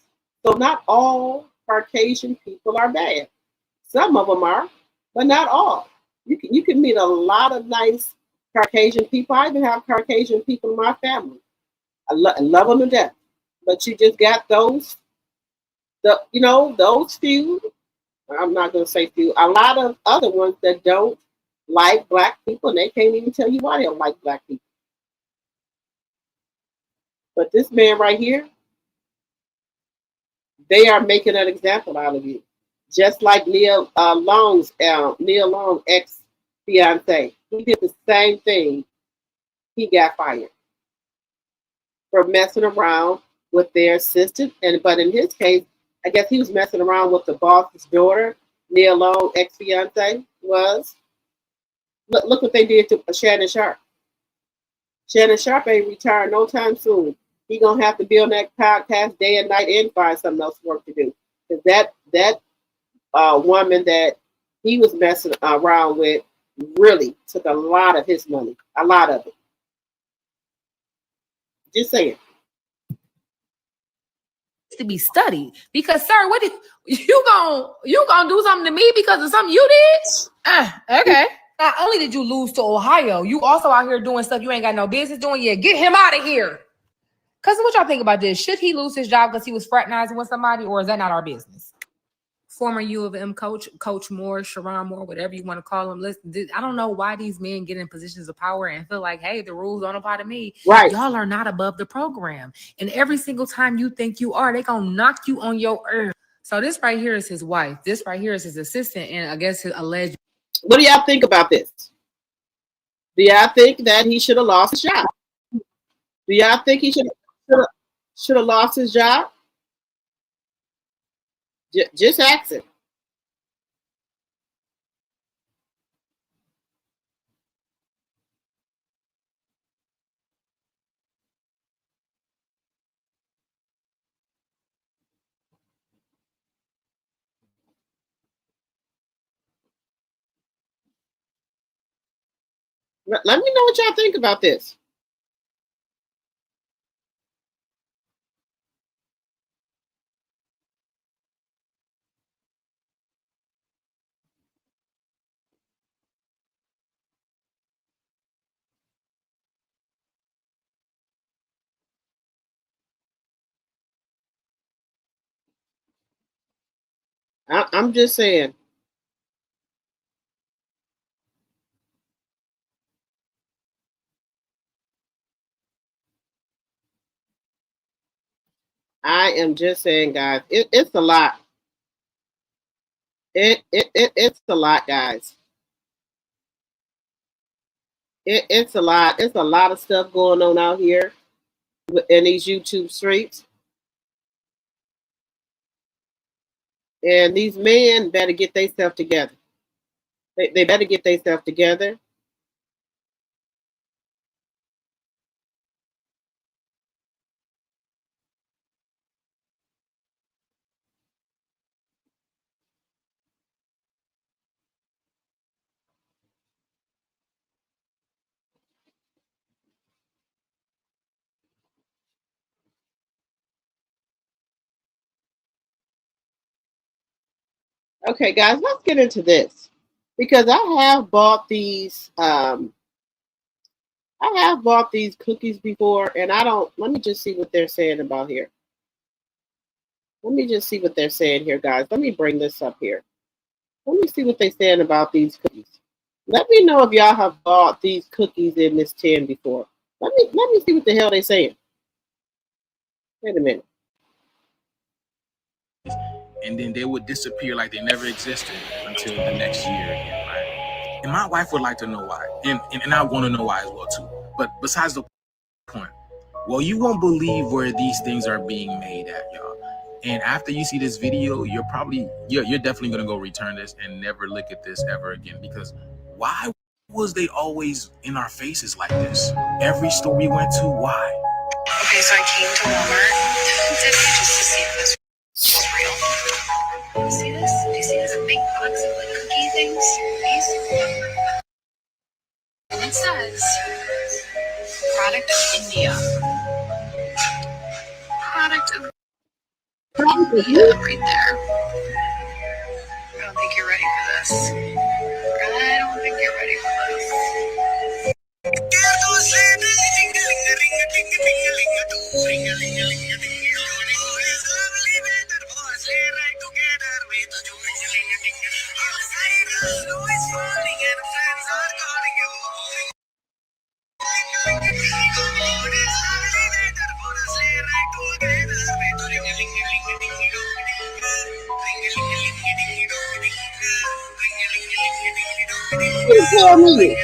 So not all Caucasian people are bad. Some of them are, but not all. You can meet a lot of nice Caucasian people. I even have Caucasian people in my family. I love them to death. But you just got those few. I'm not going to say few. A lot of other ones that don't like Black people, and they can't even tell you why they don't like Black people. But this man right here, they are making an example out of you. Just like Neil Long's ex fiance, he did the same thing. He got fired for messing around with their assistant, but in his case, I guess he was messing around with the boss's daughter. Neil Long ex fiance was. Look what they did to Shannon Sharp. Shannon Sharp ain't retired no time soon. He gonna have to be on that podcast day and night and find something else work to do. Because that woman that he was messing around with really took a lot of his money, a lot of it. Just saying. To be studied, because sir, what did you gonna do something to me because of something you did? Okay. Not only did you lose to Ohio, you also out here doing stuff you ain't got no business doing. Yeah, get him out of here. Cause what y'all think about this? Should he lose his job because he was fraternizing with somebody, or is that not our business? Former U of M coach, Coach Moore, Sharon Moore, whatever you want to call him. Listen, I don't know why these men get in positions of power and feel like, hey, the rules don't apply to me. Right. Y'all are not above the program. And every single time you think you are, they gonna knock you on your earth. So this right here is his wife. This right here is his assistant, and I guess his alleged. What do y'all think about this? Do y'all think that he should have lost his job? Do y'all think he should have lost his job? Just ask it. Let me know what y'all think about this. I'm just saying. I am just saying, guys. It's a lot. It's a lot, guys. It's a lot. It's a lot of stuff going on out here in these YouTube streets. And these men better get themselves together. They better get themselves together. Okay, guys, let's get into this. Because I have bought these cookies before, and let me just see what they're saying about here. Let me just see what they're saying here, guys. Let me bring this up here. Let me see what they're saying about these cookies. Let me know if y'all have bought these cookies in this tin before. Let me see what the hell they're saying. Wait a minute. And then they would disappear like they never existed until the next year again, right? And my wife would like to know why. And I want to know why as well too. But besides the point, well, you won't believe where these things are being made at, y'all. And after you see this video, you're definitely gonna go return this and never look at this ever again. Because why was they always in our faces like this? Every store we went to, why? Okay, so I came to Walmart today just to see if this was real. You see this? Do you see this big box of like cookie things? These? And it says product of India. Product of India right there. I don't think you're ready for this. I don't think you're ready for this. You tell me.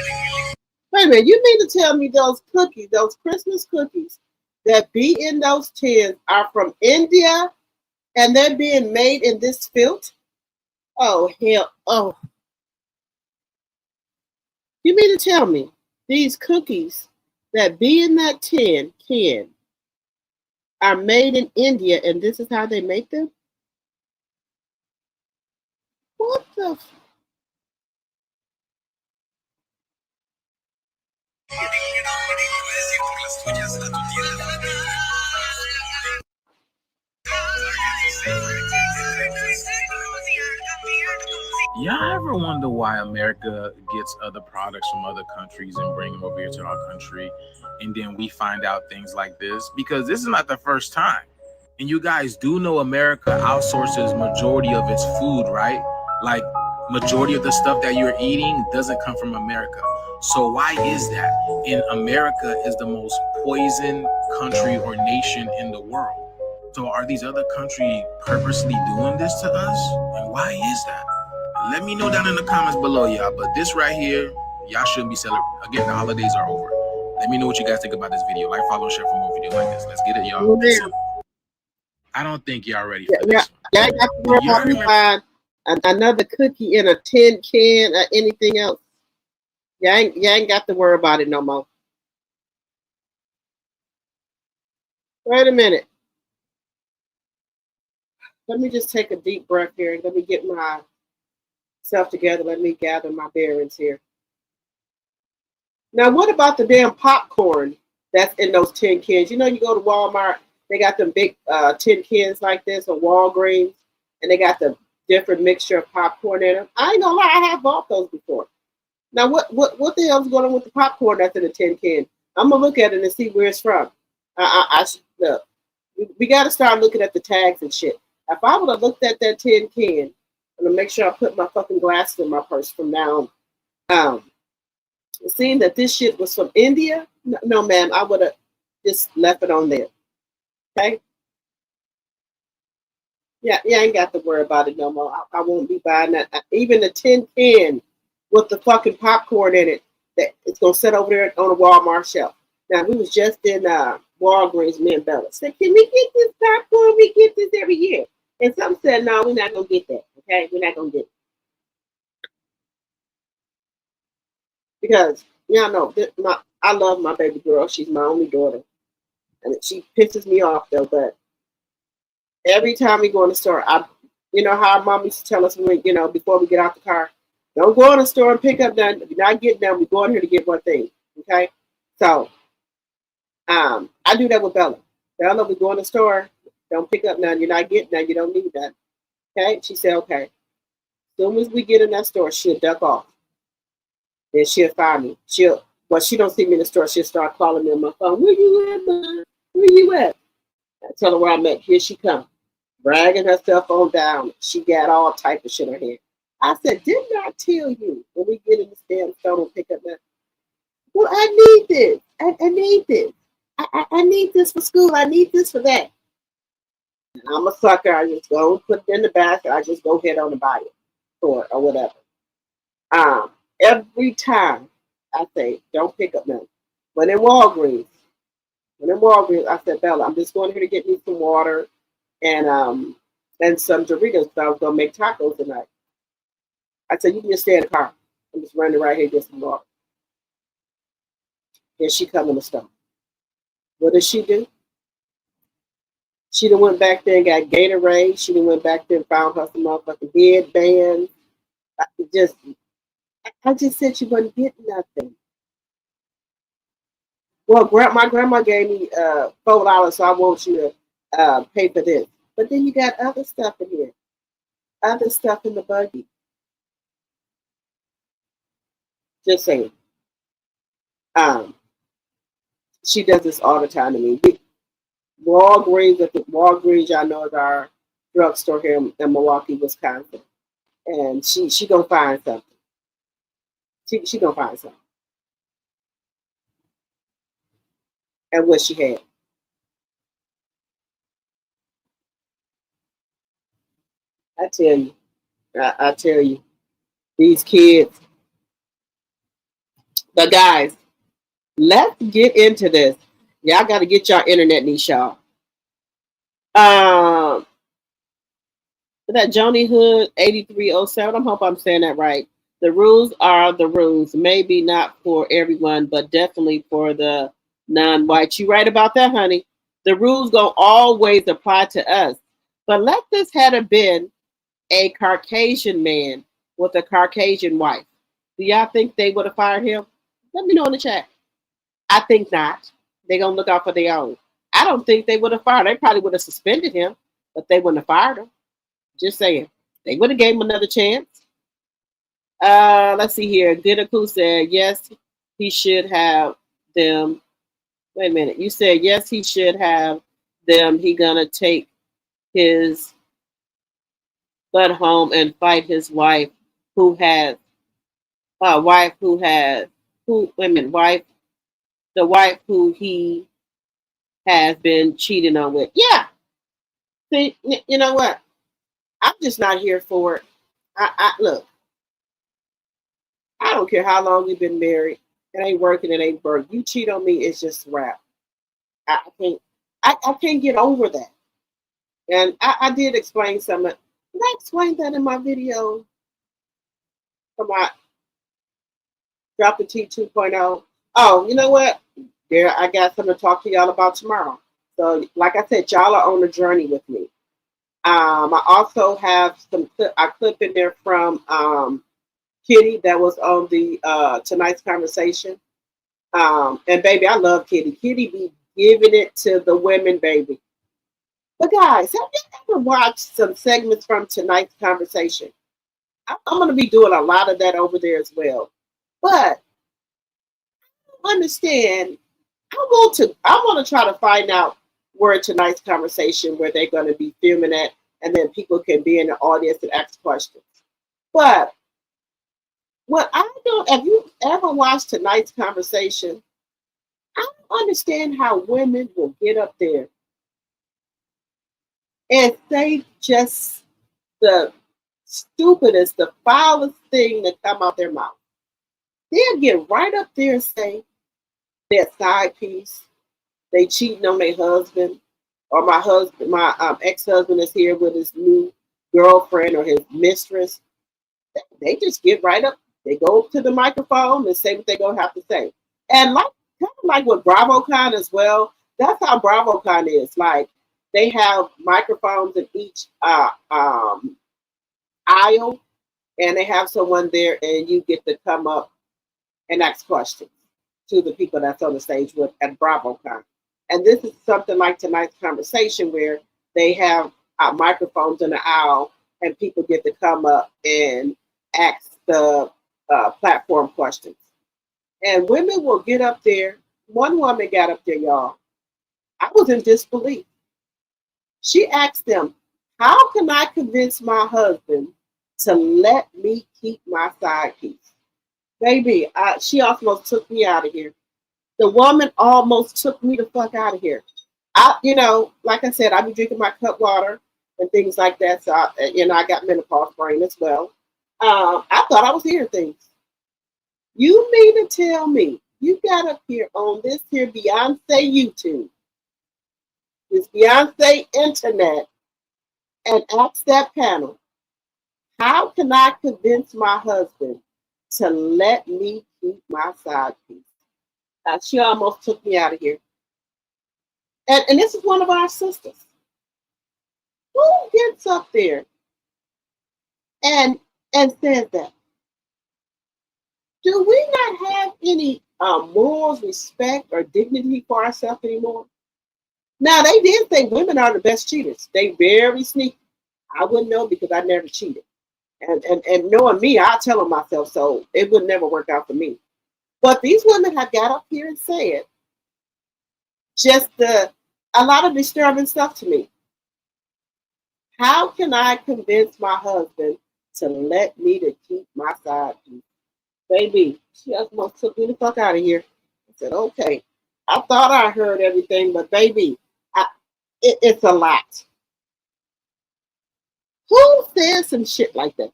Wait a minute, you mean to tell me those cookies, those Christmas cookies that be in those tins are from India and they're being made in this filth? Oh, hell. Oh. You mean to tell me these cookies that be in that tin can are made in India and this is how they make them? What the? Y'all ever wonder why America gets other products from other countries and bring them over here to our country, and then we find out things like this? Because this is not the first time. And you guys do know America outsources majority of its food, right? Like majority of the stuff that you're eating doesn't come from America. So why is that? And America is the most poisoned country or nation in the world. So are these other countries purposely doing this to us? And why is that? Let me know down in the comments below, y'all. But this right here, y'all shouldn't be celebrating. Again, the holidays are over. Let me know what you guys think about this video. Like, follow, share for more videos like this. Let's get it, y'all. I don't think y'all ready for this one. Y'all got to worry about me buying another cookie in a tin can or anything else. Y'all ain't got to worry about it no more. Wait a minute. Let me just take a deep breath here. Let me get myself together. Let me gather my bearings here. Now, what about the damn popcorn that's in those tin cans? You know, you go to Walmart, they got them big tin cans like this, or Walgreens, and they got the different mixture of popcorn in them. I ain't gonna lie, I have bought those before. Now, what the hell's going on with the popcorn that's in the tin can? I'm gonna look at it and see where it's from. Look, we got to start looking at the tags and shit. If I would have looked at that tin can I'm gonna make sure I put my fucking glasses in my purse from now on. Seeing that this shit was from India, no ma'am, I would have just left it on there. Okay? Yeah, I ain't got to worry about it no more. I won't be buying that. Even the tin can with the fucking popcorn in it, that it's gonna sit over there on a Walmart shelf. Now we was just in Walgreens, me and Bella said, "Can we get this popcorn? We get this every year." And some said, "No, we're not gonna get that. Okay, we're not gonna get it because y'all know I love my baby girl. She's my only daughter, and she pisses me off though. But every time we go in the store, you know how our mom used to tell us when, you know, before we get out the car, don't go in the store and pick up none. If you're not getting them, we go in here to get one thing. Okay, so I do that with Bella. Bella, we go in the store, don't pick up none. You're not getting none. You don't need that. Okay, she said okay. As soon as we get in that store, she'll duck off. Then she'll find me. She don't see me in the store. She'll start calling me on my phone. Where you at, Mom? Where you at? I tell her where I'm at. Here she comes, bragging her cell phone down. She got all type of shit in her head. I said, didn't I tell you when we get in the damn store and pick up that? Well, I need this. I need this. I need this for school. I need this for that. And I'm a sucker. I just go and put it in the basket. I just go head on and buy it for it or whatever. Every time I say, don't pick up nothing. But in Walgreens, I said, Bella, I'm just going here to get me some water and some Doritos because I was going to make tacos tonight. I said, you can just stay in the car. I'm just running right here to get some water. Then she come in the store. What does she do? She done went back there and got Gatorade. She done went back there and found her some motherfucking headbands. I just said she wasn't getting nothing. Well, my grandma gave me $4, so I want you to pay for this. But then you got other stuff in here. Other stuff in the buggy. Just saying. She does this all the time to me. Walgreens, I know, is our drugstore here in Milwaukee, Wisconsin. And she gonna find something. She gonna find something. And what she had. I tell you, these kids. But guys, let's get into this. Y'all got to get your internet niche, y'all. That Joni Hood 8307. I hope I'm saying that right. The rules are the rules. Maybe not for everyone, but definitely for the non-white. You right about that, honey. The rules gonna always apply to us. But let this had been a Caucasian man with a Caucasian wife. Do y'all think they would have fired him? Let me know in the chat. I think not. They're gonna look out for their own. I don't think they would have fired. They probably would have suspended him, but they wouldn't have fired him. Just saying. They would have gave him another chance. Let's see here. Didaku said yes, he should have them. Wait a minute. You said yes, he should have them. He gonna take his butt home and fight his wife who has the wife who he has been cheating on with. Yeah. See, you know what? I'm just not here for it. Look, I don't care how long we've been married. It ain't working, it ain't working. You cheat on me, it's just a wrap. I can't get over that. And I did explain some of it. Did I explain that in my video? Come on. Drop the T 2.0. Oh, you know what? There, I got something to talk to y'all about tomorrow. So, like I said, y'all are on a journey with me. I also have some clip in there from Kitty that was on the tonight's conversation. And baby, I love Kitty. Kitty be giving it to the women, baby. But guys, have you ever watched some segments from tonight's conversation? I'm going to be doing a lot of that over there as well. But understand, I want to try to find out where tonight's conversation, where they're going to be filming at, and then people can be in the audience and ask questions. But what I don't, have you ever watched tonight's conversation? I don't understand how women will get up there and say just the stupidest, the foulest thing that come out their mouth. They'll get right up there and say their side piece, they cheating on their husband, or my ex-husband is here with his new girlfriend or his mistress. They just get right up. They go up to the microphone and say what they're gonna have to say. And like kind of like with BravoCon as well, that's how BravoCon is. Like they have microphones in each aisle, and they have someone there, and you get to come up and ask questions to the people that's on the stage with at BravoCon. And this is something like tonight's conversation where they have microphones in the aisle, and people get to come up and ask the platform questions. And women will get up there. One woman got up there, y'all. I was in disbelief. She asked them, how can I convince my husband to let me keep my side piece? Baby, she almost took me out of here. The woman almost took me the fuck out of here. Like I said, I be drinking my cut water and things like that. So, I got menopause brain as well. I thought I was hearing things. You mean to tell me you got up here on this here Beyonce YouTube, this Beyonce internet, and asked that panel, how can I convince my husband to let me keep my side piece? She almost took me out of here. And this is one of our sisters. Who gets up there and says that? Do we not have any morals, respect, or dignity for ourselves anymore? Now, they did say women are the best cheaters. They very sneaky. I wouldn't know because I never cheated. And knowing me, I'll tell them myself, so it would never work out for me. But these women have got up here and said just a lot of disturbing stuff to me. How can I convince my husband to let me to keep my side piece? Baby, she almost took me the fuck out of here. I said, okay. I thought I heard everything, but baby, it's a lot. Who says some shit like that?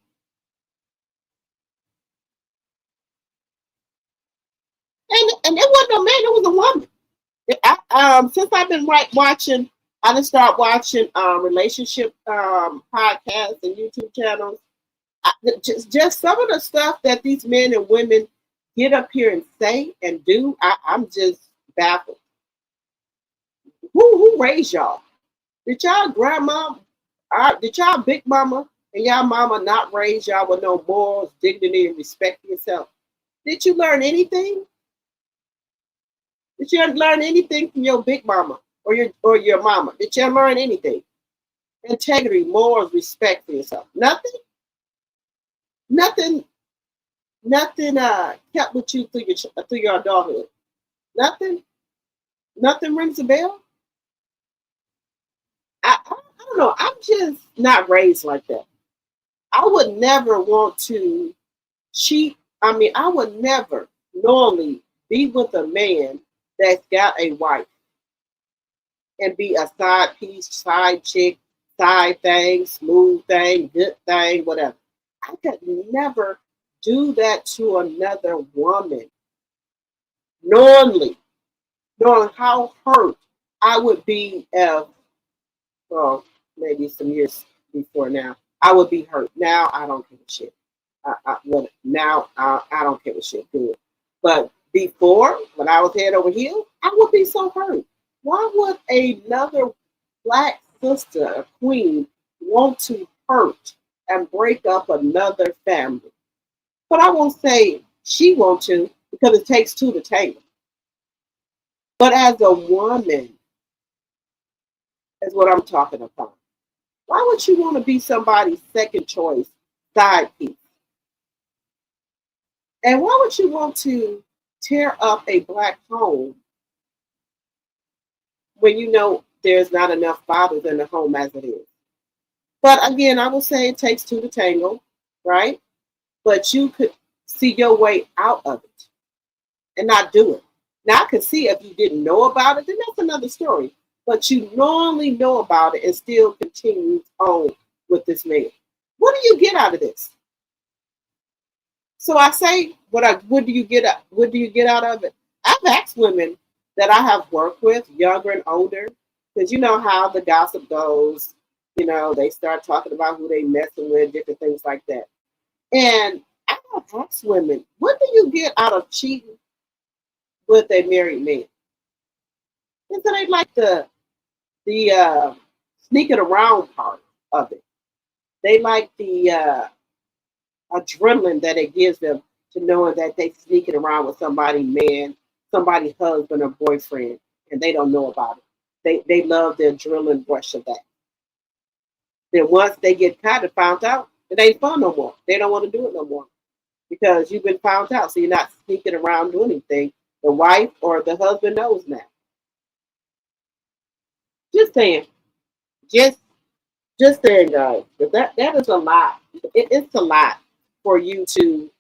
And it wasn't a man, it was a woman. Since I've been watching, I just start watching relationship podcasts and YouTube channels. Just some of the stuff that these men and women get up here and say and do, I'm just baffled. Who raised y'all? Did y'all grandma, did y'all big mama and y'all mama not raise y'all with no morals, dignity, and respect for yourself? Did you learn anything? Did you learn anything from your big mama or your mama? Did you learn anything? Integrity, morals, respect for yourself. Nothing? Nothing kept with you through your adulthood. Nothing rings a bell. I don't know. I'm just not raised like that. I would never want to cheat. I mean, I would never normally be with a man that's got a wife and be a side piece, side chick, side thing, smooth thing, good thing, whatever. I could never do that to another woman. Knowing how hurt I would be well, maybe some years before now, I would be hurt. Now I don't give a shit. Now I don't give a shit. Good. But before, when I was head over heels, I would be so hurt. Why would another black sister, a queen, want to hurt and break up another family? But I won't say she wants to, because it takes two to tango. But as a woman, is what I'm talking about. Why would you want to be somebody's second choice side piece? And why would you want to tear up a black home when you know there's not enough fathers in the home as it is? But again, I will say it takes two to tango, right? But you could see your way out of it and not do it. Now, I could see if you didn't know about it, then that's another story. But you normally know about it and still continues on with this man. What do you get out of this? So I say, what do you get out of it? I've asked women that I have worked with, younger and older, because you know how the gossip goes. You know, they start talking about who they messing with, different things like that. And I have asked women, what do you get out of cheating with a married man? And so they like the sneaking around part of it. They like the adrenaline that it gives them to knowing that they sneaking around with somebody man, somebody husband or boyfriend, and they don't know about it. They love the adrenaline rush of that. Then once they get caught and found out, it ain't fun no more. They don't want to do it no more because you've been found out. So you're not sneaking around doing anything. The wife or the husband knows now. Just saying. Just saying, guys. That is a lot. It's a lot for you to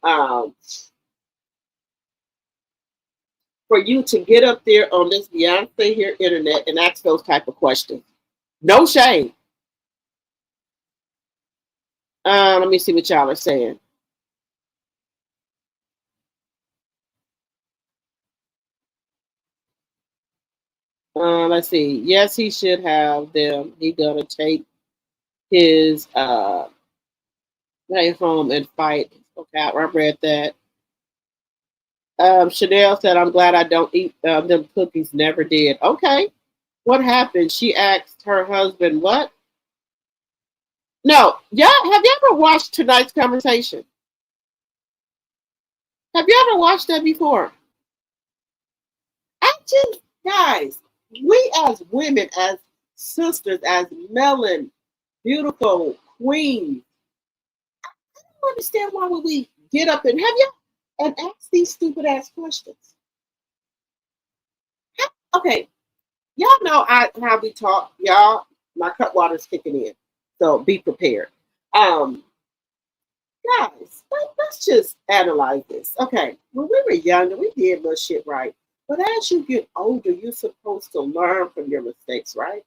get up there on this Beyonce here internet and ask those type of questions. No shame. Let me see what y'all are saying. Let's see. Yes, he should have them. He gonna take his knife home and fight. Okay, I read that. Chanel said, "I'm glad I don't eat them cookies." Never did. Okay, what happened? She asked her husband, "What?" No, yeah. Have you ever watched tonight's conversation? Have you ever watched that before? Guys, we as women, as sisters, as melon, beautiful queens, I don't understand why would we get up and ask these stupid ass questions. Okay, y'all know how we talk, y'all. My cut water's kicking in, so be prepared. Guys, let's just analyze this. Okay, when we were younger, we did little shit right. But as you get older, you're supposed to learn from your mistakes, right?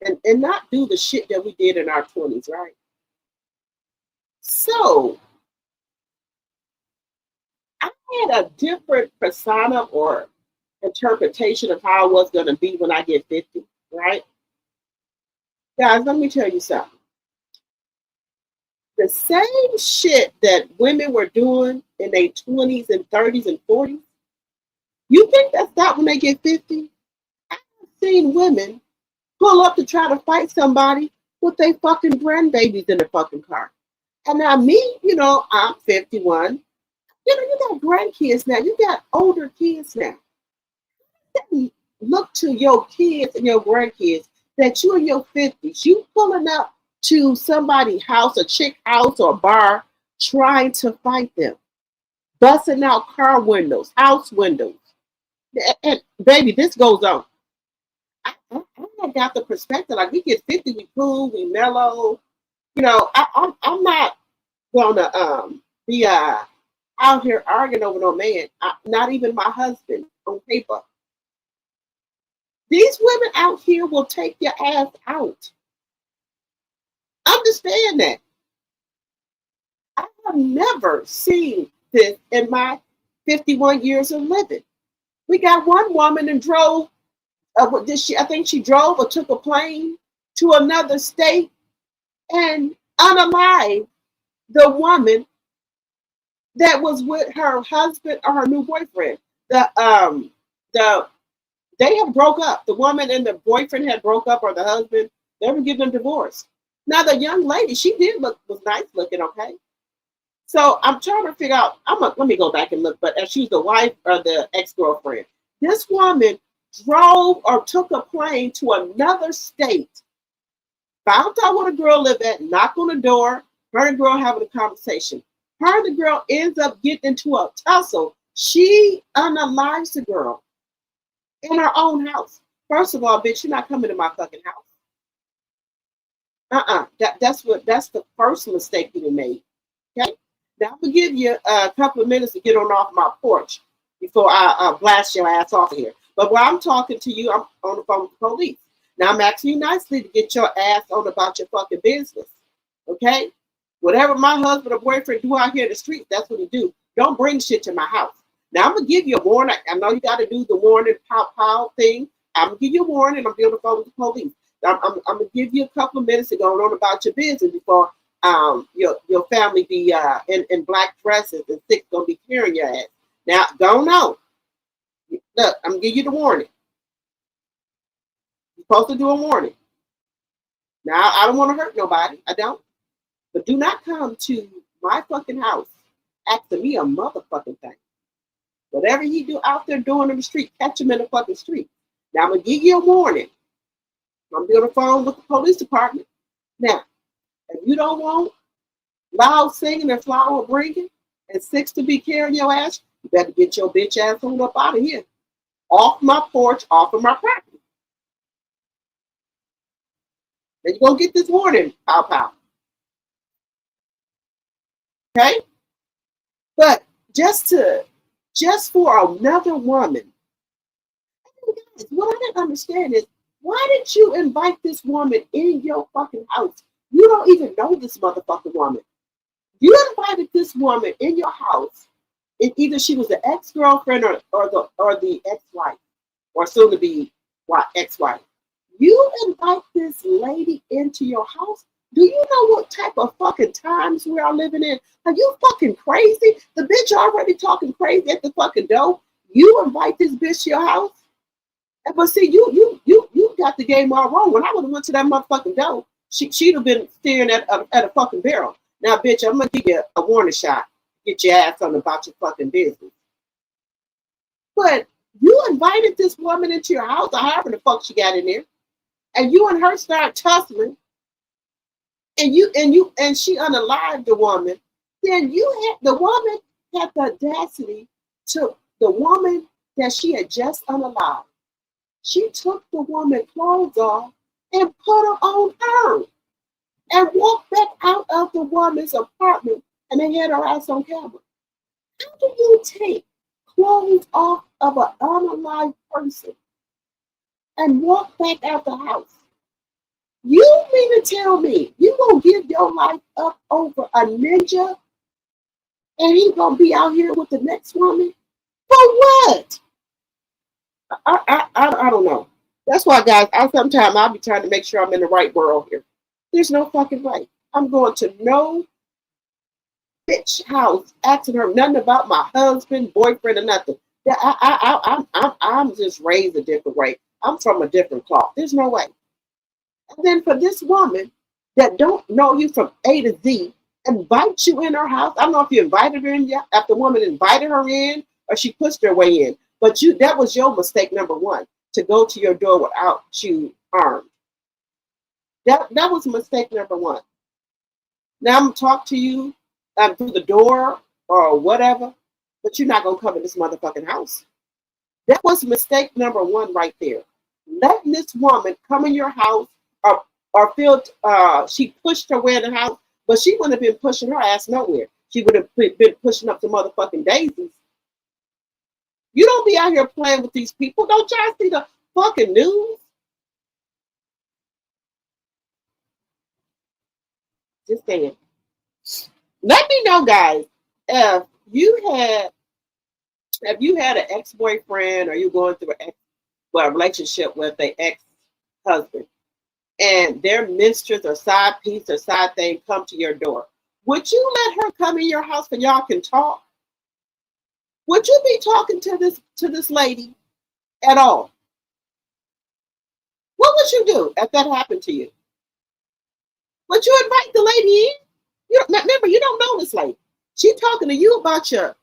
And not do the shit that we did in our 20s, right? So I had a different persona or interpretation of how I was going to be when I get 50, right? Guys, let me tell you something. The same shit that women were doing in their 20s and 30s and 40s, you think that's not when they get 50? I've seen women pull up to try to fight somebody with their fucking grandbabies in their fucking car. And now me, you know, I'm 51. You know, you got grandkids now. You got older kids now. Look to your kids and your grandkids that you in your 50s, you pulling up to somebody's house, a chick house or bar, trying to fight them. Busting out car windows, house windows. And baby, this goes on. I got the perspective, like we get 50, we cool, we mellow. You know, I'm not gonna be out here arguing over no man. Not even my husband on paper. These women out here will take your ass out. Understand that. I have never seen this in my 51 years of living. We got one woman and drove. I think she drove or took a plane to another state and unalived the woman that was with her husband or her new boyfriend. They have broke up. The woman and the boyfriend had broke up, or the husband. They were giving them divorce. Now the young lady, she was nice looking, okay. So I'm trying to figure out. Let me go back and look. But if she's the wife or the ex-girlfriend, this woman drove or took a plane to another state, found out where the girl lived at, knocked on the door, her and the girl having a conversation. Her and the girl ends up getting into a tussle. She unalives the girl in her own house. First of all, bitch, you're not coming to my fucking house. That's the first mistake you made. Okay. Now I'm gonna give you a couple of minutes to get on off my porch before I blast your ass off of here. But while I'm talking to you, I'm on the phone with the police. Now I'm asking you nicely to get your ass on about your fucking business. Okay? Whatever my husband or boyfriend do out here in the streets, that's what he do. Don't bring shit to my house. Now I'm gonna give you a warning. I know you gotta do the warning pow thing. I'm gonna give you a warning. I'm on the phone with the police. I'm gonna give you a couple of minutes to go on about your business before your family be in black dresses and sick gonna be carrying your ass. Now go on. Look, I'm gonna give you the warning. You're supposed to do a warning. Now I don't want to hurt nobody. I don't. But do not come to my fucking house asking me a motherfucking thing. Whatever he do out there doing in the street, catch him in the fucking street. Now I'm gonna give you a warning. I'm gonna be on the phone with the police department. Now, if you don't want loud singing and flower bringing and six to be carrying your ass, you better get your bitch ass on up out of here. Off my porch, off of my property. Then you're gonna get this warning, pow. Okay? But just for another woman, what I didn't understand is, why did you invite this woman in your fucking house? You don't even know this motherfucking woman. You invited this woman in your house, and either she was the ex-girlfriend or the ex-wife, or soon to be ex-wife. You invite this lady into your house. Do you know what type of fucking times we are living in? Are you fucking crazy? The bitch already talking crazy at the fucking door. You invite this bitch to your house? But see, you got the game all wrong. When I would have went to that motherfucking door, she'd have been staring at a fucking barrel. Now, bitch, I'm gonna give you a warning shot. Get your ass on about your fucking business. But you invited this woman into your house, or however the fuck she got in there, and you and her start tussling, and she unalived the woman. Then the woman had the audacity to the woman that she had just unalived. She took the woman's clothes off and put them on her and walked back out of the woman's apartment, and they had her ass on camera. How do you take clothes off of an unalived person and walk back out the house? You mean to tell me you gonna give your life up over a ninja and he gonna be out here with the next woman? For what? I don't know. That's why, guys, sometimes I'll be trying to make sure I'm in the right world here. There's no fucking way. I'm going to no bitch house asking her nothing about my husband, boyfriend, or nothing. I'm just raised a different way. I'm from a different cloth. There's no way. And then for this woman that don't know you from A to Z, invite you in her house. I don't know if you invited her in yet, if the woman invited her in or she pushed her way in. But that was your mistake, number one, to go to your door without you armed. That was mistake number one. Now I'm gonna talk to you through the door or whatever, but you're not gonna come in this motherfucking house. That was mistake number one right there. Letting this woman come in your house or feel she pushed her way in the house, but she wouldn't have been pushing her ass nowhere. She would have been pushing up to motherfucking daisies. You don't be out here playing with these people. Don't y'all see the fucking news? Just saying. Let me know, guys, if you had an ex-boyfriend or you're going through a relationship with an ex-husband, and their mistress or side piece or side thing come to your door. Would you let her come in your house and y'all can talk? Would you be talking to this lady at all? What would you do if that happened to you? Would you invite the lady in? Remember, you don't know this lady. She talking to you about y'all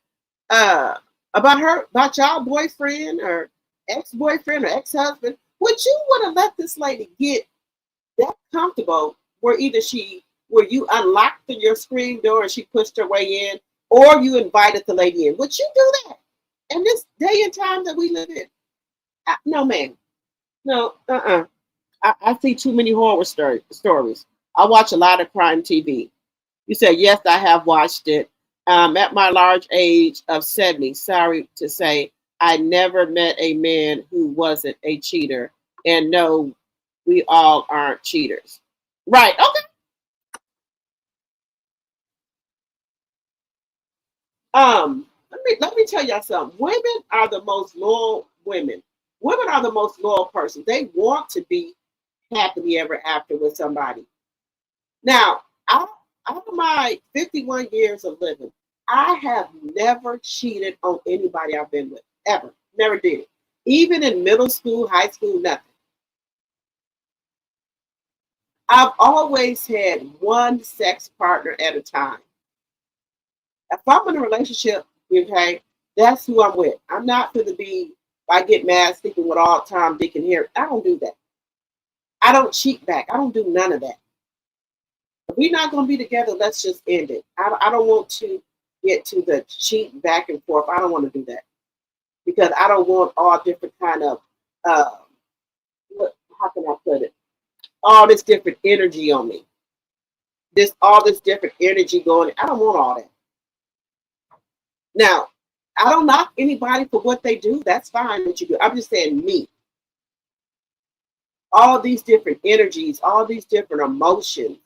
boyfriend or ex-boyfriend or ex-husband. Would you want to let this lady get that comfortable where you unlocked your screen door and she pushed her way in, or you invited the lady in? Would you do that in this day and time that we live in? No, man. No, I see too many horror stories. I watch a lot of crime TV. You said, yes, I have watched it. At my large age of 70, sorry to say, I never met a man who wasn't a cheater. And no, we all aren't cheaters. Right. Okay. Let me tell y'all something. Women are the most loyal women. Women are the most loyal person. They want to be happily ever after with somebody. Now, out of my 51 years of living, I have never cheated on anybody I've been with, ever. Never did it. Even in middle school, high school, nothing. I've always had one sex partner at a time. If I'm in a relationship, okay, that's who I'm with. I'm not going to be, I get mad, sleeping with all Tom, Dick, and Harry. I don't do that. I don't cheat back. I don't do none of that. If we're not going to be together, let's just end it. I don't want to get to the cheat back and forth. I don't want to do that. Because I don't want all different kind of, how can I put it? All this different energy on me. All this different energy going. I don't want all that. Now, I don't knock anybody for what they do. That's fine what you do. I'm just saying me. All these different energies, all these different emotions,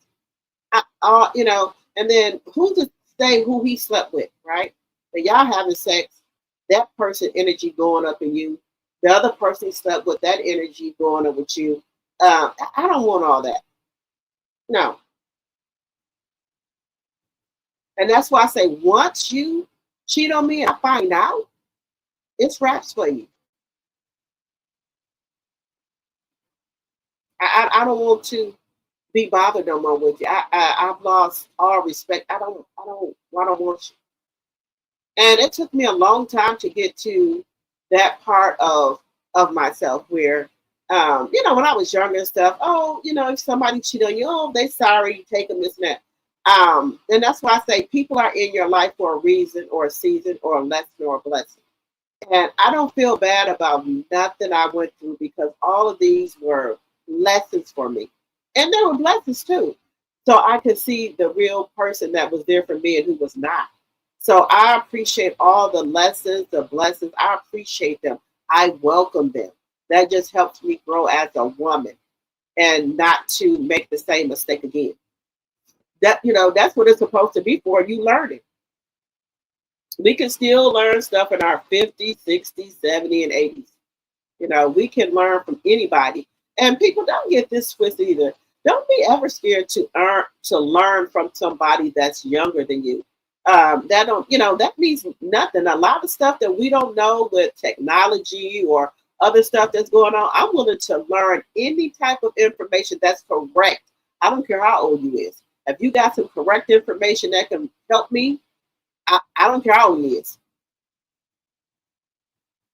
and then who's to say who he slept with, right? But y'all having sex, that person energy going up in you. The other person slept with, that energy going up with you. I don't want all that. No. And that's why I say once you cheat on me and I find out, it's wraps for you. I don't want to be bothered no more with you. I've lost all respect. I don't want you. And it took me a long time to get to that part of myself where, when I was younger and stuff, if somebody cheated on you, they sorry, you take them, this and that. And that's why I say people are in your life for a reason or a season or a lesson or a blessing. And I don't feel bad about nothing I went through because all of these were lessons for me. And there were blessings too. So I could see the real person that was there for me and who was not. So I appreciate all the lessons, the blessings. I appreciate them. I welcome them. That just helps me grow as a woman and not to make the same mistake again. That's what it's supposed to be for. You learn it. We can still learn stuff in our 50s, 60s, 70s, and 80s. We can learn from anybody. And people don't get this twisted either. Don't be ever scared to learn from somebody that's younger than you. That means nothing. A lot of stuff that we don't know with technology or other stuff that's going on, I'm willing to learn any type of information that's correct. I don't care how old you is. If you got some correct information that can help me, I don't care how old he is.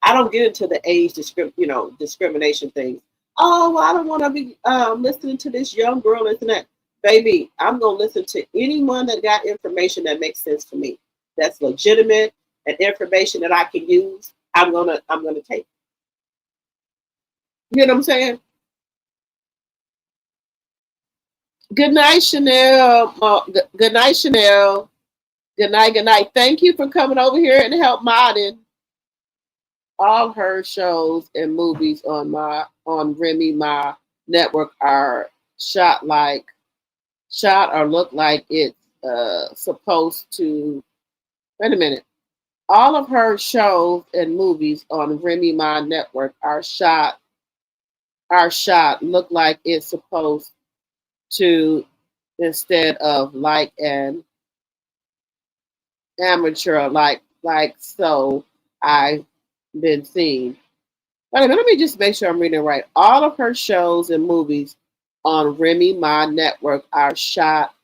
I don't get into the age discrimination things. Oh, well, I don't want to be listening to this young girl, isn't that? Baby, I'm gonna listen to anyone that got information that makes sense to me. That's legitimate and information that I can use. I'm gonna take. You know what I'm saying? Good night, Chanel. Good night, Chanel. Good night. Good night. Thank you for coming over here and help modding. All her shows and movies on Remy Ma network are shot or look like it's supposed to. Wait a minute. All of her shows and movies on Remy Ma network are shot look like it's supposed to, instead of like an amateur, like so I've been seeing. Wait a minute, let me just make sure I'm reading it right. All of her shows and movies on Remy Ma network are shot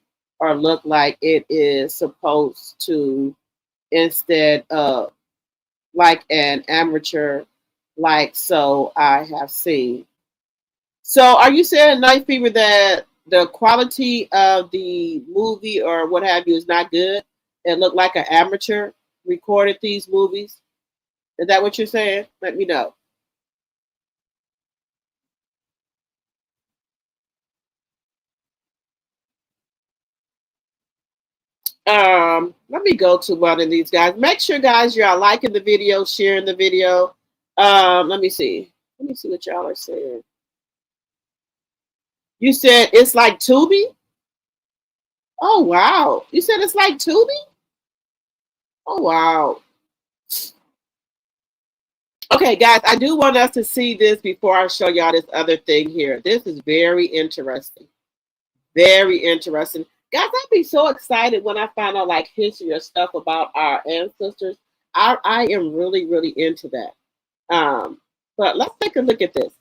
or look like it is supposed to, instead of like an amateur, like so I have seen. So are you saying, Night Fever, that the quality of the movie or what have you is not good? It looked like an amateur recorded these movies? Is that what you're saying? Let me know. Let me go to one of these guys. Make sure, guys, y'all liking the video, sharing the video. Let me see. Let me see what y'all are saying. You said it's like Tubi? Oh, wow. You said it's like Tubi? Oh, wow. Okay, guys, I do want us to see this before I show y'all this other thing here. This is very interesting. Very interesting. Guys, I'd be so excited when I find out like history or stuff about our ancestors. I am really, really into that. But let's take a look at this.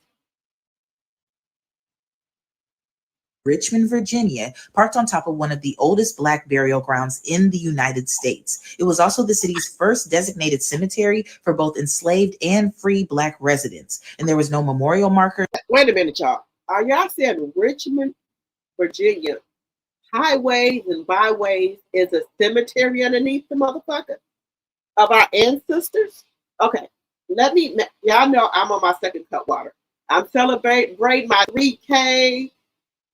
Richmond, Virginia, parked on top of one of the oldest Black burial grounds in the United States. It was also the city's first designated cemetery for both enslaved and free Black residents. And there was no memorial marker. Wait a minute, y'all. Are y'all saying Richmond, Virginia, highways and byways is a cemetery underneath the motherfucker of our ancestors? Okay, y'all know I'm on my second cup water. I'm celebrating my 3K.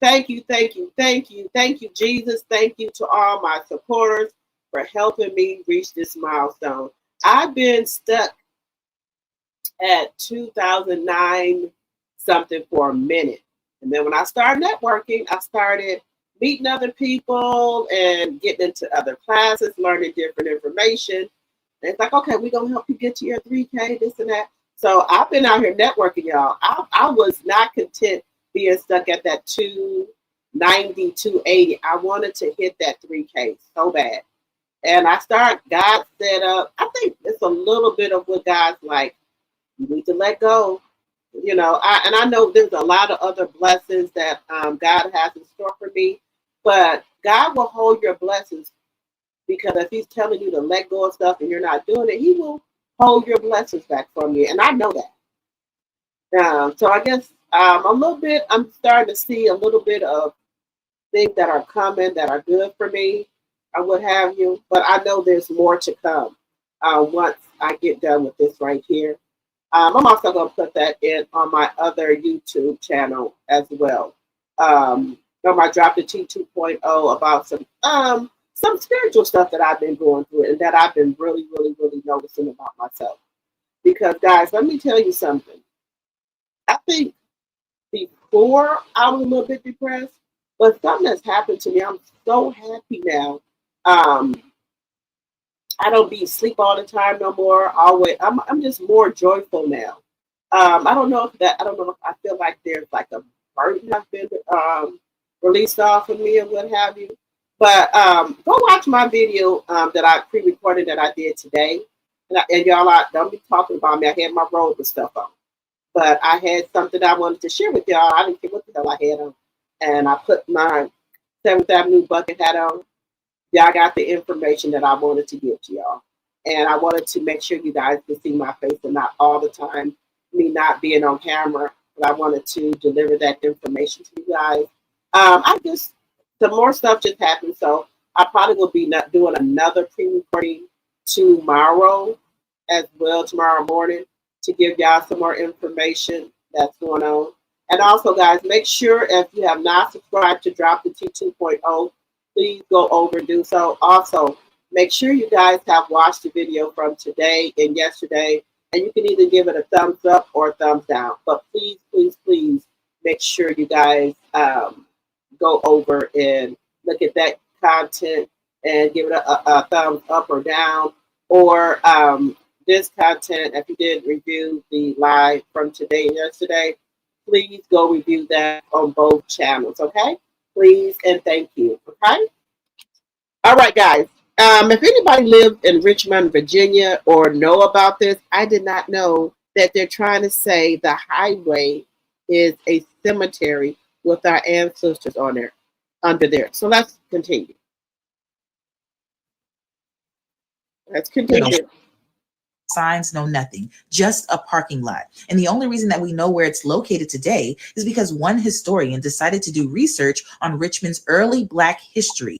Thank you, thank you, thank you. Thank you, Jesus. Thank you to all my supporters for helping me reach this milestone. I've been stuck at 2009 something for a minute. And then when I started networking, I started meeting other people and getting into other classes, learning different information. And it's like, okay, we're going to help you get to your 3K, this and that. So I've been out here networking, y'all. I was not content being stuck at that 290, 280. I wanted to hit that 3K so bad. And God set up, I think it's a little bit of what God's like, you need to let go. You know, I know there's a lot of other blessings that God has in store for me, but God will hold your blessings, because if he's telling you to let go of stuff and you're not doing it, he will hold your blessings back from you. And I know that. So I guess I'm starting to see a little bit of things that are coming that are good for me or what have you, but I know there's more to come once I get done with this right here. I'm also going to put that in on my other YouTube channel as well. On my Drop the T 2.0 about some spiritual stuff that I've been going through and that I've been really, really, really noticing about myself. Because, guys, let me tell you something. I think before I was a little bit depressed, but something that's happened to me. I'm so happy now. I don't be asleep all the time no more. I'm just more joyful now. I don't know if I feel like there's like a burden has been released off of me or what have you. But go watch my video that I pre-recorded that I did today. And y'all, don't be talking about me. I had my robe and stuff on. But I had something I wanted to share with y'all. I didn't care what the hell I had on. And I put my 7th Avenue bucket hat on. Y'all got the information that I wanted to give to y'all. And I wanted to make sure you guys could see my face and not all the time me not being on camera. But I wanted to deliver that information to you guys. Some more stuff just happened. So I probably will be doing another pre-recording tomorrow as well, tomorrow morning, to give y'all some more information that's going on. And also, guys, make sure if you have not subscribed to Drop the T 2.0, please go over and do so. Also, make sure you guys have watched the video from today and yesterday, and you can either give it a thumbs up or a thumbs down. But please, please, please make sure you guys go over and look at that content and give it a thumbs up or down. Or this content, if you did review the live from today and yesterday, please go review that on both channels, okay? Please and thank you, okay? All right, guys. If anybody lives in Richmond, Virginia, or know about this, I did not know that they're trying to say the highway is a cemetery with our ancestors on there, under there. So let's continue. Let's continue. Signs, no nothing, just a parking lot. And the only reason that we know where it's located today is because one historian decided to do research on Richmond's early Black history.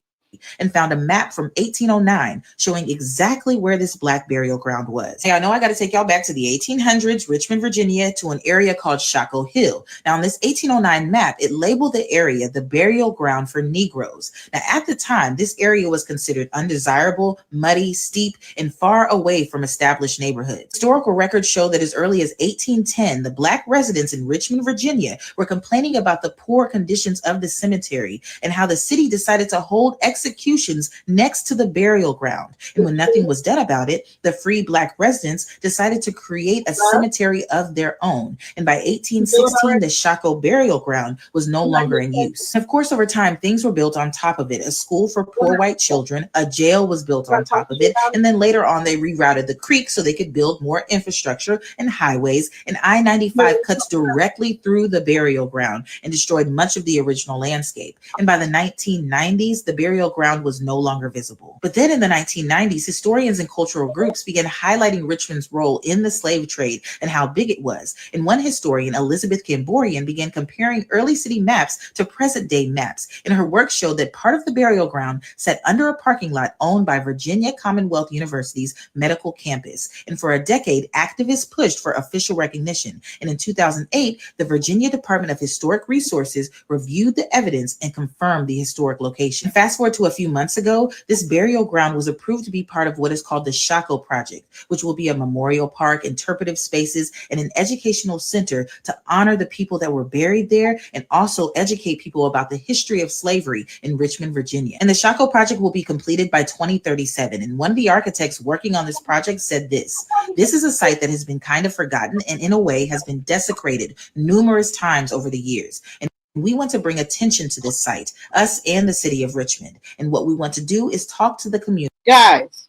and found a map from 1809 showing exactly where this Black burial ground was. Hey, I know I got to take y'all back to the 1800s, Richmond, Virginia, to an area called Shockoe Hill. Now, on this 1809 map, it labeled the area the burial ground for Negroes. Now, at the time, this area was considered undesirable, muddy, steep, and far away from established neighborhoods. Historical records show that as early as 1810, the Black residents in Richmond, Virginia, were complaining about the poor conditions of the cemetery and how the city decided to hold executions next to the burial ground. And when nothing was done about it, the free Black residents decided to create a cemetery of their own. And by 1816, the Shockoe burial ground was no longer in use. Of course, over time, things were built on top of it. A school for poor white children, a jail was built on top of it, and then later on, they rerouted the creek so they could build more infrastructure and highways, and I-95 cuts directly through the burial ground and destroyed much of the original landscape. And by the 1990s, the burial ground was no longer visible. But then in the 1990s, historians and cultural groups began highlighting Richmond's role in the slave trade and how big it was. And one historian, Elizabeth Gamborian, began comparing early city maps to present-day maps. And her work showed that part of the burial ground sat under a parking lot owned by Virginia Commonwealth University's medical campus. And for a decade, activists pushed for official recognition. And in 2008, the Virginia Department of Historic Resources reviewed the evidence and confirmed the historic location. Fast forward to a few months ago, this burial ground was approved to be part of what is called the Shockoe Project, which will be a memorial park, interpretive spaces, and an educational center to honor the people that were buried there and also educate people about the history of slavery in Richmond, Virginia. And the Shockoe Project will be completed by 2037. And one of the architects working on this project said this: "This is a site that has been kind of forgotten and in a way has been desecrated numerous times over the years. And we want to bring attention to this site, us and the city of Richmond. And what we want to do is talk to the community." Guys,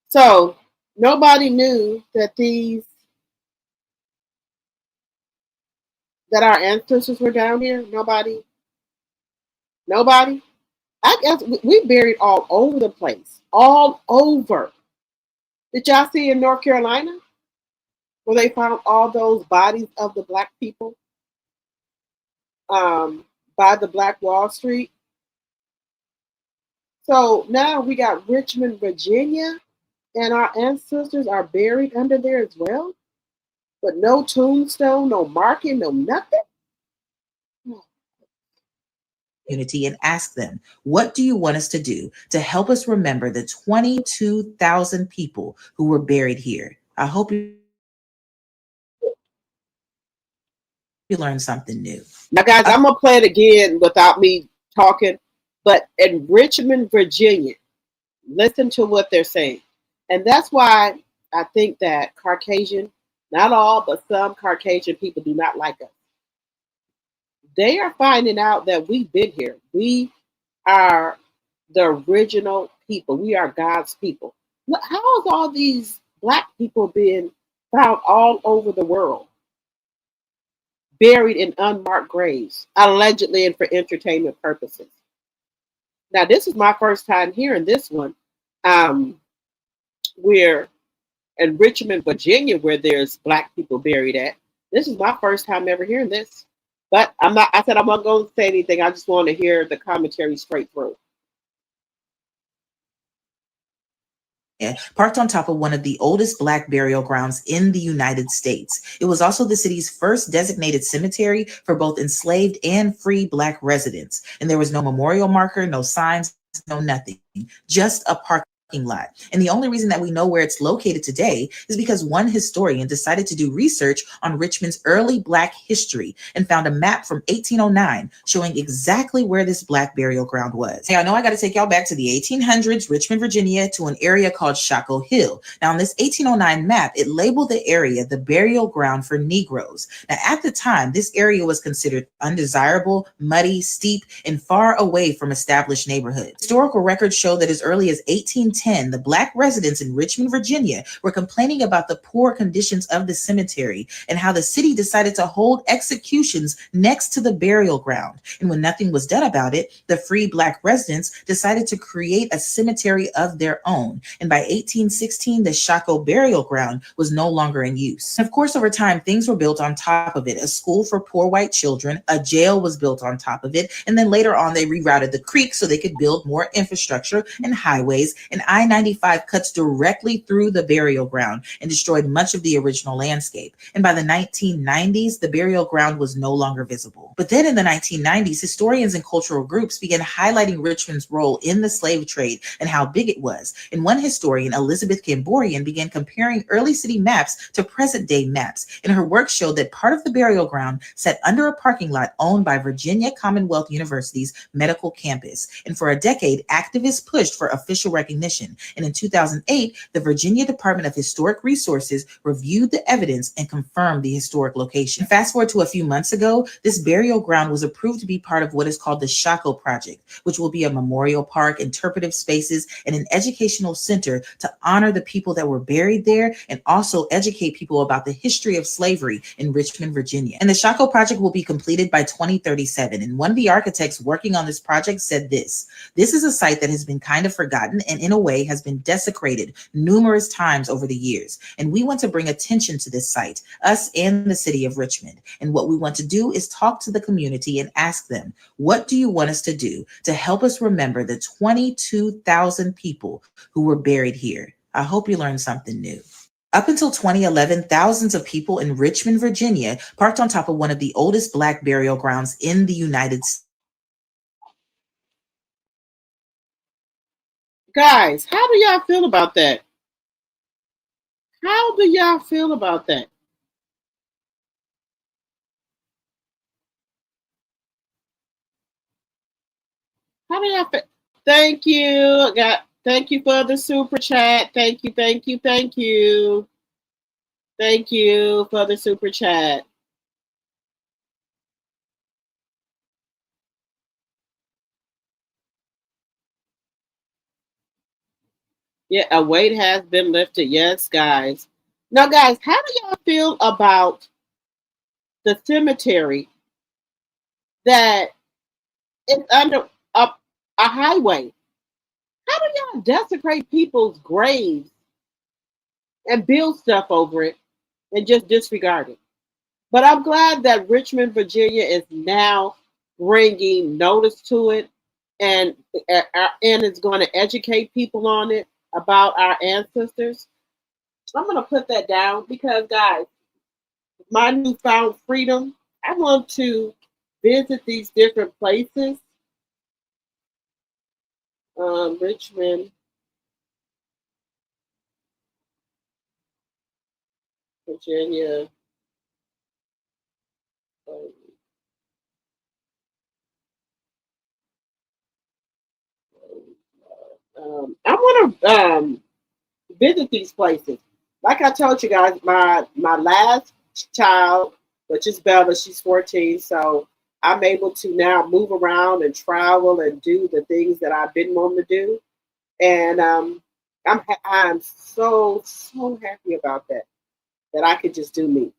so nobody knew that that our ancestors were down here. Nobody. I guess we buried all over the place, all over. Did y'all see in North Carolina where they found all those bodies of the Black people by the Black Wall Street? So now we got Richmond, Virginia, and our ancestors are buried under there as well, but no tombstone, no marking, no nothing. And ask them, what do you want us to do to help us remember the 22,000 people who were buried here? I hope you learned something new. Now, guys, I'm going to play it again without me talking, but in Richmond, Virginia, listen to what they're saying. And that's why I think that Caucasian, not all, but some Caucasian people do not like us. They are finding out that we've been here. We are the original people. We are God's people. Look, how has all these Black people been found all over the world, buried in unmarked graves, allegedly and for entertainment purposes? Now, this is my first time hearing this one. We're in Richmond, Virginia, where there's Black people buried at. This is my first time ever hearing this. But I'm not going to say anything. I just want to hear the commentary straight through. Parked on top of one of the oldest Black burial grounds in the United States. It was also the city's first designated cemetery for both enslaved and free Black residents. And there was no memorial marker, no signs, no nothing, just a parking lot. And the only reason that we know where it's located today is because one historian decided to do research on Richmond's early Black history and found a map from 1809 showing exactly where this Black burial ground was. Hey, I know I got to take y'all back to the 1800s, Richmond, Virginia, to an area called Shockoe Hill. Now, on this 1809 map, it labeled the area the burial ground for Negroes. Now, at the time, this area was considered undesirable, muddy, steep, and far away from established neighborhoods. Historical records show that as early as 1810, 1910, the Black residents in Richmond, Virginia were complaining about the poor conditions of the cemetery and how the city decided to hold executions next to the burial ground. And when nothing was done about it, the free Black residents decided to create a cemetery of their own. And by 1816, the Shako burial ground was no longer in use. And of course, over time, things were built on top of it. A school for poor white children, a jail was built on top of it, and then later on, they rerouted the creek so they could build more infrastructure and highways, and I-95 cuts directly through the burial ground and destroyed much of the original landscape. And by the 1990s, the burial ground was no longer visible. But then in the 1990s, historians and cultural groups began highlighting Richmond's role in the slave trade and how big it was. And one historian, Elizabeth Gamborian, began comparing early city maps to present-day maps. And her work showed that part of the burial ground sat under a parking lot owned by Virginia Commonwealth University's medical campus. And for a decade, activists pushed for official recognition. And in 2008, the Virginia Department of Historic Resources reviewed the evidence and confirmed the historic location. Fast forward to a few months ago, this burial ground was approved to be part of what is called the Shako Project, which will be a memorial park, interpretive spaces, and an educational center to honor the people that were buried there and also educate people about the history of slavery in Richmond, Virginia. And the Shako Project will be completed by 2037. And one of the architects working on this project said this is a site that has been kind of forgotten and in a way has been desecrated numerous times over the years. And we want to bring attention to this site, us and the city of Richmond. And what we want to do is talk to the community and ask them, what do you want us to do to help us remember the 22,000 people who were buried here? I hope you learned something new. Up until 2011, thousands of people in Richmond, Virginia parked on top of one of the oldest Black burial grounds in the United States. Guys, how do y'all feel about that? How do y'all feel about that? How do y'all feel? Thank you. Thank you for the super chat. Thank you, thank you, thank you. Thank you for the super chat. Yeah, a weight has been lifted. Yes, guys. Now, guys, how do y'all feel about the cemetery that is under a highway? How do y'all desecrate people's graves and build stuff over it and just disregard it? But I'm glad that Richmond, Virginia is now bringing notice to it and is going to educate people on it about our ancestors. I'm going to put that down because, guys, my newfound freedom, I want to visit these different places. Richmond, Virginia. I want to visit these places. Like I told you guys, my last child, which is Bella, she's 14, so I'm able to now move around and travel and do the things that I've been wanting to do, and I'm so happy about that I could just do me.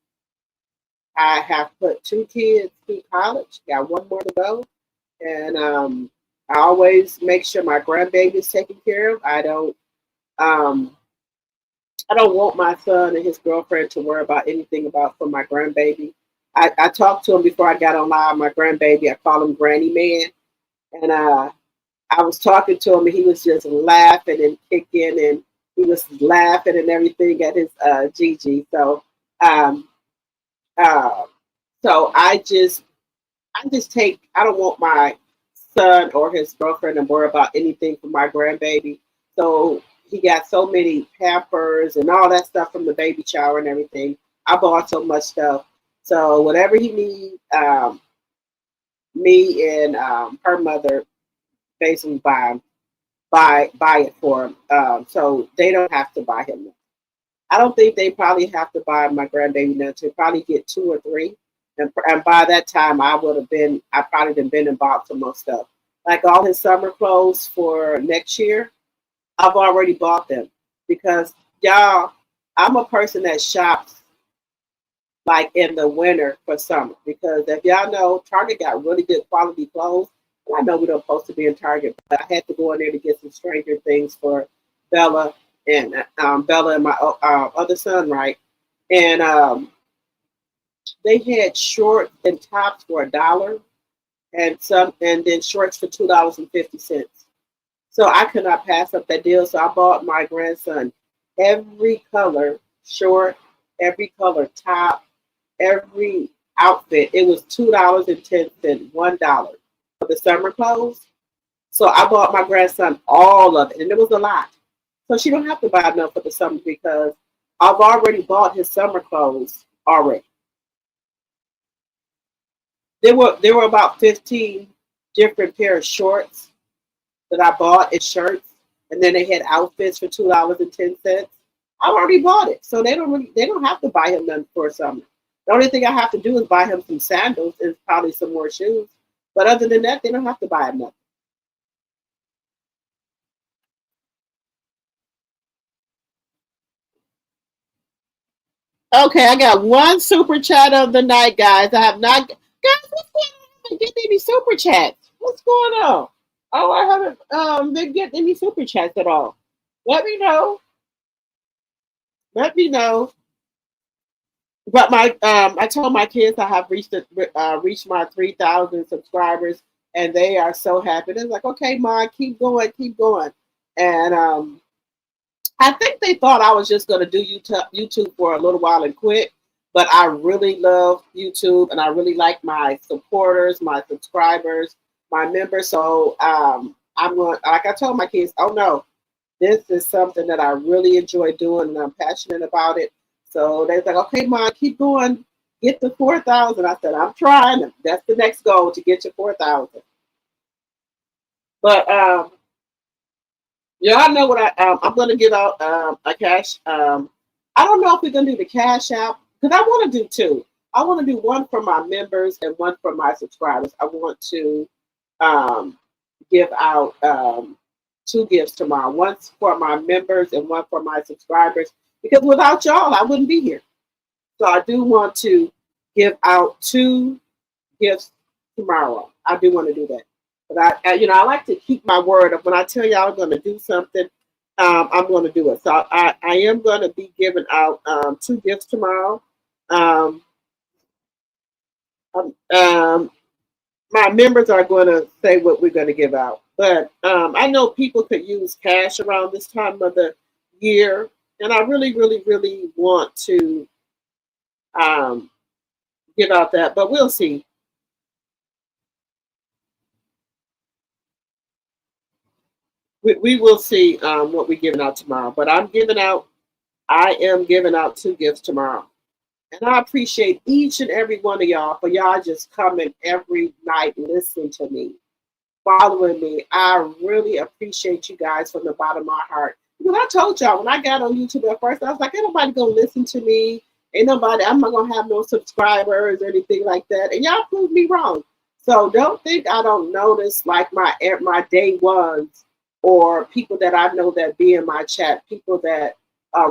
I have put 2 kids through college, got 1 more to go, and I always make sure my grandbaby is taken care of. I don't want my son and his girlfriend to worry about anything for my grandbaby. I talked to him before I got online. My grandbaby, I call him Granny Man, and I was talking to him, and he was just laughing and kicking, and he was laughing and everything at his Gigi. So so I don't want my son or his girlfriend to worry about anything for my grandbaby. So he got so many Pampers and all that stuff from the baby shower and everything. I bought so much stuff. So whatever he needs, me and her mother basically buy it for him. So they don't have to buy him. I don't think they probably have to buy my grandbaby now to probably get 2 or 3. And by that time, I probably been and bought some more stuff. Like all his summer clothes for next year, I've already bought them because y'all, I'm a person that shops like in the winter for summer because if y'all know, Target got really good quality clothes. And I know we don't supposed to be in Target, but I had to go in there to get some Stranger Things for Bella and my other son, right? And they had shorts and tops for $1 and then shorts for $2.50. So I could not pass up that deal. So I bought my grandson every color short, every color top, every outfit. It was $2.10, $1 for the summer clothes. So I bought my grandson all of it, and it was a lot. So she don't have to buy enough for the summer because I've already bought his summer clothes already. There were about 15 different pair of shorts that I bought and shirts, and then they had outfits for $2.10. I already bought it, so they don't have to buy him nothing for summer. The only thing I have to do is buy him some sandals and probably some more shoes. But other than that, they don't have to buy him nothing. Okay, I got one super chat of the night, guys. I have not. Guys, what's going on? I haven't getting any super chats. What's going on? Oh, I haven't been getting any super chats at all. Let me know. Let me know. But my I told my kids I have reached my 3,000 subscribers, and they are so happy. They're like, "Okay, Ma, keep going, keep going." And I think they thought I was just going to do YouTube for a little while and quit. But I really love YouTube, and I really like my supporters, my subscribers, my members. So I'm going. Like I told my kids, "Oh no, this is something that I really enjoy doing, and I'm passionate about it." So they're like, "Okay, Mom, keep going, get to 4,000." I said, "I'm trying. That's the next goal, to get to 4,000." But y'all know what I'm going to give out a cash. I don't know if we're going to do the Cash App because I want to do two. I want to do one for my members and one for my subscribers. I want to give out 2 gifts tomorrow. One for my members and one for my subscribers. Because without y'all, I wouldn't be here. So I do want to give out 2 gifts tomorrow. I do want to do that. But I like to keep my word. When I tell y'all I'm going to do something, I'm going to do it. So I am going to be giving out 2 gifts tomorrow. My members are going to say what we're going to give out. But I know people could use cash around this time of the year. And I really, really, really want to give out that, but we'll see. We will see what we're giving out tomorrow. But I am giving out 2 gifts tomorrow. And I appreciate each and every one of y'all for y'all just coming every night, listening to me, following me. I really appreciate you guys from the bottom of my heart. Because I told y'all when I got on YouTube at first, I was like, ain't nobody gonna listen to me. Ain't nobody, I'm not gonna have no subscribers or anything like that. And y'all proved me wrong. So don't think I don't notice like my day ones or people that I know that be in my chat, people that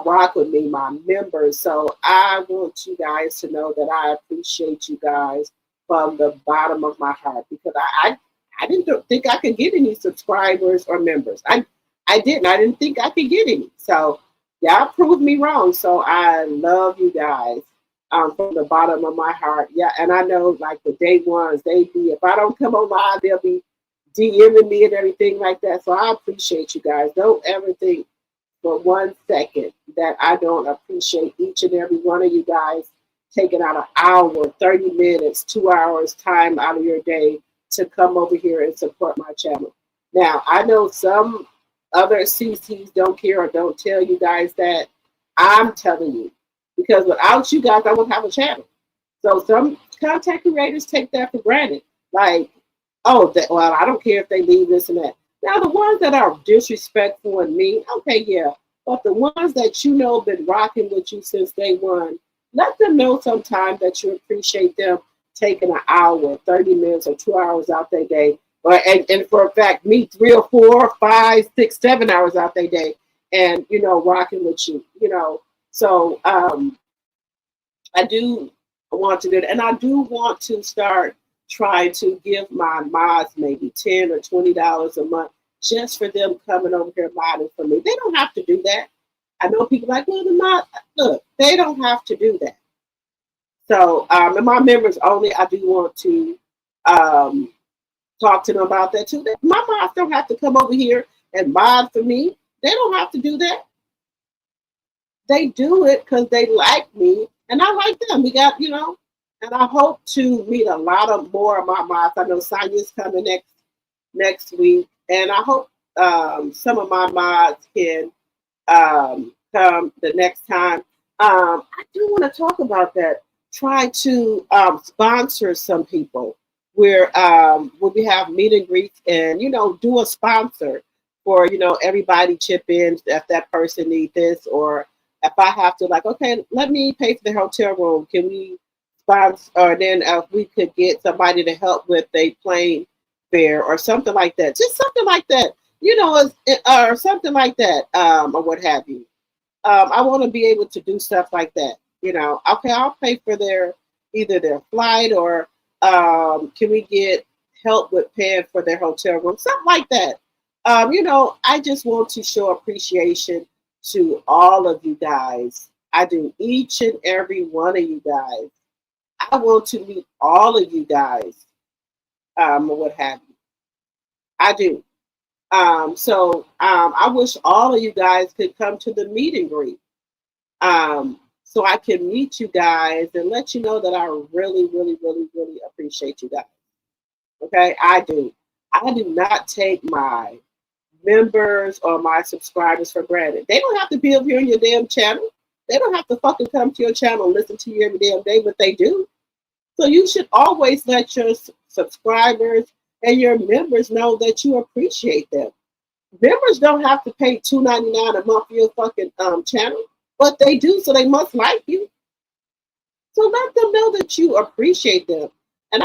rock with me, my members. So I want you guys to know that I appreciate you guys from the bottom of my heart because I didn't think I could get any subscribers or members. I didn't think I could get any. So y'all proved me wrong. So I love you guys from the bottom of my heart. Yeah, and I know like the day ones, if I don't come on live, they'll be DMing me and everything like that. So I appreciate you guys. Don't ever think for 1 second that I don't appreciate each and every one of you guys taking out an hour, 30 minutes, 2 hours time out of your day to come over here and support my channel. Now, I know some other CCs don't care or don't tell you guys that. I'm telling you, because without you guys, I wouldn't have a channel. So some content creators take that for granted. Like, oh, well, I don't care if they leave this and that. Now, the ones that are disrespectful and mean, okay, yeah. But the ones that you know been rocking with you since day one, let them know sometime that you appreciate them taking an hour, 30 minutes, or 2 hours out their day or and for a fact meet 3 or 4, 5, 6, 7 hours out their day, and rocking with you, So I do want to do it, and I do want to start trying to give my mods maybe $10 or $20 a month just for them coming over here modding for me. They don't have to do that. I know people like, well, they're not. Look, they don't have to do that. So, and my members only, I do want to talk to them about that too. My mods don't have to come over here and mod for me. They don't have to do that. They do it because they like me and I like them. We got, and I hope to meet a lot of more of my mods. I know Sonia's coming next week, and I hope some of my mods can come the next time. I do want to talk about that. Try to sponsor some people where we have meet and greets and do a sponsor for everybody chip in if that person needs this, or if I have to, like, okay, let me pay for the hotel room. Can we sponsor? Or then if we could get somebody to help with a plane fare or something like that, just something like that, or something like that, or what have you. I want to be able to do stuff like that. Okay, I'll pay for either their flight, or can we get help with paying for their hotel room, something like that. I just want to show appreciation to all of you guys. I do, each and every one of you guys. I want to meet all of you guys, or what have you. I do. So I wish all of you guys could come to the meet and greet. So I can meet you guys and let you know that I really, really, really, really appreciate you guys. Okay, I do. I do not take my members or my subscribers for granted. They don't have to be up here on your damn channel. They don't have to fucking come to your channel and listen to you every damn day, but they do. So you should always let your subscribers and your members know that you appreciate them. Members don't have to pay $2.99 a month for your fucking channel, but they do, so they must like you. So let them know that you appreciate them. And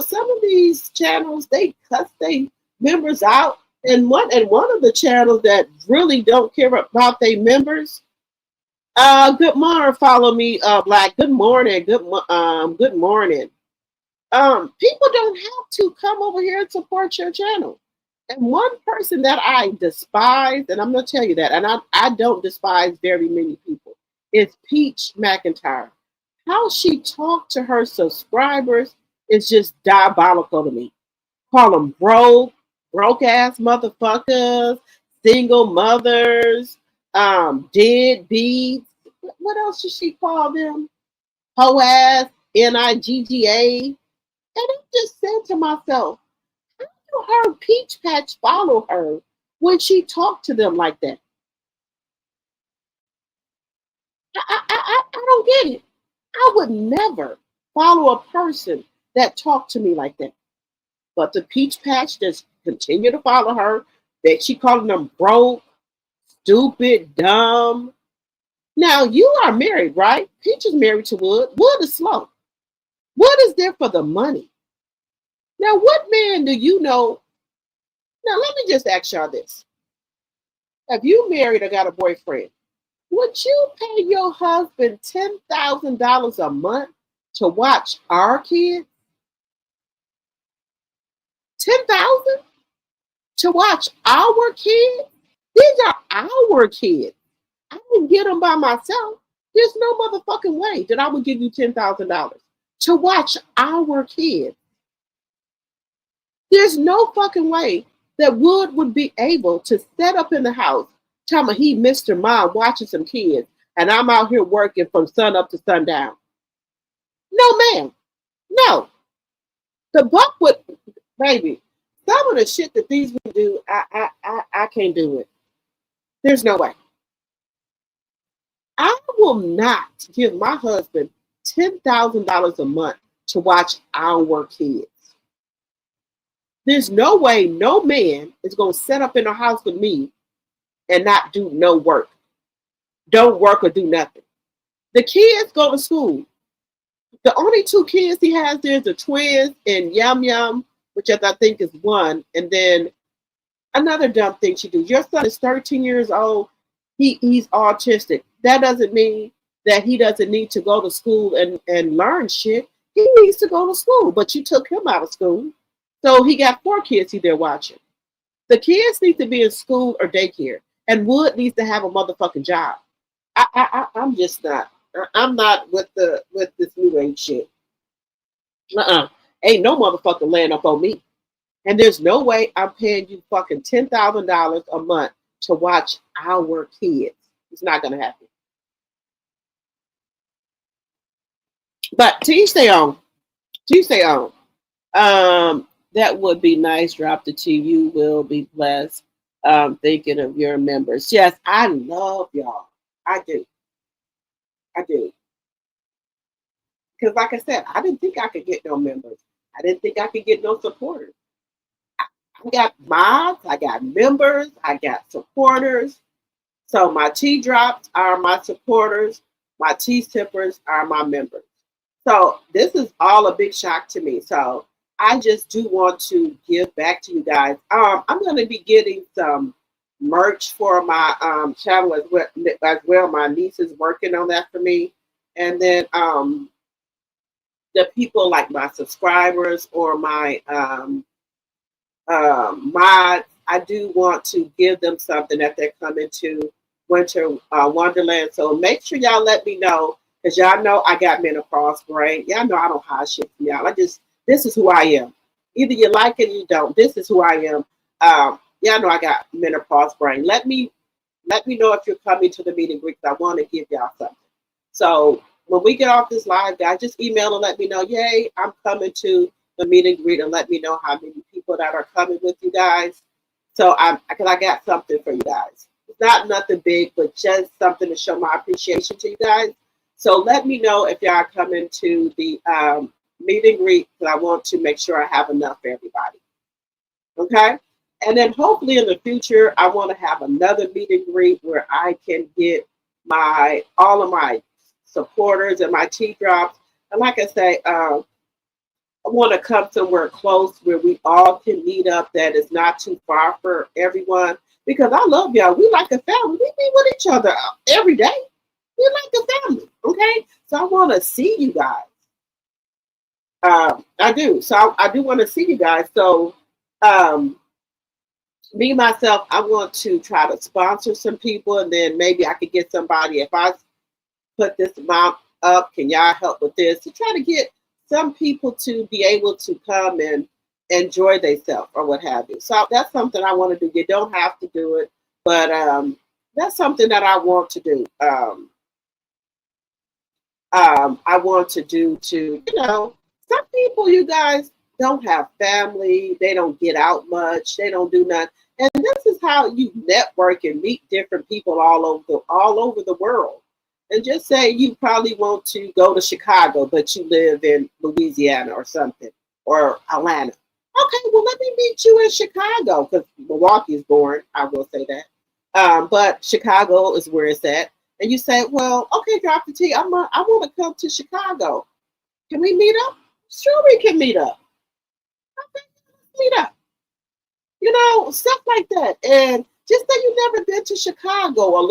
some of these channels, they cuss their members out. And one of the channels that really don't care about their members. Good morning, follow me, Black. Good morning. Good morning. People don't have to come over here and support your channel. And one person that I despise, and I'm gonna tell you that, and I don't despise very many people, is Peach McIntyre. How she talked to her subscribers is just diabolical to me. Call them broke ass motherfuckers, single mothers, deadbeats. What else should she call them? Hoe ass, NIGGA. And I just said to myself, how do her Peach Patch follow her when she talked to them like that? I don't get it. I would never follow a person that talked to me like that. But the Peach Patch just continue to follow her. That she calling them broke, stupid, dumb. Now you are married, right? Peach is married to Wood. Wood is slow. Wood is there for the money. Now, what man do you know? Now, let me just ask y'all this. If you married or got a boyfriend, would you pay your husband $10,000 a month to watch our kids? $10,000 to watch our kids? These are our kids. I didn't get them by myself. There's no motherfucking way that I would give you $10,000 to watch our kids. There's no fucking way that Wood would be able to set up in the house, tell me he Mr. Mom watching some kids, and I'm out here working from sun up to sundown. No, ma'am. No. The buck would, baby, some of the shit that these would do, I can't do it. There's no way. I will not give my husband $10,000 a month to watch our kids. There's no way no man is going to set up in a house with me and not do no work. Don't work or do nothing. The kids go to school. The only two kids he has there is the twins and Yum Yum, which I think is one. And then another dumb thing she do. Your son is 13 years old. He's autistic. That doesn't mean that he doesn't need to go to school and learn shit. He needs to go to school, but you took him out of school. So he got 4 kids he there watching. The kids need to be in school or daycare. And Wood needs to have a motherfucking job. I'm just not. I'm not with this new age shit. Ain't no motherfucker laying up on me. And there's no way I'm paying you fucking $10,000 a month to watch our kids. It's not gonna happen. But Tuesday on. That would be nice. Drop the T. You will be blessed. Thinking of your members. Yes, I love y'all. I do. Because like I said, I didn't think I could get no members. I didn't think I could get no supporters. I got mods, I got members, I got supporters. So my T drops are my supporters, my T tippers are my members. So this is all a big shock to me. So I just do want to give back to you guys. I'm going to be getting some merch for my channel as well. My niece is working on that for me. And then the people like my subscribers or my mods, I do want to give them something that they're coming to Winter Wonderland. So make sure y'all let me know, because y'all know I got menopause brain. Y'all know I don't hide shit from y'all. This is who I am. Either you like it or you don't. This is who I am. Y'all know I got menopause brain. Let me know if you're coming to the meet and greet. I want to give y'all something. So when we get off this live, guys, just email and let me know, yay, I'm coming to the meet and greet, and let me know how many people that are coming with you guys. So because I got something for you guys. It's not nothing big, but just something to show my appreciation to you guys. So let me know if y'all are coming to the meet and greet, because I want to make sure I have enough for everybody. Okay? And then hopefully in the future, I want to have another meet and greet where I can get all of my supporters and my T drops. And like I say, I want to come somewhere close where we all can meet up that is not too far for everyone, because I love y'all. We like a family. We be with each other every day. We like a family, okay? So I want to see you guys. I do. So I do want to see you guys. So me, myself, I want to try to sponsor some people, and then maybe I could get somebody. If I put this amount up, can y'all help with this? To try to get some people to be able to come and enjoy themselves or what have you. So that's something I want to do. You don't have to do it, but that's something that I want to do. I want to do to, some people, you guys, don't have family. They don't get out much. They don't do nothing. And this is how you network and meet different people all over the world. And just say you probably want to go to Chicago, but you live in Louisiana or something, or Atlanta. Okay, well, let me meet you in Chicago, because Milwaukee is born. I will say that. But Chicago is where it's at. And you say, well, okay, Drop the T, I want to come to Chicago. Can we meet up? Sure, we can meet up. Okay, meet up. Stuff like that. And just say you never been to Chicago or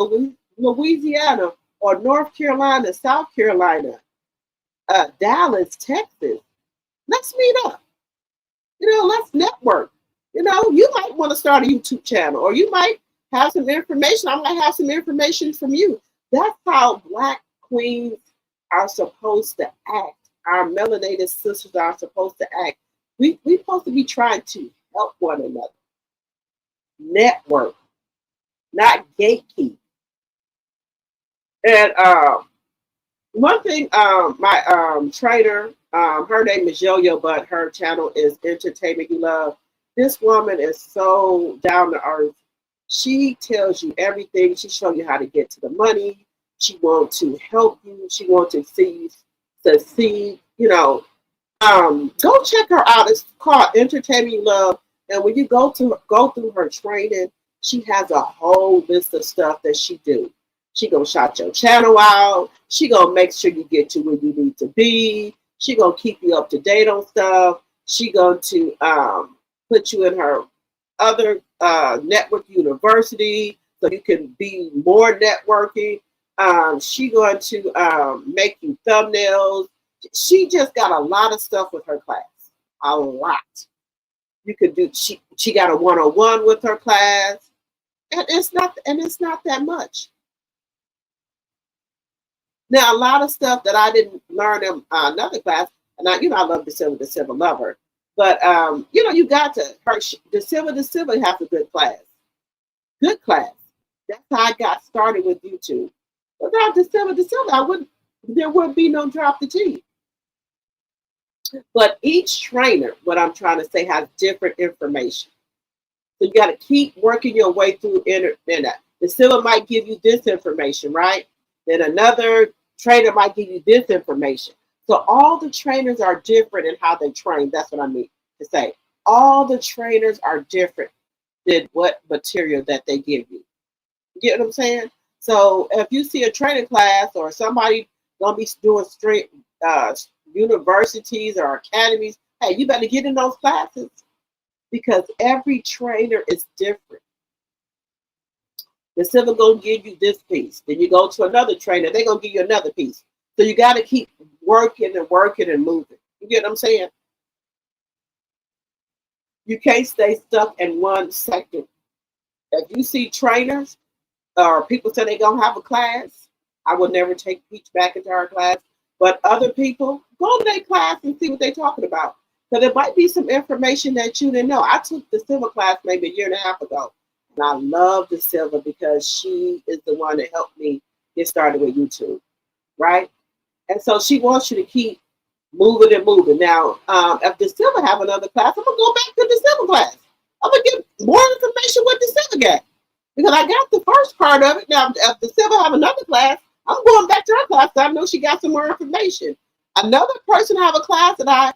Louisiana or North Carolina, South Carolina, Dallas, Texas. Let's meet up. Let's network. You might want to start a YouTube channel, or you might have some information. I might have some information from you. That's how Black queens are supposed to act. Our melanated sisters are supposed to act. We're supposed to be trying to help one another. Network, not gatekeep. And one thing, my trainer, her name is Yo-Yo, but her channel is Entertainment You Love. This woman is so down to earth. She tells you everything. She shows you how to get to the money. She wants to help you. She wants to see you succeed. Go check her out. It's called Entertainment You Love. And when you go through her training, she has a whole list of stuff that she do. She gonna shout your channel out. She gonna make sure you get to where you need to be. She gonna keep you up to date on stuff. She going to put you in her other network university so you can be more networking. She going to make you thumbnails. She just got a lot of stuff with her class. A lot. You could do. She got a one-on-one with her class, and it's not that much. Now, a lot of stuff that I didn't learn in another class, and I love the Civil Lover, but you got to the Civil has a good class. Good class. That's how I got started with YouTube. Without the Civil, there wouldn't be no Drop the T. But each trainer, what I'm trying to say, has different information. So you got to keep working your way through internet. The Civil might give you this information, right? Then another trainer might give you this information. So all the trainers are different in how they train. That's what I mean to say. All the trainers are different than what material that they give you. You get what I'm saying? So if you see a training class or somebody gonna be doing straight universities or academies, hey, you better get in those classes because every trainer is different. The Civil gonna give you this piece. Then you go to another trainer, they're gonna give you another piece. So you got to keep working and working and moving. You get what I'm saying? You can't stay stuck in one sector. If you see trainers or people say they're gonna have a class, I would never take Peach back into our class. But other people, go to their class and see what they're talking about. So there might be some information that you didn't know. I took the Civil class maybe a year and a half ago. And I love the Civil because she is the one that helped me get started with YouTube, right? And so she wants you to keep moving and moving. Now, if the Civil have another class, I'm going to go back to the Civil class. I'm going to get more information what the Civil got. Because I got the first part of it. Now, if the Civil have another class, I'm going back to her class. So I know she got some more information. Another person have a class that I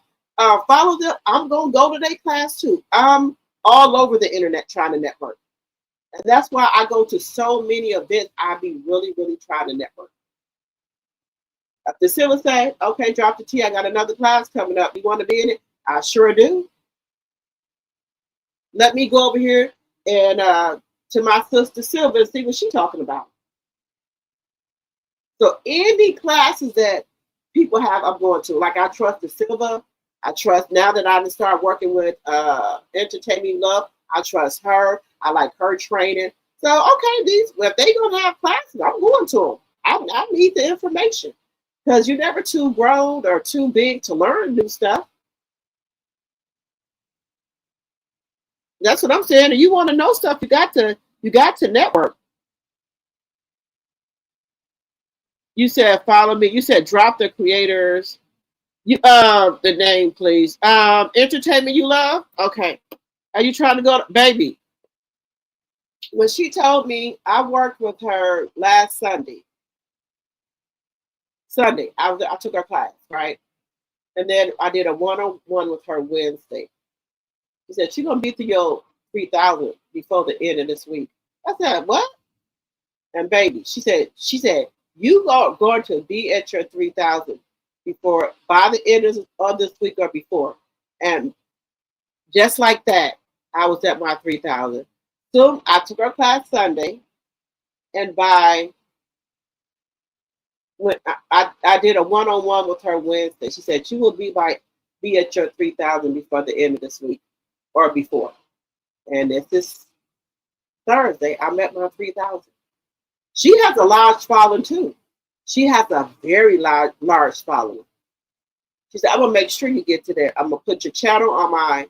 follow them. I'm going to go to their class too. I'm all over the internet trying to network. And that's why I go to so many events. I be really, really trying to network. If the Civil say, okay, Drop the T, I got another class coming up. You want to be in it? I sure do. Let me go over here and to my sister Silva and see what she's talking about. So any classes that people have, I'm going to. Like I trust the Silva. I trust now that I start working with Entertaining Love. I trust her. I like her training. So okay, if they gonna have classes, I'm going to them. I need the information. Because you're never too grown or too big to learn new stuff. That's what I'm saying. If you want to know stuff, you got to network. You said follow me. You said drop the creators. You the name, please. Entertainment you love? Okay. Are you trying to go to, baby? When she told me, I worked with her last Sunday. I took her class, right? And then I did a one-on-one with her Wednesday. She said, she's going to be to your 3,000 before the end of this week. I said, what? And baby, she said, you are going to be at your 3,000 by the end of this week or before. And just like that, I was at my 3,000. So I took her class Sunday, and when I did a one-on-one with her Wednesday, she said, you will be at your 3,000 before the end of this week or before. And if this Thursday, I'm at my 3,000. She has a large following too. She has a very large following. She said, I'm going to make sure you get to that. I'm going to put your channel on my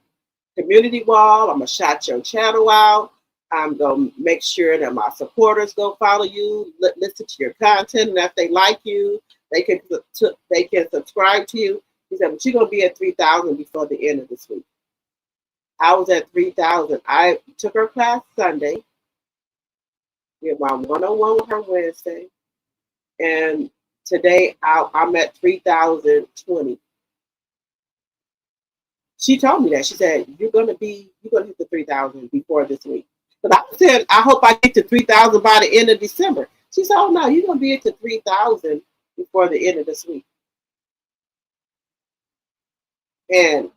community wall. I'm going to shout your channel out. I'm going to make sure that my supporters go follow you, listen to your content, and if they like you, they can subscribe to you. He said, but you're going to be at 3,000 before the end of this week. I was at 3,000. I took her class Sunday, did my one-on-one with her Wednesday, and today I'm at 3,020. She told me that. She said, you're going to hit the 3,000 before this week. But I said, I hope I get to 3,000 by the end of December. She said, oh no, you're going to be at the 3,000 before the end of this week. And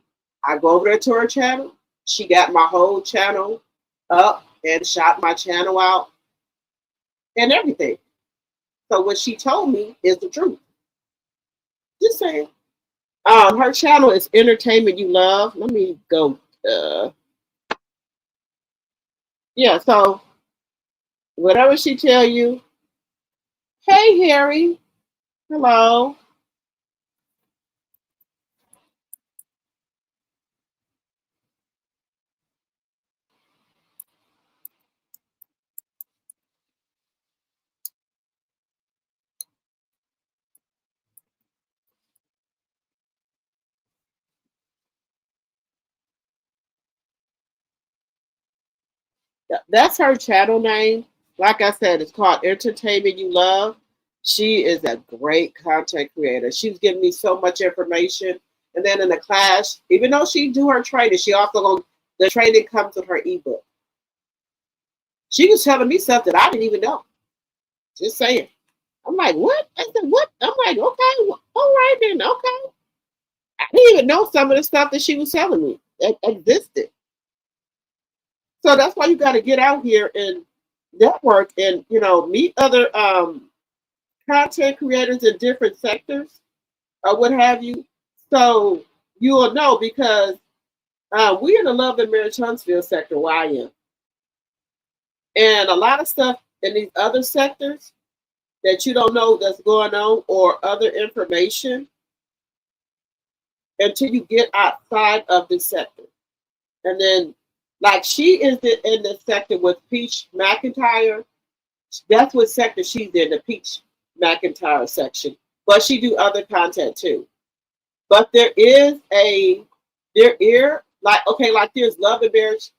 I go over there to her channel. She got my whole channel up and shot my channel out and everything. So what she told me is the truth. Just saying. Her channel is Entertainment You Love. Let me go. Yeah, so whatever she tell you. Hey, Harry. Hello. That's her channel name. Like I said, it's called Entertainment You Love. She is a great content creator. She's giving me so much information. And then in the class, even though she do her training, she also the training comes with her ebook. She was telling me stuff that I didn't even know. Just saying. I'm like, what? I said, what? I'm like, okay, all right then, okay. I didn't even know some of the stuff that she was telling me that existed. So that's why you got to get out here and network and, you know, meet other content creators in different sectors or what have you. So you will know, because we're in the Love and Marriage Huntsville sector where I am. And a lot of stuff in these other sectors that you don't know that's going on, or other information, until you get outside of the sector. And then, like, she is in the sector with Peach McIntyre. That's what sector she's in, the Peach McIntyre section. But she do other content too. But like there's Love and Marriage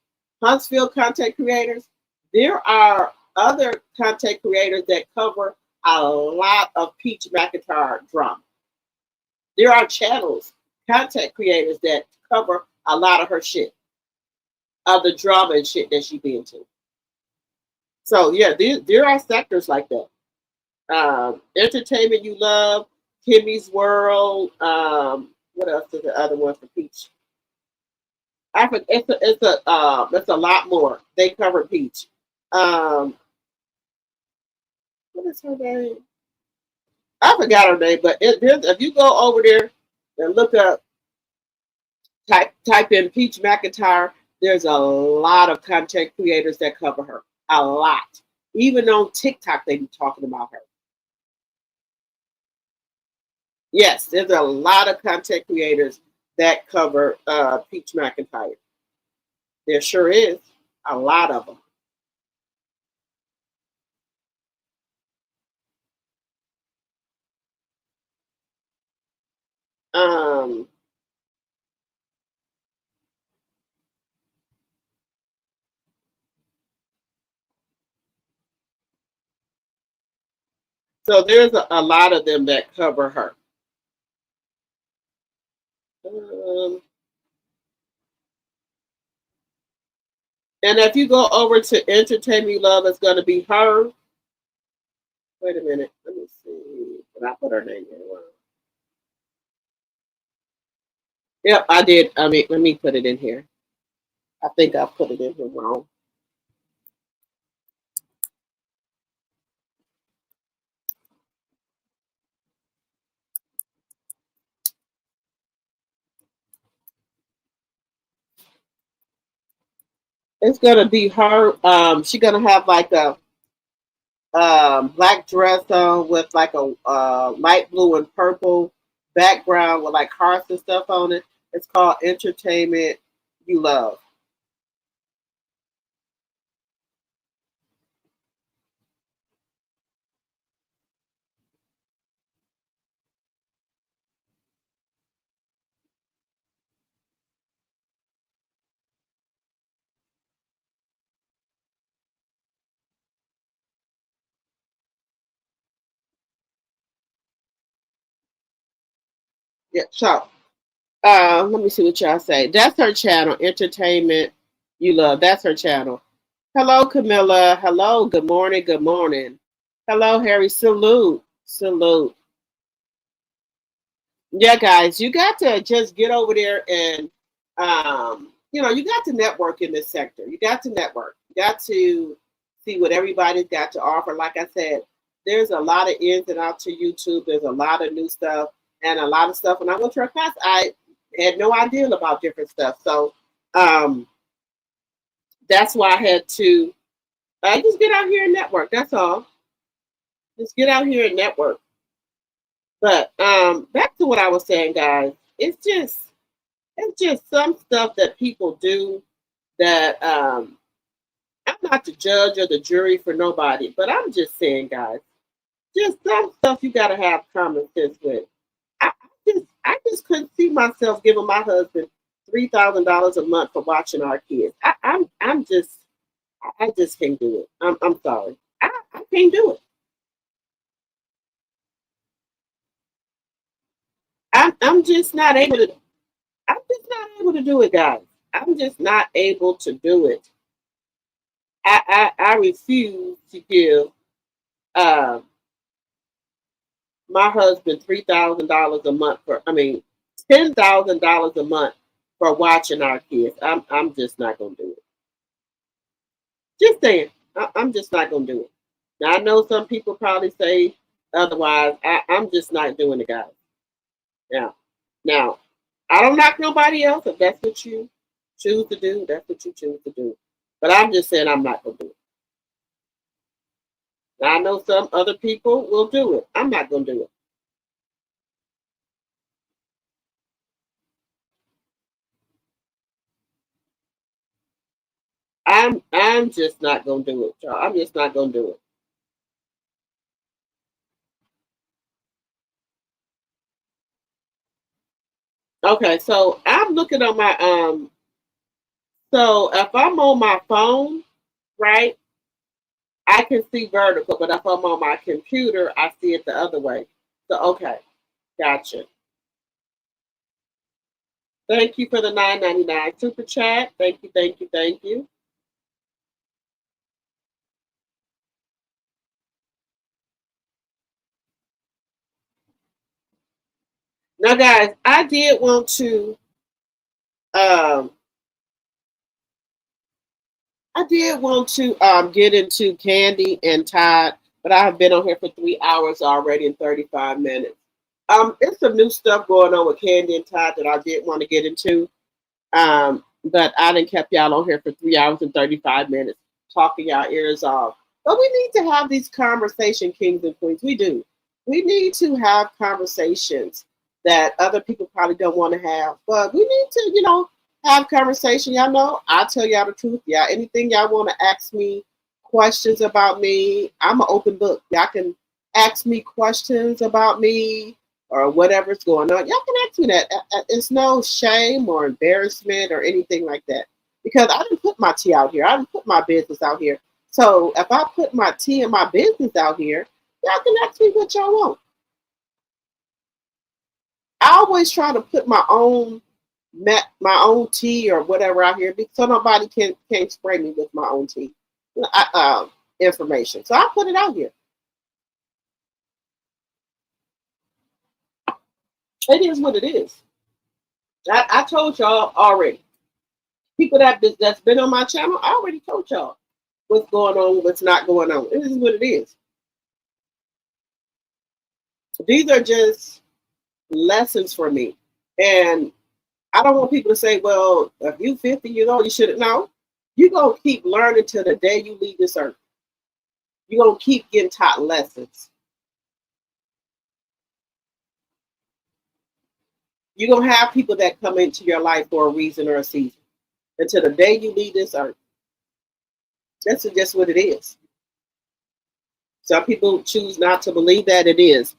Huntsville content creators. There are other content creators that cover a lot of Peach McIntyre drama. There are channels, content creators that cover a lot of her shit, of the drama and shit that she be into. So yeah, there are sectors like that. Entertainment You Love, Kimmy's World. What else is the other one for Peach? It's a lot more. They cover Peach. What is her name? I forgot her name, but if you go over there and look up, type in Peach McIntyre, there's a lot of content creators that cover her. A lot. Even on TikTok, they be talking about her. Yes, there's a lot of content creators that cover Peach McIntyre. There sure is. A lot of them. So there's a lot of them that cover her. And if you go over to Entertainment You Love, it's going to be her. Wait a minute. Let me see. Did I put her name in? Yep, I did. I mean, let me put it in here. I think I put it in here wrong. It's gonna be her. She's gonna have like a black dress on with like a light blue and purple background with like hearts and stuff on it. It's called Entertainment You Love. Yeah, so let me see what y'all say. That's her channel, Entertainment You Love. That's her channel. Hello, Camilla. Hello, good morning, good morning. Hello, Harry. Salute, salute. Yeah, guys, you got to just get over there and You know, you got to network in this sector. You got to network. You got to see what everybody's got to offer. Like I said, there's a lot of ins and outs to YouTube. There's a lot of new stuff and a lot of stuff. When I went to her class, I had no idea about different stuff. So that's why I had to just get out here and network. That's all. Just get out here and network. But back to what I was saying, guys. It's just some stuff that people do that I'm not the judge or the jury for nobody, but I'm just saying, guys, just some stuff you gotta have common sense with. I just couldn't see myself giving my husband $3,000 a month for watching our kids. I just can't do it. I'm sorry. I can't do it. I'm just not able to. I'm just not able to do it, guys. I'm just not able to do it. I refuse to give my husband $3,000 a month for. I mean, $10,000 a month for watching our kids. I'm just not gonna do it. Just saying, I'm just not gonna do it. Now I know some people probably say otherwise. I'm just not doing it, guys. Now, I don't knock nobody else. If that's what you choose to do, that's what you choose to do. But I'm just saying I'm not going to do it. Now, I know some other people will do it. I'm not going to do it. I'm just not going to do it, y'all. I'm just not going to do it. Okay, so I'm looking on my so if I'm on my phone, right, I can see vertical, but if I'm on my computer, I see it the other way. So okay, gotcha. Thank you for the $9.99 super chat. Thank you, thank you, thank you. Now, guys, I did want to get into Kandi and Todd, but I have been on here for 3 hours already and 35 minutes. It's some new stuff going on with Kandi and Todd that I did want to get into. But I done kept y'all on here for 3 hours and 35 minutes talking y'all ears off. But we need to have these conversation, kings and queens. We do. We need to have conversations that other people probably don't want to have. But we need to, have conversation. Y'all know, I'll tell y'all the truth. Yeah, anything y'all want to ask me questions about me, I'm an open book. Y'all can ask me questions about me or whatever's going on. Y'all can ask me that. It's no shame or embarrassment or anything like that. Because I didn't put my tea out here. I didn't put my business out here. So if I put my tea and my business out here, y'all can ask me what y'all want. I always try to put my own tea or whatever out here, so nobody can spray me with my own tea information. So I put it out here. It is what it is. I told y'all already. People that's been on my channel, I already told y'all what's going on, what's not going on. It is what it is. These are just lessons for me. And I don't want people to say, well, if you 50 years old, you shouldn't know. You're going to keep learning till the day you leave this earth. You're going to keep getting taught lessons. You're going to have people that come into your life for a reason or a season. Until the day you leave this earth. That's just what it is. Some people choose not to believe that it is.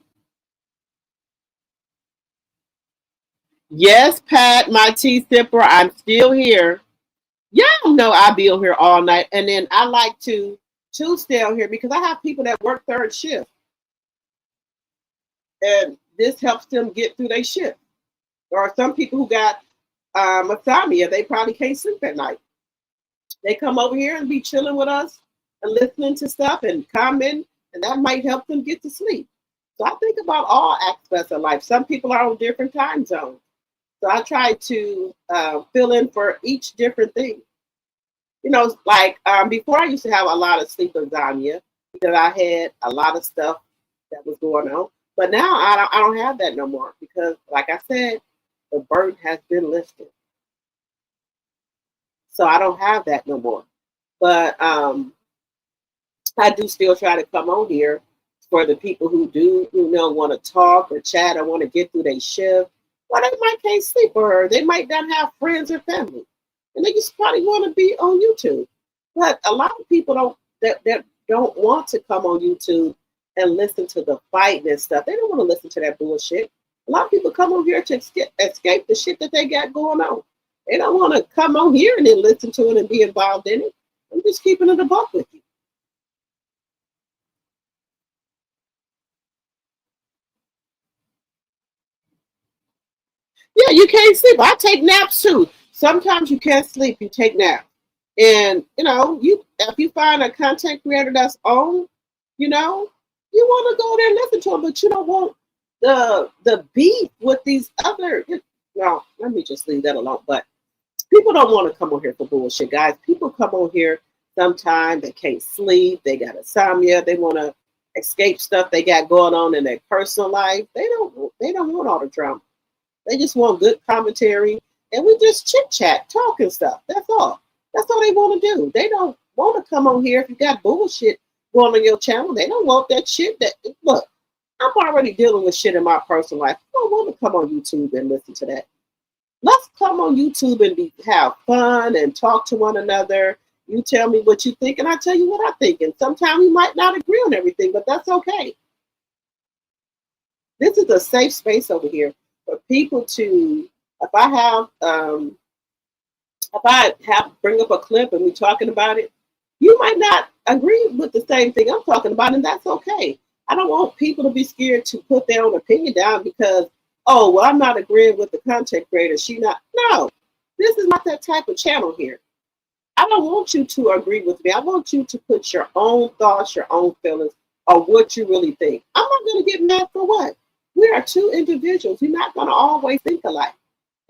Yes, Pat, my tea sipper, I'm still here. Y'all know I'll be on here all night. And then I like to stay on here because I have people that work third shift. And this helps them get through their shift. Or some people who got insomnia, they probably can't sleep at night. They come over here and be chilling with us and listening to stuff and commenting, and that might help them get to sleep. So I think about all aspects of life. Some people are on different time zones. So I try to fill in for each different thing. You know, like before I used to have a lot of sleep insomnia because I had a lot of stuff that was going on. But now I don't have that no more because, like I said, the burden has been lifted. So I don't have that no more. But I do still try to come on here for the people who do, you know, want to talk or chat or want to get through their shift. Well, they might can't sleep or they might not have friends or family. And they just probably want to be on YouTube. But a lot of people that don't want to come on YouTube and listen to the fight and stuff. They don't want to listen to that bullshit. A lot of people come on here to escape the shit that they got going on. They don't want to come on here and then listen to it and be involved in it. I'm just keeping it a buck with you. Yeah, you can't sleep. I take naps too. Sometimes you can't sleep, you take naps. And you know, if you find a content creator that's on, you know, you want to go there and listen to them, but you don't want the beef with these other. No, let me just leave that alone. But people don't want to come on here for bullshit, guys. People come on here sometimes they can't sleep, they got insomnia, they want to escape stuff they got going on in their personal life. They don't want all the drama. They just want good commentary, and we just chit chat, talk and stuff. That's all. That's all they want to do. They don't want to come on here if you got bullshit going on your channel. They don't want that shit. That look, I'm already dealing with shit in my personal life. I don't want to come on YouTube and listen to that. Let's come on YouTube and have fun and talk to one another. You tell me what you think, and I tell you what I think. And sometimes we might not agree on everything, but that's okay. This is a safe space over here for people to, if I bring up a clip and we're talking about it, you might not agree with the same thing I'm talking about, and that's okay. I don't want people to be scared to put their own opinion down because, oh, well, I'm not agreeing with the content creator. No, this is not that type of channel here. I don't want you to agree with me. I want you to put your own thoughts, your own feelings, or what you really think. I'm not going to get mad for what? We are two individuals. We're not going to always think alike.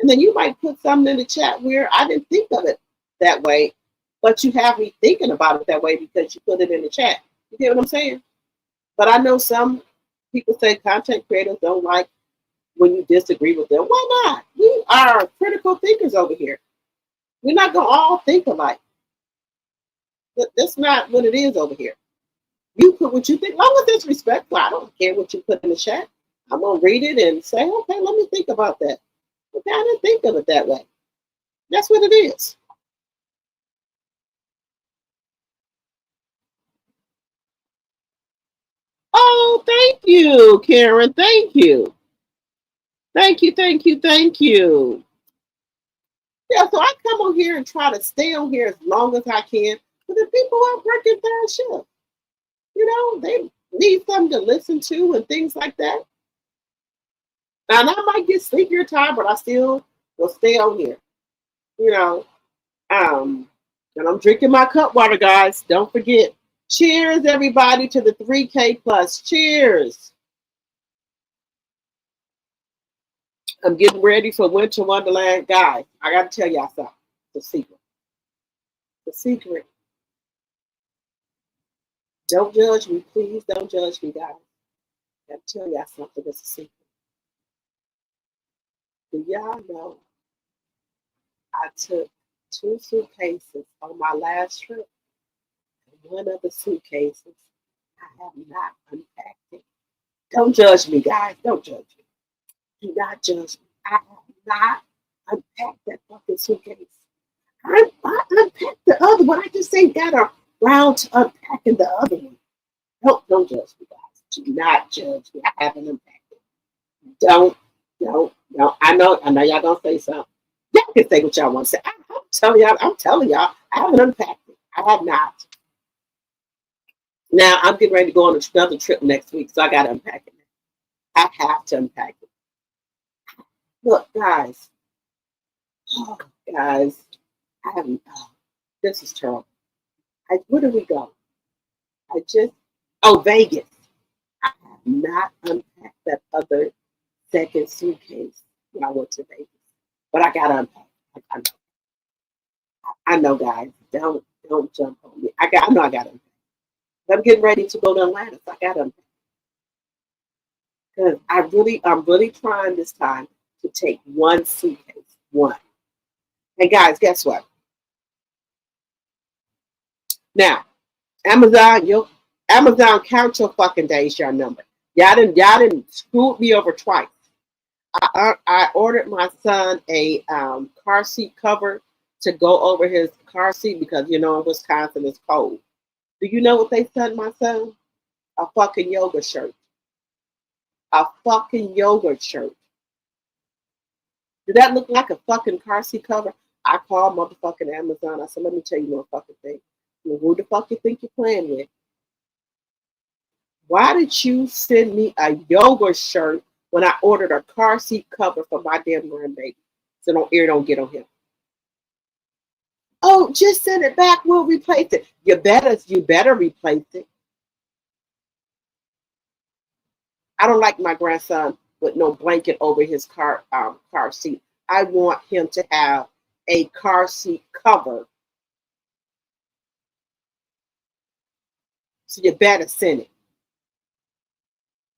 And then you might put something in the chat where I didn't think of it that way, but you have me thinking about it that way because you put it in the chat. You get what I'm saying? But I know some people say content creators don't like when you disagree with them. Why not? We are critical thinkers over here. We're not going to all think alike. That's not what it is over here. You put what you think. As long as it's respectful, I don't care what you put in the chat. I'm going to read it and say, okay, let me think about that. Okay, I didn't think of it that way. That's what it is. Oh, thank you, Karen. Thank you. Thank you, thank you, thank you. Yeah, so I come on here and try to stay on here as long as I can. But the people are working third shift. You know, they need something to listen to and things like that. And I might get sleepy or tired, but I still will stay on here. You know, and I'm drinking my cup water, guys. Don't forget. Cheers, everybody, to the 3K plus. Cheers. I'm getting ready for Winter Wonderland. Guys, I got to tell y'all something. The secret. The secret. Don't judge me. Please don't judge me, guys. I got to tell y'all something. It's a secret. Do y'all know I took 2 suitcases on my last trip? One of the suitcases, I have not unpacked it. Don't judge me, guys. Don't judge me. Do not judge me. I have not unpacked that fucking suitcase. I unpacked the other one. I just ain't got around to unpacking the other one. Don't judge me, guys. Do not judge me. I haven't unpacked it. Don't. I know y'all gonna say something. Y'all can say what y'all want to say. I'm telling y'all, I haven't unpacked it. I have not. Now I'm getting ready to go on another trip next week, so I gotta unpack it. I have to unpack it. Look, guys. Oh, guys, I haven't. Oh, this is terrible. Where do we go? Vegas. I have not unpacked that other second suitcase when I went to Vegas. but I gotta unpack. I know, guys. Don't jump on me. I know I gotta unpack. I'm getting ready to go to Atlanta, so I gotta unpack. Because I'm really trying this time to take one suitcase. One. And guys, guess what? Now, Amazon count your fucking days, your number. Y'all didn't screw me over twice. I ordered my son a car seat cover to go over his car seat because in Wisconsin it's cold. Do you know what they sent my son? A fucking yoga shirt. A fucking yoga shirt. Did that look like a fucking car seat cover? I called motherfucking Amazon. I said, let me tell you motherfucking thing. Who the fuck you think you're playing with? Why did you send me a yoga shirt when I ordered a car seat cover for my damn grandbaby? So don't get on him. Oh, just send it back. We'll replace it. You better replace it. I don't like my grandson with no blanket over his car seat. I want him to have a car seat cover. So you better send it.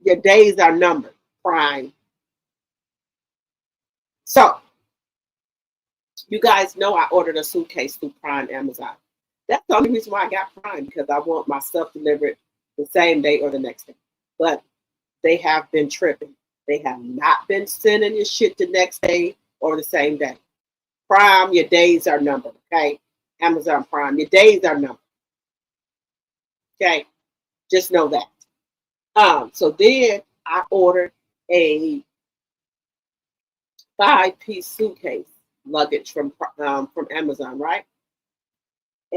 Your days are numbered, Prime. So, you guys know I ordered a suitcase through Prime Amazon. That's the only reason why I got Prime, because I want my stuff delivered the same day or the next day. But they have been tripping. They have not been sending your shit the next day or the same day. Prime, your days are numbered, okay? Amazon Prime, your days are numbered. Okay? Just know that. So then I ordered a 5-piece suitcase luggage from Amazon, right?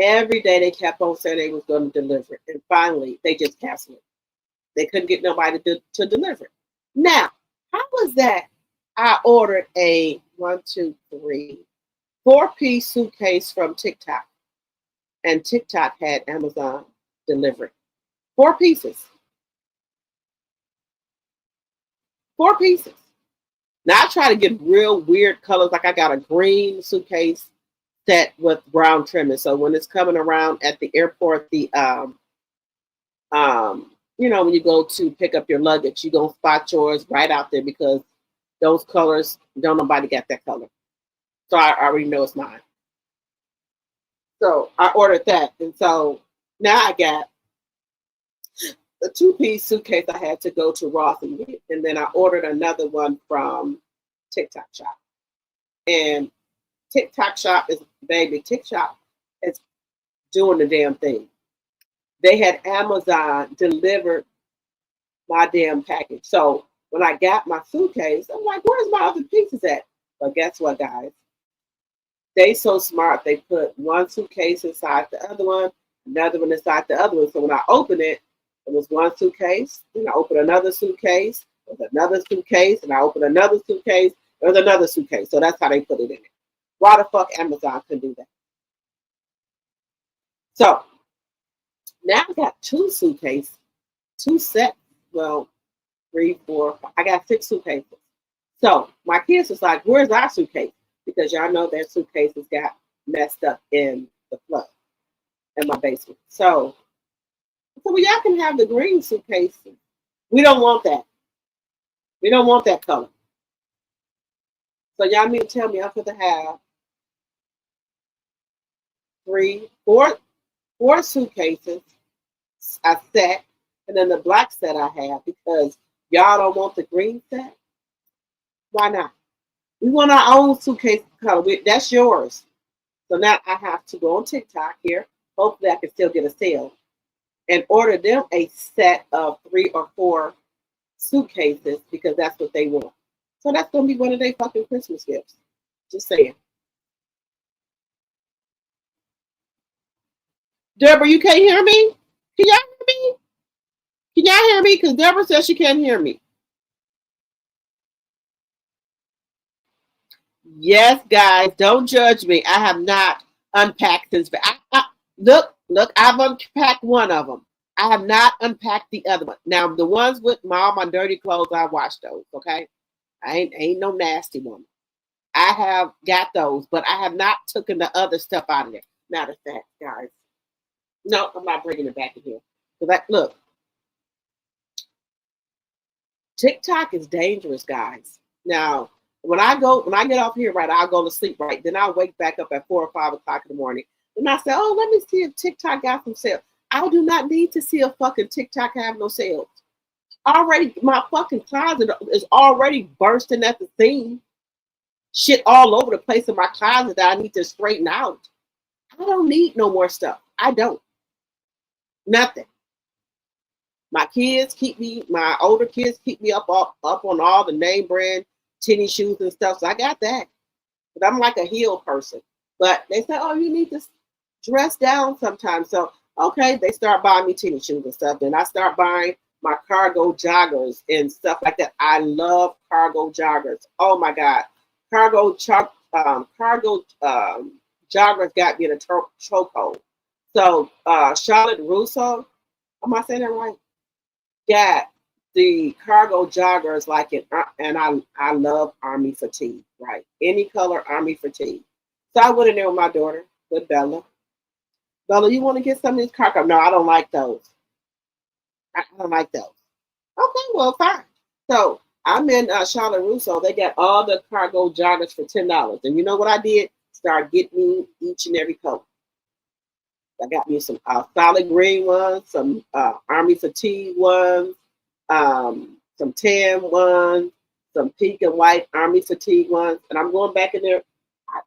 Every day they kept on saying they was going to deliver it. And finally, they just canceled it. They couldn't get nobody to deliver it. Now, how was that? I ordered a 4-piece suitcase from TikTok. And TikTok had Amazon delivery. 4 pieces. 4 pieces. Now I try to get real weird colors. Like I got a green suitcase set with brown trimming. So when it's coming around at the airport, when you go to pick up your luggage, you're gonna spot yours right out there because those colors, don't nobody got that color. So I already know it's mine. So I ordered that. And so now I got the 2-piece suitcase I had to go to Ross and get. And then I ordered another one from TikTok Shop. And TikTok Shop is doing the damn thing. They had Amazon delivered my damn package. So when I got my suitcase, I'm like, where's my other pieces at? But guess what, guys? They so smart. They put one suitcase inside the other one, another one inside the other one. So when I opened it, it was one suitcase. Then I opened another suitcase. There was another suitcase. And I opened another suitcase. There was another suitcase. So that's how they put it in it. Why the fuck Amazon couldn't do that? So now I got 2 suitcases, 2 sets. Well, 3, 4, 5. I got 6 suitcases. So my kids was like, where's our suitcase? Because y'all know their suitcases got messed up in the flood in my basement. So y'all can have the green suitcase. We don't want that. We don't want that color. So y'all mean to tell me I'm going to have 4 suitcases, a set, and then the black set I have because y'all don't want the green set? Why not? We want our own suitcase color. That's yours. So now I have to go on TikTok here. Hopefully I can still get a sale and order them a set of 3 or 4 suitcases because that's what they want. So that's going to be one of their fucking Christmas gifts. Just saying. Deborah, you can't hear me? Can y'all hear me? Can y'all hear me? Because Deborah says she can't hear me. Yes, guys, don't judge me. I have not unpacked this. Look, I've unpacked one of them. I have not unpacked the other one. Now, the ones with all my dirty clothes, I washed those, okay? I ain't no nasty woman. I I have got those, but I have not taken the other stuff out of there. Matter of fact, guys. No, I'm not bringing it back in here. Because look, TikTok is dangerous, guys. Now, when I get off here, right, I'll go to sleep, right. Then I'll wake back up at 4 or 5 o'clock in the morning. And I say, oh, let me see if TikTok got some sales. I do not need to see a fucking TikTok have no sales. Already, my fucking closet is already bursting at the seam. Shit all over the place in my closet that I need to straighten out. I don't need no more stuff. I don't. Nothing. My older kids keep me up on all the name brand tennis shoes and stuff. So I got that. But I'm like a heel person. But they say, oh, you need to dress down sometimes. So, okay, they start buying me tennis shoes and stuff. Then I start buying my cargo joggers and stuff like that. I love cargo joggers. Oh my God. Cargo joggers got me in a chokehold. So Charlotte Russo, am I saying that right? Got the cargo joggers like it, and I love army fatigue, right? Any color army fatigue. So I went in there with my daughter, with Bella. Bella, you want to get some of these cargo? No, I don't like those. I don't like those. Okay, well, fine. So I'm in Charlotte Russo. They got all the cargo joggers for $10. And you know what I did? Start getting me each and every color. I got me some solid green ones, some army fatigue ones, some tan ones, some pink and white army fatigue ones. And I'm going back in there.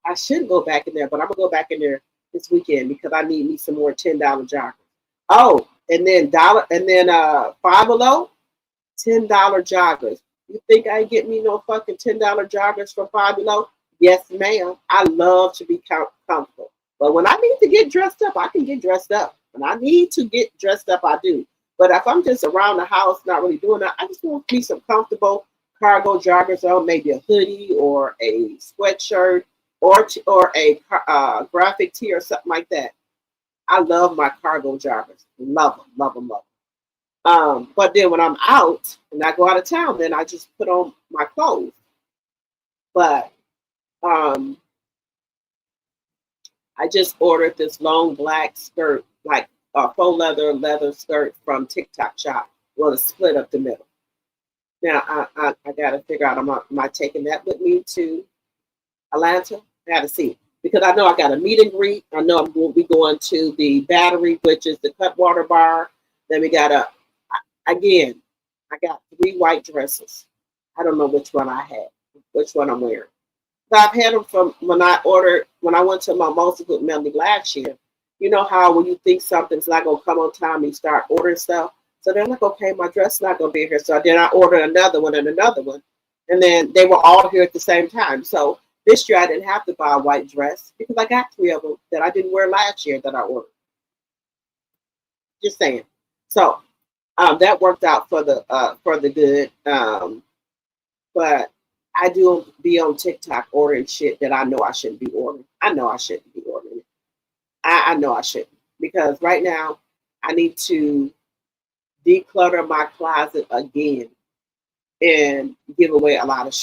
I shouldn't go back in there, but I'm going to go back in there this weekend because I need me some more $10 joggers. Oh, and then Five Below, $10 joggers. You think I get me no fucking $10 joggers from Five Below? Yes, ma'am. I love to be comfortable. But when I need to get dressed up, I can get dressed up. When I need to get dressed up, I do. But if I'm just around the house, not really doing that, I just want to be some comfortable cargo joggers on, maybe a hoodie or a sweatshirt or a graphic tee or something like that. I love my cargo joggers. Love them, love them, love them. But then when I'm out and I go out of town, then I just put on my clothes. But I just ordered this long black skirt, like a faux leather skirt from TikTok Shop. Well, it's split up the middle. Now I got to figure out, am I taking that with me to Atlanta? I got to see, because I know I got a meet and greet. I know I'm going to be going to the Battery, which is the Cutwater Bar. Then we got I got 3 white dresses. I don't know which one I had, which one I'm wearing. So I've had them from when I went to my Moses with Melody last year. You know how when you think something's not going to come on time, you start ordering stuff. So they're like, okay, my dress is not going to be here. So then I ordered another one and another one. And then they were all here at the same time. So this year I didn't have to buy a white dress because I got 3 of them that I didn't wear last year that I ordered. Just saying. So that worked out for the good. But I do be on TikTok ordering shit that I know I shouldn't be ordering. I know I shouldn't be ordering it. I know I shouldn't, because right now I need to declutter my closet again and give away a lot of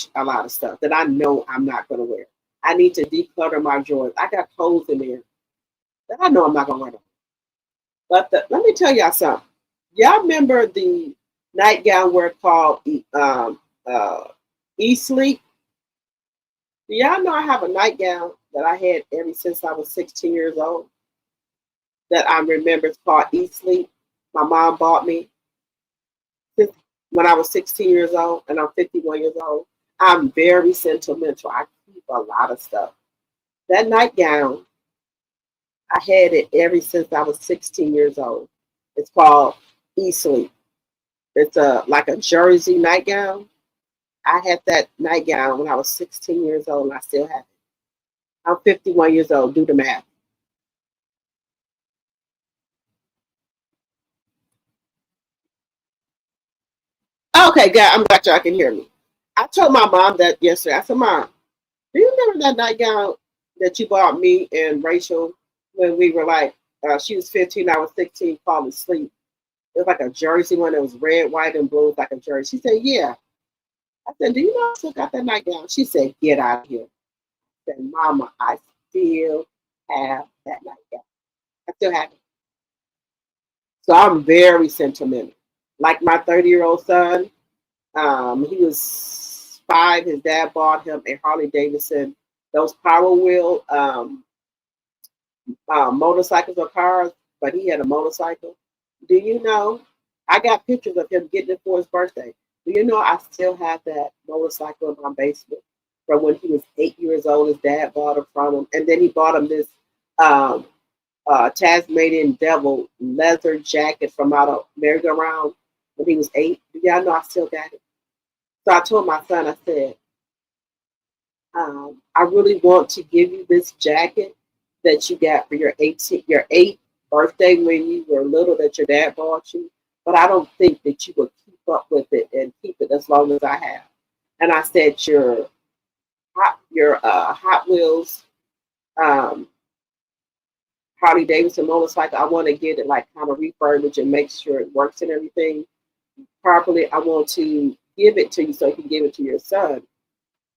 stuff that I know I'm not going to wear. I need to declutter my drawers. I got clothes in there that I know I'm not going to wear them. But let me tell y'all something. Y'all remember the nightgown we're called E-Sleep? Do y'all know I have a nightgown that I had ever since I was 16 years old that I remember is called E-Sleep? My mom bought me when I was 16 years old, and I'm 51 years old. I'm very sentimental. I keep a lot of stuff. That nightgown, I had it ever since I was 16 years old. It's called E-Sleep. It's like a jersey nightgown. I had that nightgown when I was 16 years old, and I still have it. I'm 51 years old. Do the math. Okay, God, I'm glad y'all can hear me. I told my mom that yesterday. I said, Mom, do you remember that nightgown that you bought me and Rachel when we were like, she was 15, I was 16, falling asleep? It was like a jersey one. It was red, white, and blue, like a jersey. She said, yeah. I said, do you know I still got that nightgown? She said, get out of here. said, Mama, I still have that nightgown. I still have it. So I'm very sentimental. Like my 30-year-old son, he was 5. His dad bought him a Harley Davidson, those Power Wheel motorcycles or cars, but he had a motorcycle. Do you know, I got pictures of him getting it for his birthday. Do you know I still have that motorcycle in my basement from when he was 8 years old? His dad bought it from him. And then he bought him this Tasmanian Devil leather jacket from out of merry-go-round when he was 8. Do y'all know I still got it? So I told my son, I said, I really want to give you this jacket that you got for your 8th birthday when you were little that your dad bought you, but I don't think that you will keep up with it and keep it as long as I have. And I said, your Hot Wheels Harley Davidson motorcycle, I want to get it like kind of refurbished and make sure it works and everything properly. I want to give it to you so you can give it to your son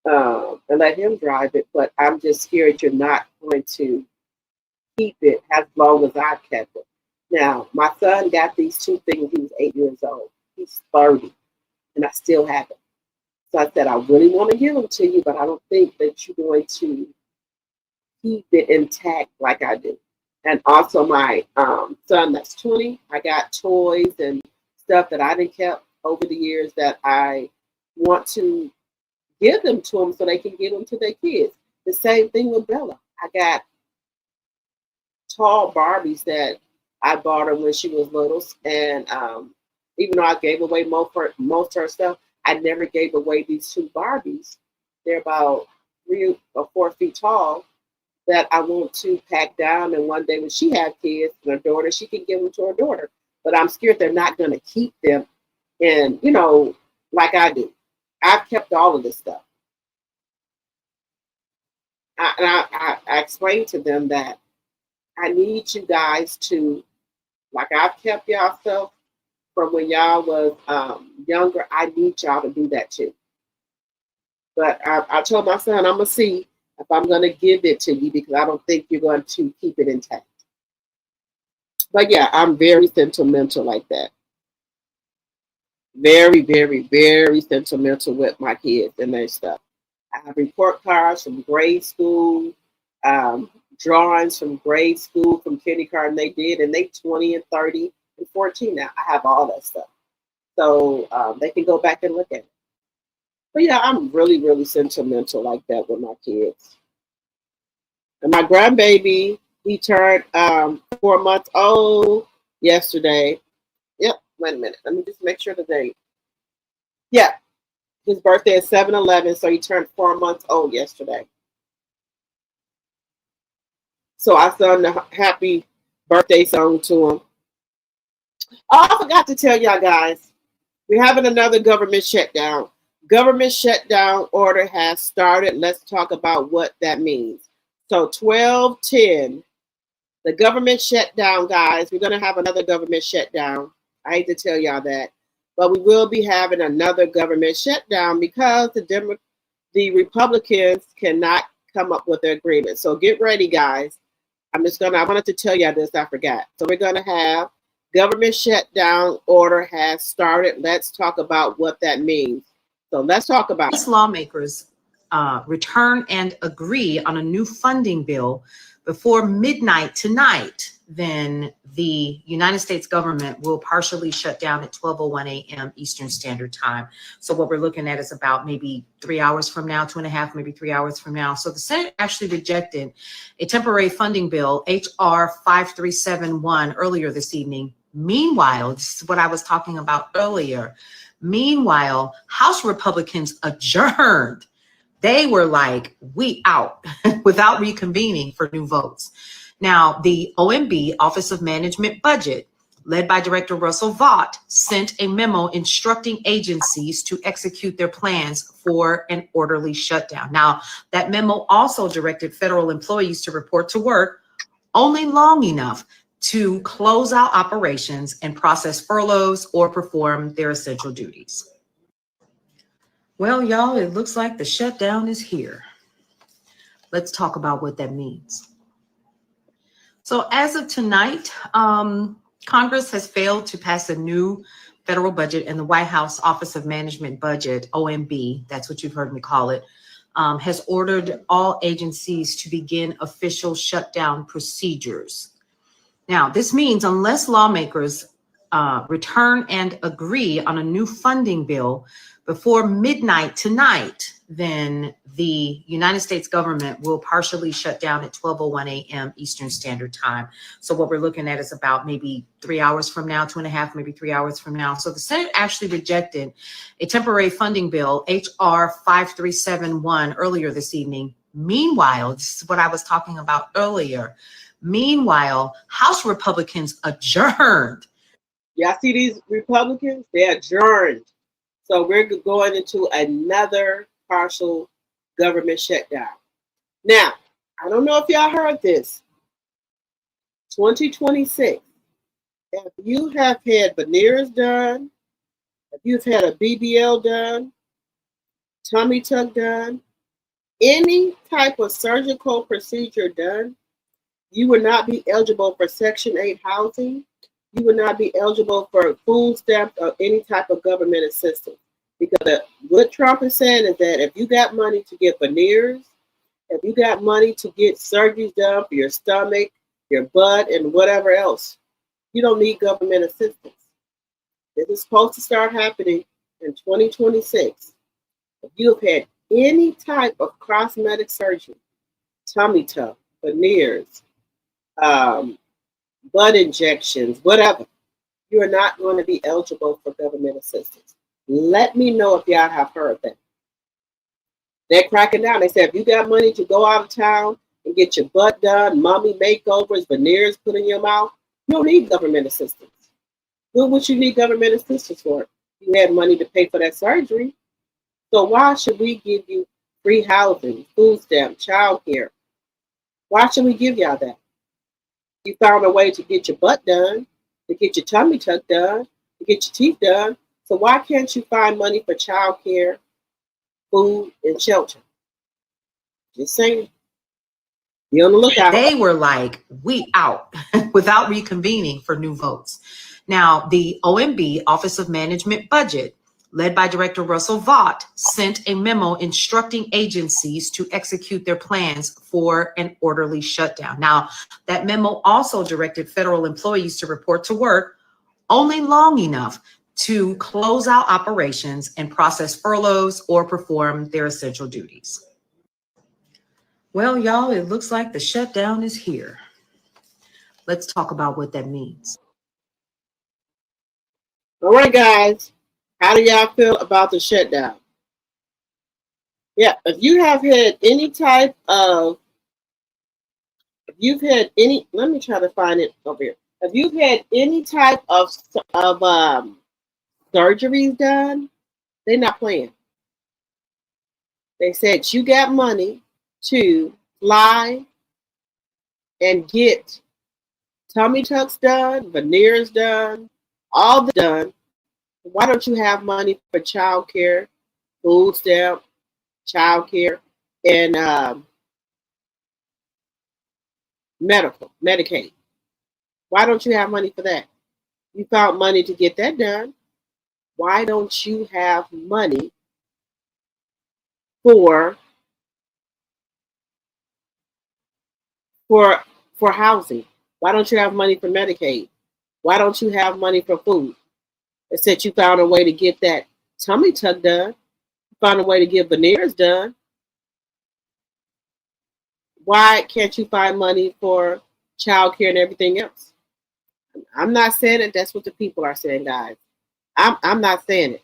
and let him drive it. But I'm just scared you're not going to keep it as long as I kept it. Now, my son got these 2 things. He was 8 years old. He's 30, and I still have it. So I said, I really want to give them to you, but I don't think that you're going to keep it intact like I do. And also my son that's 20, I got toys and stuff that I didn't kept over the years that I want to give them to them so they can give them to their kids. The same thing with Bella. I got tall Barbies that I bought her when she was little, and even though I gave away most of her stuff, I never gave away these 2 Barbies. They're about 3 or 4 feet tall that I want to pack down, and one day when she has kids and her daughter, she can give them to her daughter. But I'm scared they're not going to keep them, and like I do. I've kept all of this stuff. I explained to them that I need you guys to, like I've kept y'all stuff from when y'all was younger, I need y'all to do that too. But I told my son, I'm going to see if I'm going to give it to you because I don't think you're going to keep it intact. But yeah, I'm very sentimental like that. Very, very, very sentimental with my kids and their stuff. I have report cards from grade school, drawings from grade school, from kindergarten they did, and they 20 and 30 and 14 now. I have all that stuff. So they can go back and look at it. But yeah, I'm really, really sentimental like that with my kids. And my grandbaby, he turned 4 months old yesterday. Yep, wait a minute. Let me just make sure the date. Yeah, his birthday is 7/11, so he turned 4 months old yesterday. So I sung a happy birthday song to him. Oh, I forgot to tell y'all guys, we're having another government shutdown. Government shutdown order has started. Let's talk about what that means. So 12/10, the government shutdown, guys. We're going to have another government shutdown. I hate to tell y'all that, but we will be having another government shutdown because the Republicans cannot come up with an agreement. So get ready, guys. I wanted to tell y'all this, I forgot. So we're going to have government shutdown order has started. Let's talk about what that means. So let's talk about these lawmakers return and agree on a new funding bill before midnight tonight. Then the United States government will partially shut down at 12:01 a.m. Eastern Standard Time. So what we're looking at is about maybe 3 hours from now, 2.5, maybe 3 hours from now. So the Senate actually rejected a temporary funding bill, HR 5371, earlier this evening. Meanwhile, this is what I was talking about earlier. Meanwhile, House Republicans adjourned. They were like, we out without reconvening for new votes. Now, the OMB, Office of Management Budget, led by Director Russell Vought, sent a memo instructing agencies to execute their plans for an orderly shutdown. Now, that memo also directed federal employees to report to work only long enough to close out operations and process furloughs or perform their essential duties. Well, y'all, it looks like the shutdown is here. Let's talk about what that means. So as of tonight, Congress has failed to pass a new federal budget, and the White House Office of Management Budget, OMB, that's what you've heard me call it, has ordered all agencies to begin official shutdown procedures. Now, this means unless lawmakers return and agree on a new funding bill before midnight tonight, then the United States government will partially shut down at 12:01 a.m. Eastern Standard Time. So what we're looking at is about maybe 3 hours from now, 2.5, maybe 3 hours from now. So the Senate actually rejected a temporary funding bill, HR 5371, earlier this evening. Meanwhile, this is what I was talking about earlier. Meanwhile, House Republicans adjourned. Y'all see these Republicans? They adjourned. So we're going into another partial government shutdown. Now, I don't know if y'all heard this. 2026, if you have had veneers done, if you've had a BBL done, tummy tuck done, any type of surgical procedure done, you would not be eligible for Section 8 housing. You would not be eligible for food stamps or any type of government assistance. Because what Trump is saying is that if you got money to get veneers, if you got money to get surgeries done for your stomach, your butt, and whatever else, you don't need government assistance. This is supposed to start happening in 2026. If you have had any type of cosmetic surgery, tummy tuck, veneers, blood injections, whatever, you are not going to be eligible for government assistance. Let me know if y'all have heard that. They're cracking down. They said if you got money to go out of town and get your butt done, mommy makeovers, veneers put in your mouth, you don't need government assistance. What would you need government assistance for? You had money to pay for that surgery. So why should we give you free housing, food stamp, child care? Why should we give y'all that? You found a way to get your butt done, to get your tummy tuck done, to get your teeth done. So why can't you find money for child care, food, and shelter? Just saying. Be on the lookout. They were like, we out without reconvening for new votes. Now, the OMB, Office of Management Budget, led by Director Russell Vought, sent a memo instructing agencies to execute their plans for an orderly shutdown. Now, that memo also directed federal employees to report to work only long enough to close out operations and process furloughs or perform their essential duties. Well, y'all, it looks like the shutdown is here. Let's talk about what that means. All right, guys. How do y'all feel about the shutdown? Yeah, if you have had any type of, let me try to find it over here. If you've had any type of surgeries done, they're not playing. They said you got money to fly and get tummy tucks done, veneers done, all the done. Why don't you have money for child care, food stamp, child care, and Medicaid? Why don't you have money for that? You found money to get that done. Why don't you have money for housing? Why don't you have money for Medicaid? Why don't you have money for food? It said you found a way to get that tummy tuck done. You found a way to get veneers done. Why can't you find money for child care and everything else? I'm not saying it. That's what the people are saying, guys. I'm not saying it.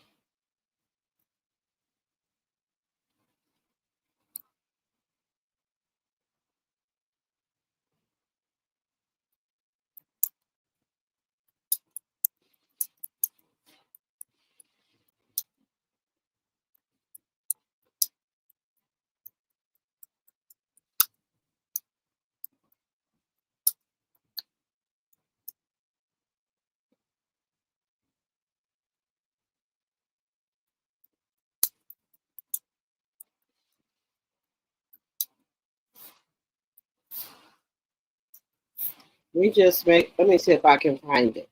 Let me see if I can find it.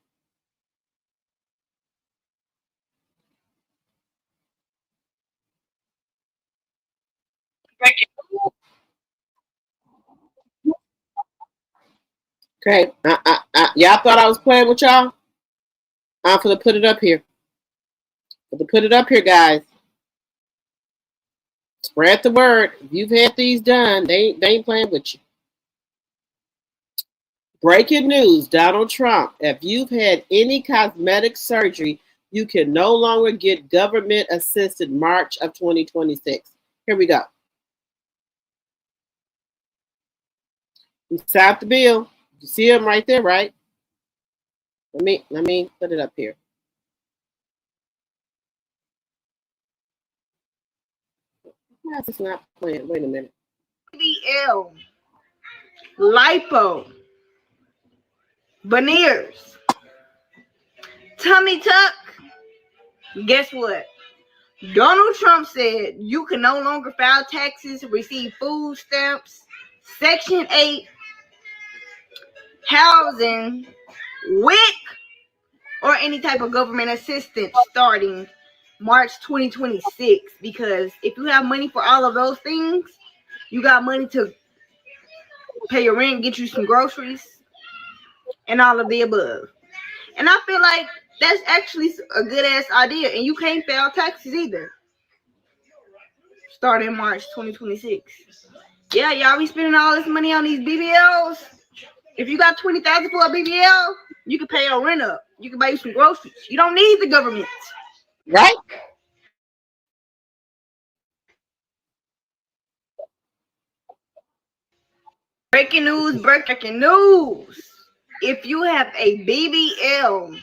Okay, y'all thought I was playing with y'all? I'm gonna put it up here. Put it up here, guys. Spread the word. If you've had these done, they ain't playing with you. Breaking news, Donald Trump. If you've had any cosmetic surgery, you can no longer get government assisted March of 2026. Here we go. You signed the bill. You see them right there, right? Let me put it up here. Why is this not playing? Wait a minute. BBL, lipo, veneers, tummy tuck. Guess what? Donald Trump said you can no longer file taxes, receive food stamps, Section 8, housing, WIC, or any type of government assistance starting March 2026. Because if you have money for all of those things, you got money to pay your rent, get you some groceries, and all of the above. And I feel like that's actually a good ass idea. And you can't file taxes either, starting March 2026. Yeah, y'all be spending all this money on these BBLs. If you got $20,000 for a BBL, you can pay your rent up. You can buy you some groceries. You don't need the government, right? Breaking news, breaking news. If you have a BBL,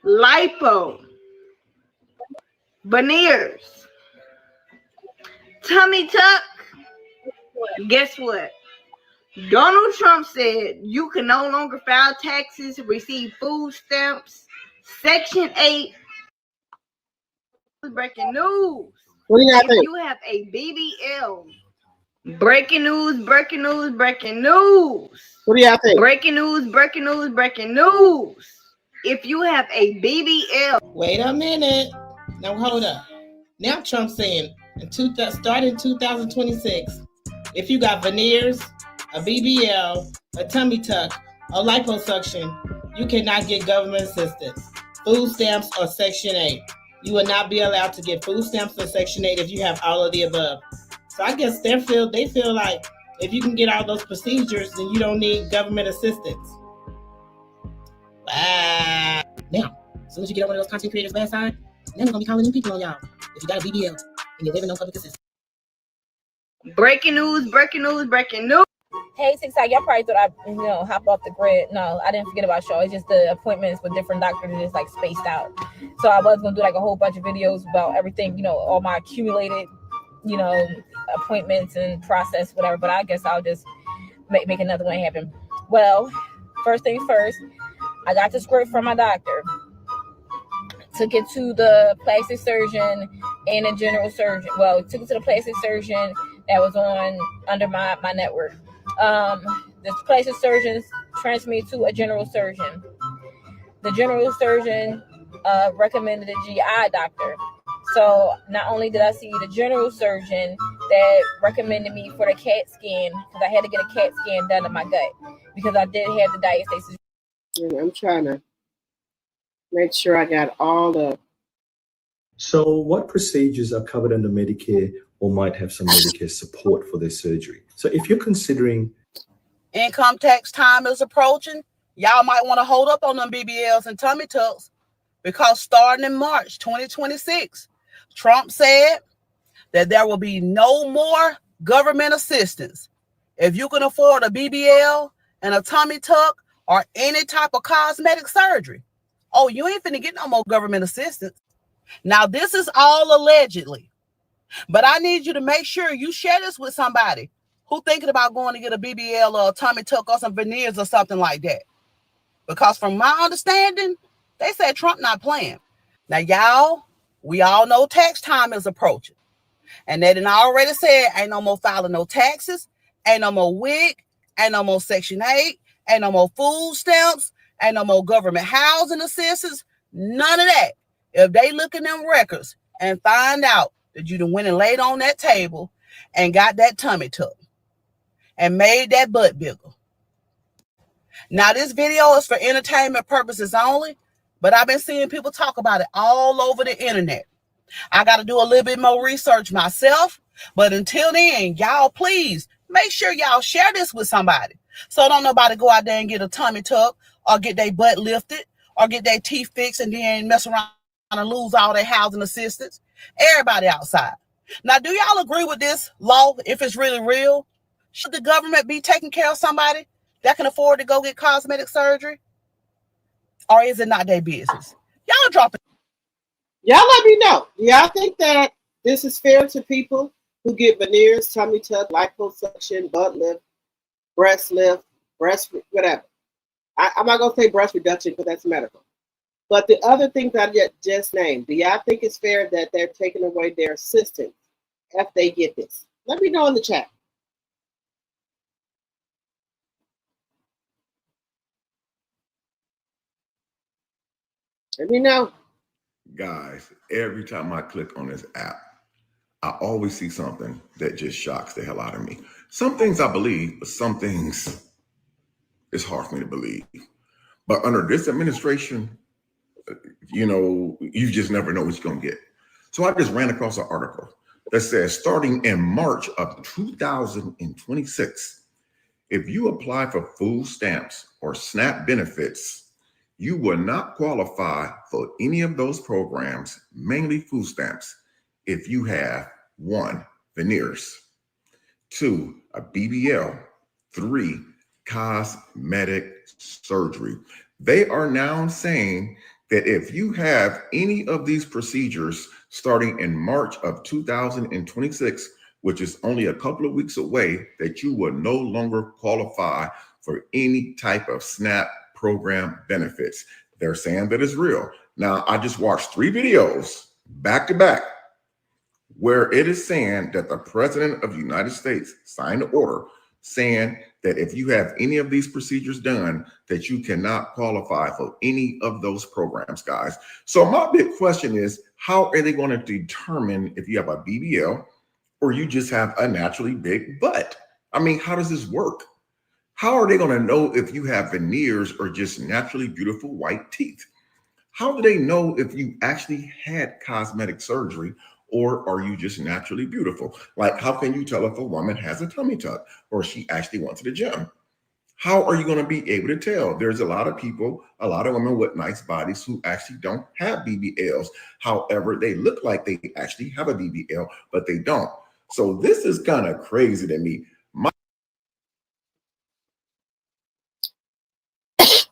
lipo, veneers, tummy tuck, guess what? Donald Trump said you can no longer file taxes, receive food stamps, Section 8. Breaking news. What do you think? If you have a BBL, breaking news, breaking news, breaking news. What do y'all think? Breaking news, breaking news, breaking news. If you have a BBL. Wait a minute. Now hold up. Now Trump's saying starting 2026, if you got veneers, a BBL, a tummy tuck, a liposuction, you cannot get government assistance, food stamps, or Section 8. You will not be allowed to get food stamps or Section 8 if you have all of the above. So I guess they feel like if you can get all those procedures, then you don't need government assistance. Wow. Now, as soon as you get on one of those content creators' bad side, then we're going to be calling in people on y'all. If you got a BBL and you're living on public assistance. Breaking news, breaking news, breaking news. Hey, TikTok, y'all probably thought I, hop off the grid. No, I didn't forget about y'all. It's just the appointments with different doctors is like spaced out. So I was gonna do like a whole bunch of videos about everything, all my accumulated, appointments and process, whatever. But I guess I'll just make another one happen. Well, first things first, I got the script from my doctor. Took it to the plastic surgeon and a general surgeon. Well, took it to the plastic surgeon that was under my network. The plastic surgeons transferred to a general surgeon. The general surgeon recommended a GI doctor. So not only did I see the general surgeon that recommended me for the CAT scan, because I had to get a CAT scan done in my gut because I did have the diastasis. I'm trying to make sure I got all the. So what procedures are covered under Medicare or might have some Medicare support for their surgery? So if you're considering income tax time is approaching, y'all might want to hold up on them BBLs and tummy tucks, because starting in March 2026, Trump said that there will be no more government assistance. If you can afford a BBL and a tummy tuck or any type of cosmetic surgery, oh, you ain't finna get no more government assistance. Now, this is all allegedly, but I need you to make sure you share this with somebody who thinking about going to get a BBL or a tummy tuck or some veneers or something like that. Because from my understanding, they said Trump not playing. Now, y'all, we all know tax time is approaching. And they done already said ain't no more filing no taxes, ain't no more WIC, ain't no more Section 8, Ain't no more food stamps. Ain't no more government housing assistance. None of that. If they look in them records and find out that you done went and laid on that table and got that tummy tuck and made that butt bigger. Now, this video is for entertainment purposes only, but I've been seeing people talk about it all over the internet. I got to do a little bit more research myself, but until then, y'all please make sure y'all share this with somebody. So don't nobody go out there and get a tummy tuck or get their butt lifted or get their teeth fixed and then mess around and lose all their housing assistance. Everybody outside. Now, do y'all agree with this law if it's really real? Should the government be taking care of somebody that can afford to go get cosmetic surgery? Or is it not their business? Y'all drop it. Y'all let me know. Do y'all think that this is fair to people who get veneers, tummy tuck, liposuction, butt lift, breast whatever? I'm not going to say breast reduction because that's medical. But the other things I just named, do y'all think it's fair that they're taking away their assistance if they get this? Let me know in the chat. Let me know. Guys, every time I click on this app, I always see something that just shocks the hell out of me. Some things I believe, but some things it's hard for me to believe. But under this administration, you know, you just never know what you're going to get. So I just ran across an article that says starting in March of 2026, if you apply for food stamps or SNAP benefits, you will not qualify for any of those programs, mainly food stamps, if you have 1, veneers, 2, a BBL, 3, cosmetic surgery. They are now saying that if you have any of these procedures starting in March of 2026, which is only a couple of weeks away, that you will no longer qualify for any type of SNAP program benefits. They're saying that it's real. Now, I just watched 3 videos back to back where it is saying that the President of the United States signed an order saying that if you have any of these procedures done, that you cannot qualify for any of those programs, guys. So my big question is, how are they going to determine if you have a BBL or you just have a naturally big butt? I mean, how does this work? How are they going to know if you have veneers or just naturally beautiful white teeth? How do they know if you actually had cosmetic surgery or are you just naturally beautiful? Like, how can you tell if a woman has a tummy tuck or she actually went to the gym? How are you going to be able to tell? There's a lot of people, a lot of women with nice bodies who actually don't have BBLs. However, they look like they actually have a BBL, but they don't. So this is kind of crazy to me.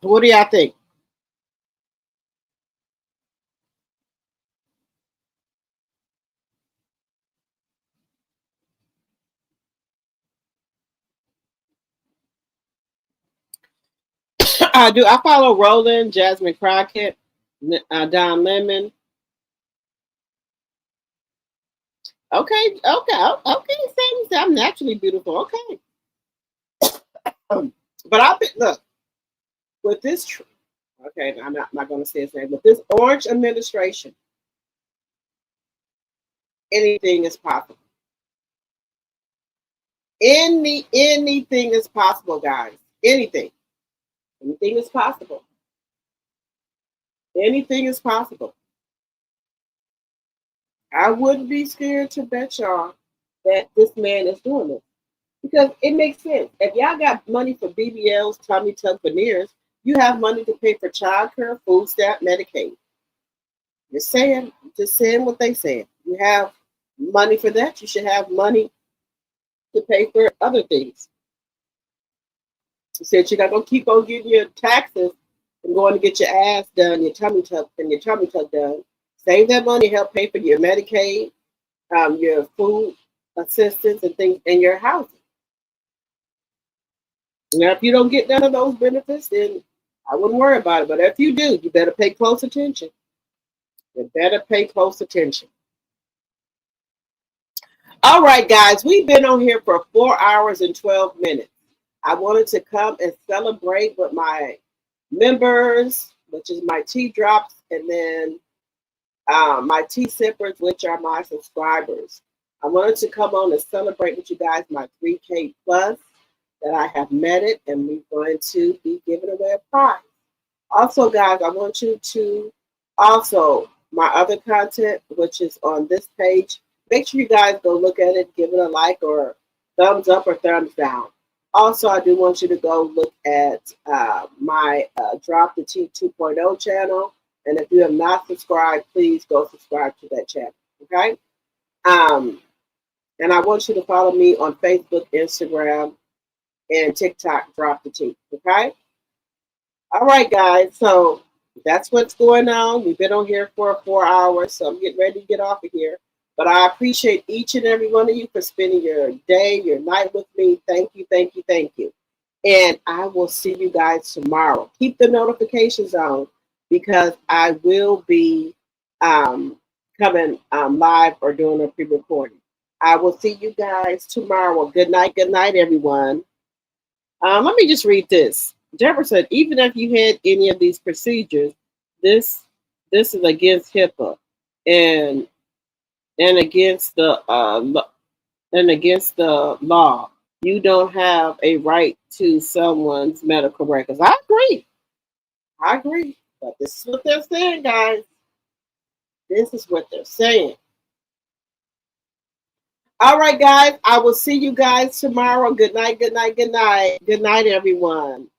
What do y'all think? I follow Roland, Jasmine Crockett, Don Lemon. Okay. Saying I'm naturally beautiful. Okay. But I've been, look, with this, okay, I'm not going to say his name, but this Orange administration, anything is possible. Anything is possible, guys. Anything is possible. Anything is possible. I wouldn't be scared to bet y'all that this man is doing this because it makes sense. If y'all got money for BBLs, tummy tuck, veneers, you have money to pay for childcare, food stamp, Medicaid. Just saying what they said. You have money for that. You should have money to pay for other things. You said you're not gonna keep on getting your taxes and going to get your ass done, your tummy tuck done. Save that money, help pay for your Medicaid, your food assistance and things, and your housing. Now, if you don't get none of those benefits, then I wouldn't worry about it. But if you do, you better pay close attention. You better pay close attention. All right, guys, we've been on here for 4 hours and 12 minutes. I wanted to come and celebrate with my members, which is my tea drops, and then my tea sippers, which are my subscribers. I wanted to come on and celebrate with you guys my 3K plus that I have met it, and we're going to be giving away a prize. Also, guys, I want you to also my other content, which is on this page. Make sure you guys go look at it, give it a like or thumbs up or thumbs down. Also, I do want you to go look at my Drop the Tea 2.0 channel. And if you have not subscribed, please go subscribe to that channel, okay? And I want you to follow me on Facebook, Instagram, and TikTok, Drop the Tea, okay? All right, guys, so that's what's going on. We've been on here for 4 hours, so I'm getting ready to get off of here. But I appreciate each and every one of you for spending your day, your night with me. Thank you, thank you, thank you. And I will see you guys tomorrow. Keep the notifications on because I will be coming live or doing a pre-recording. I will see you guys tomorrow. Good night, everyone. Let me just read this. Deborah said, even if you had any of these procedures, this is against HIPAA and against the law. You don't have a right to someone's medical records. I agree. But this is what they're saying, guys. This is what they're saying. All right, guys. I will see you guys tomorrow. Good night, everyone.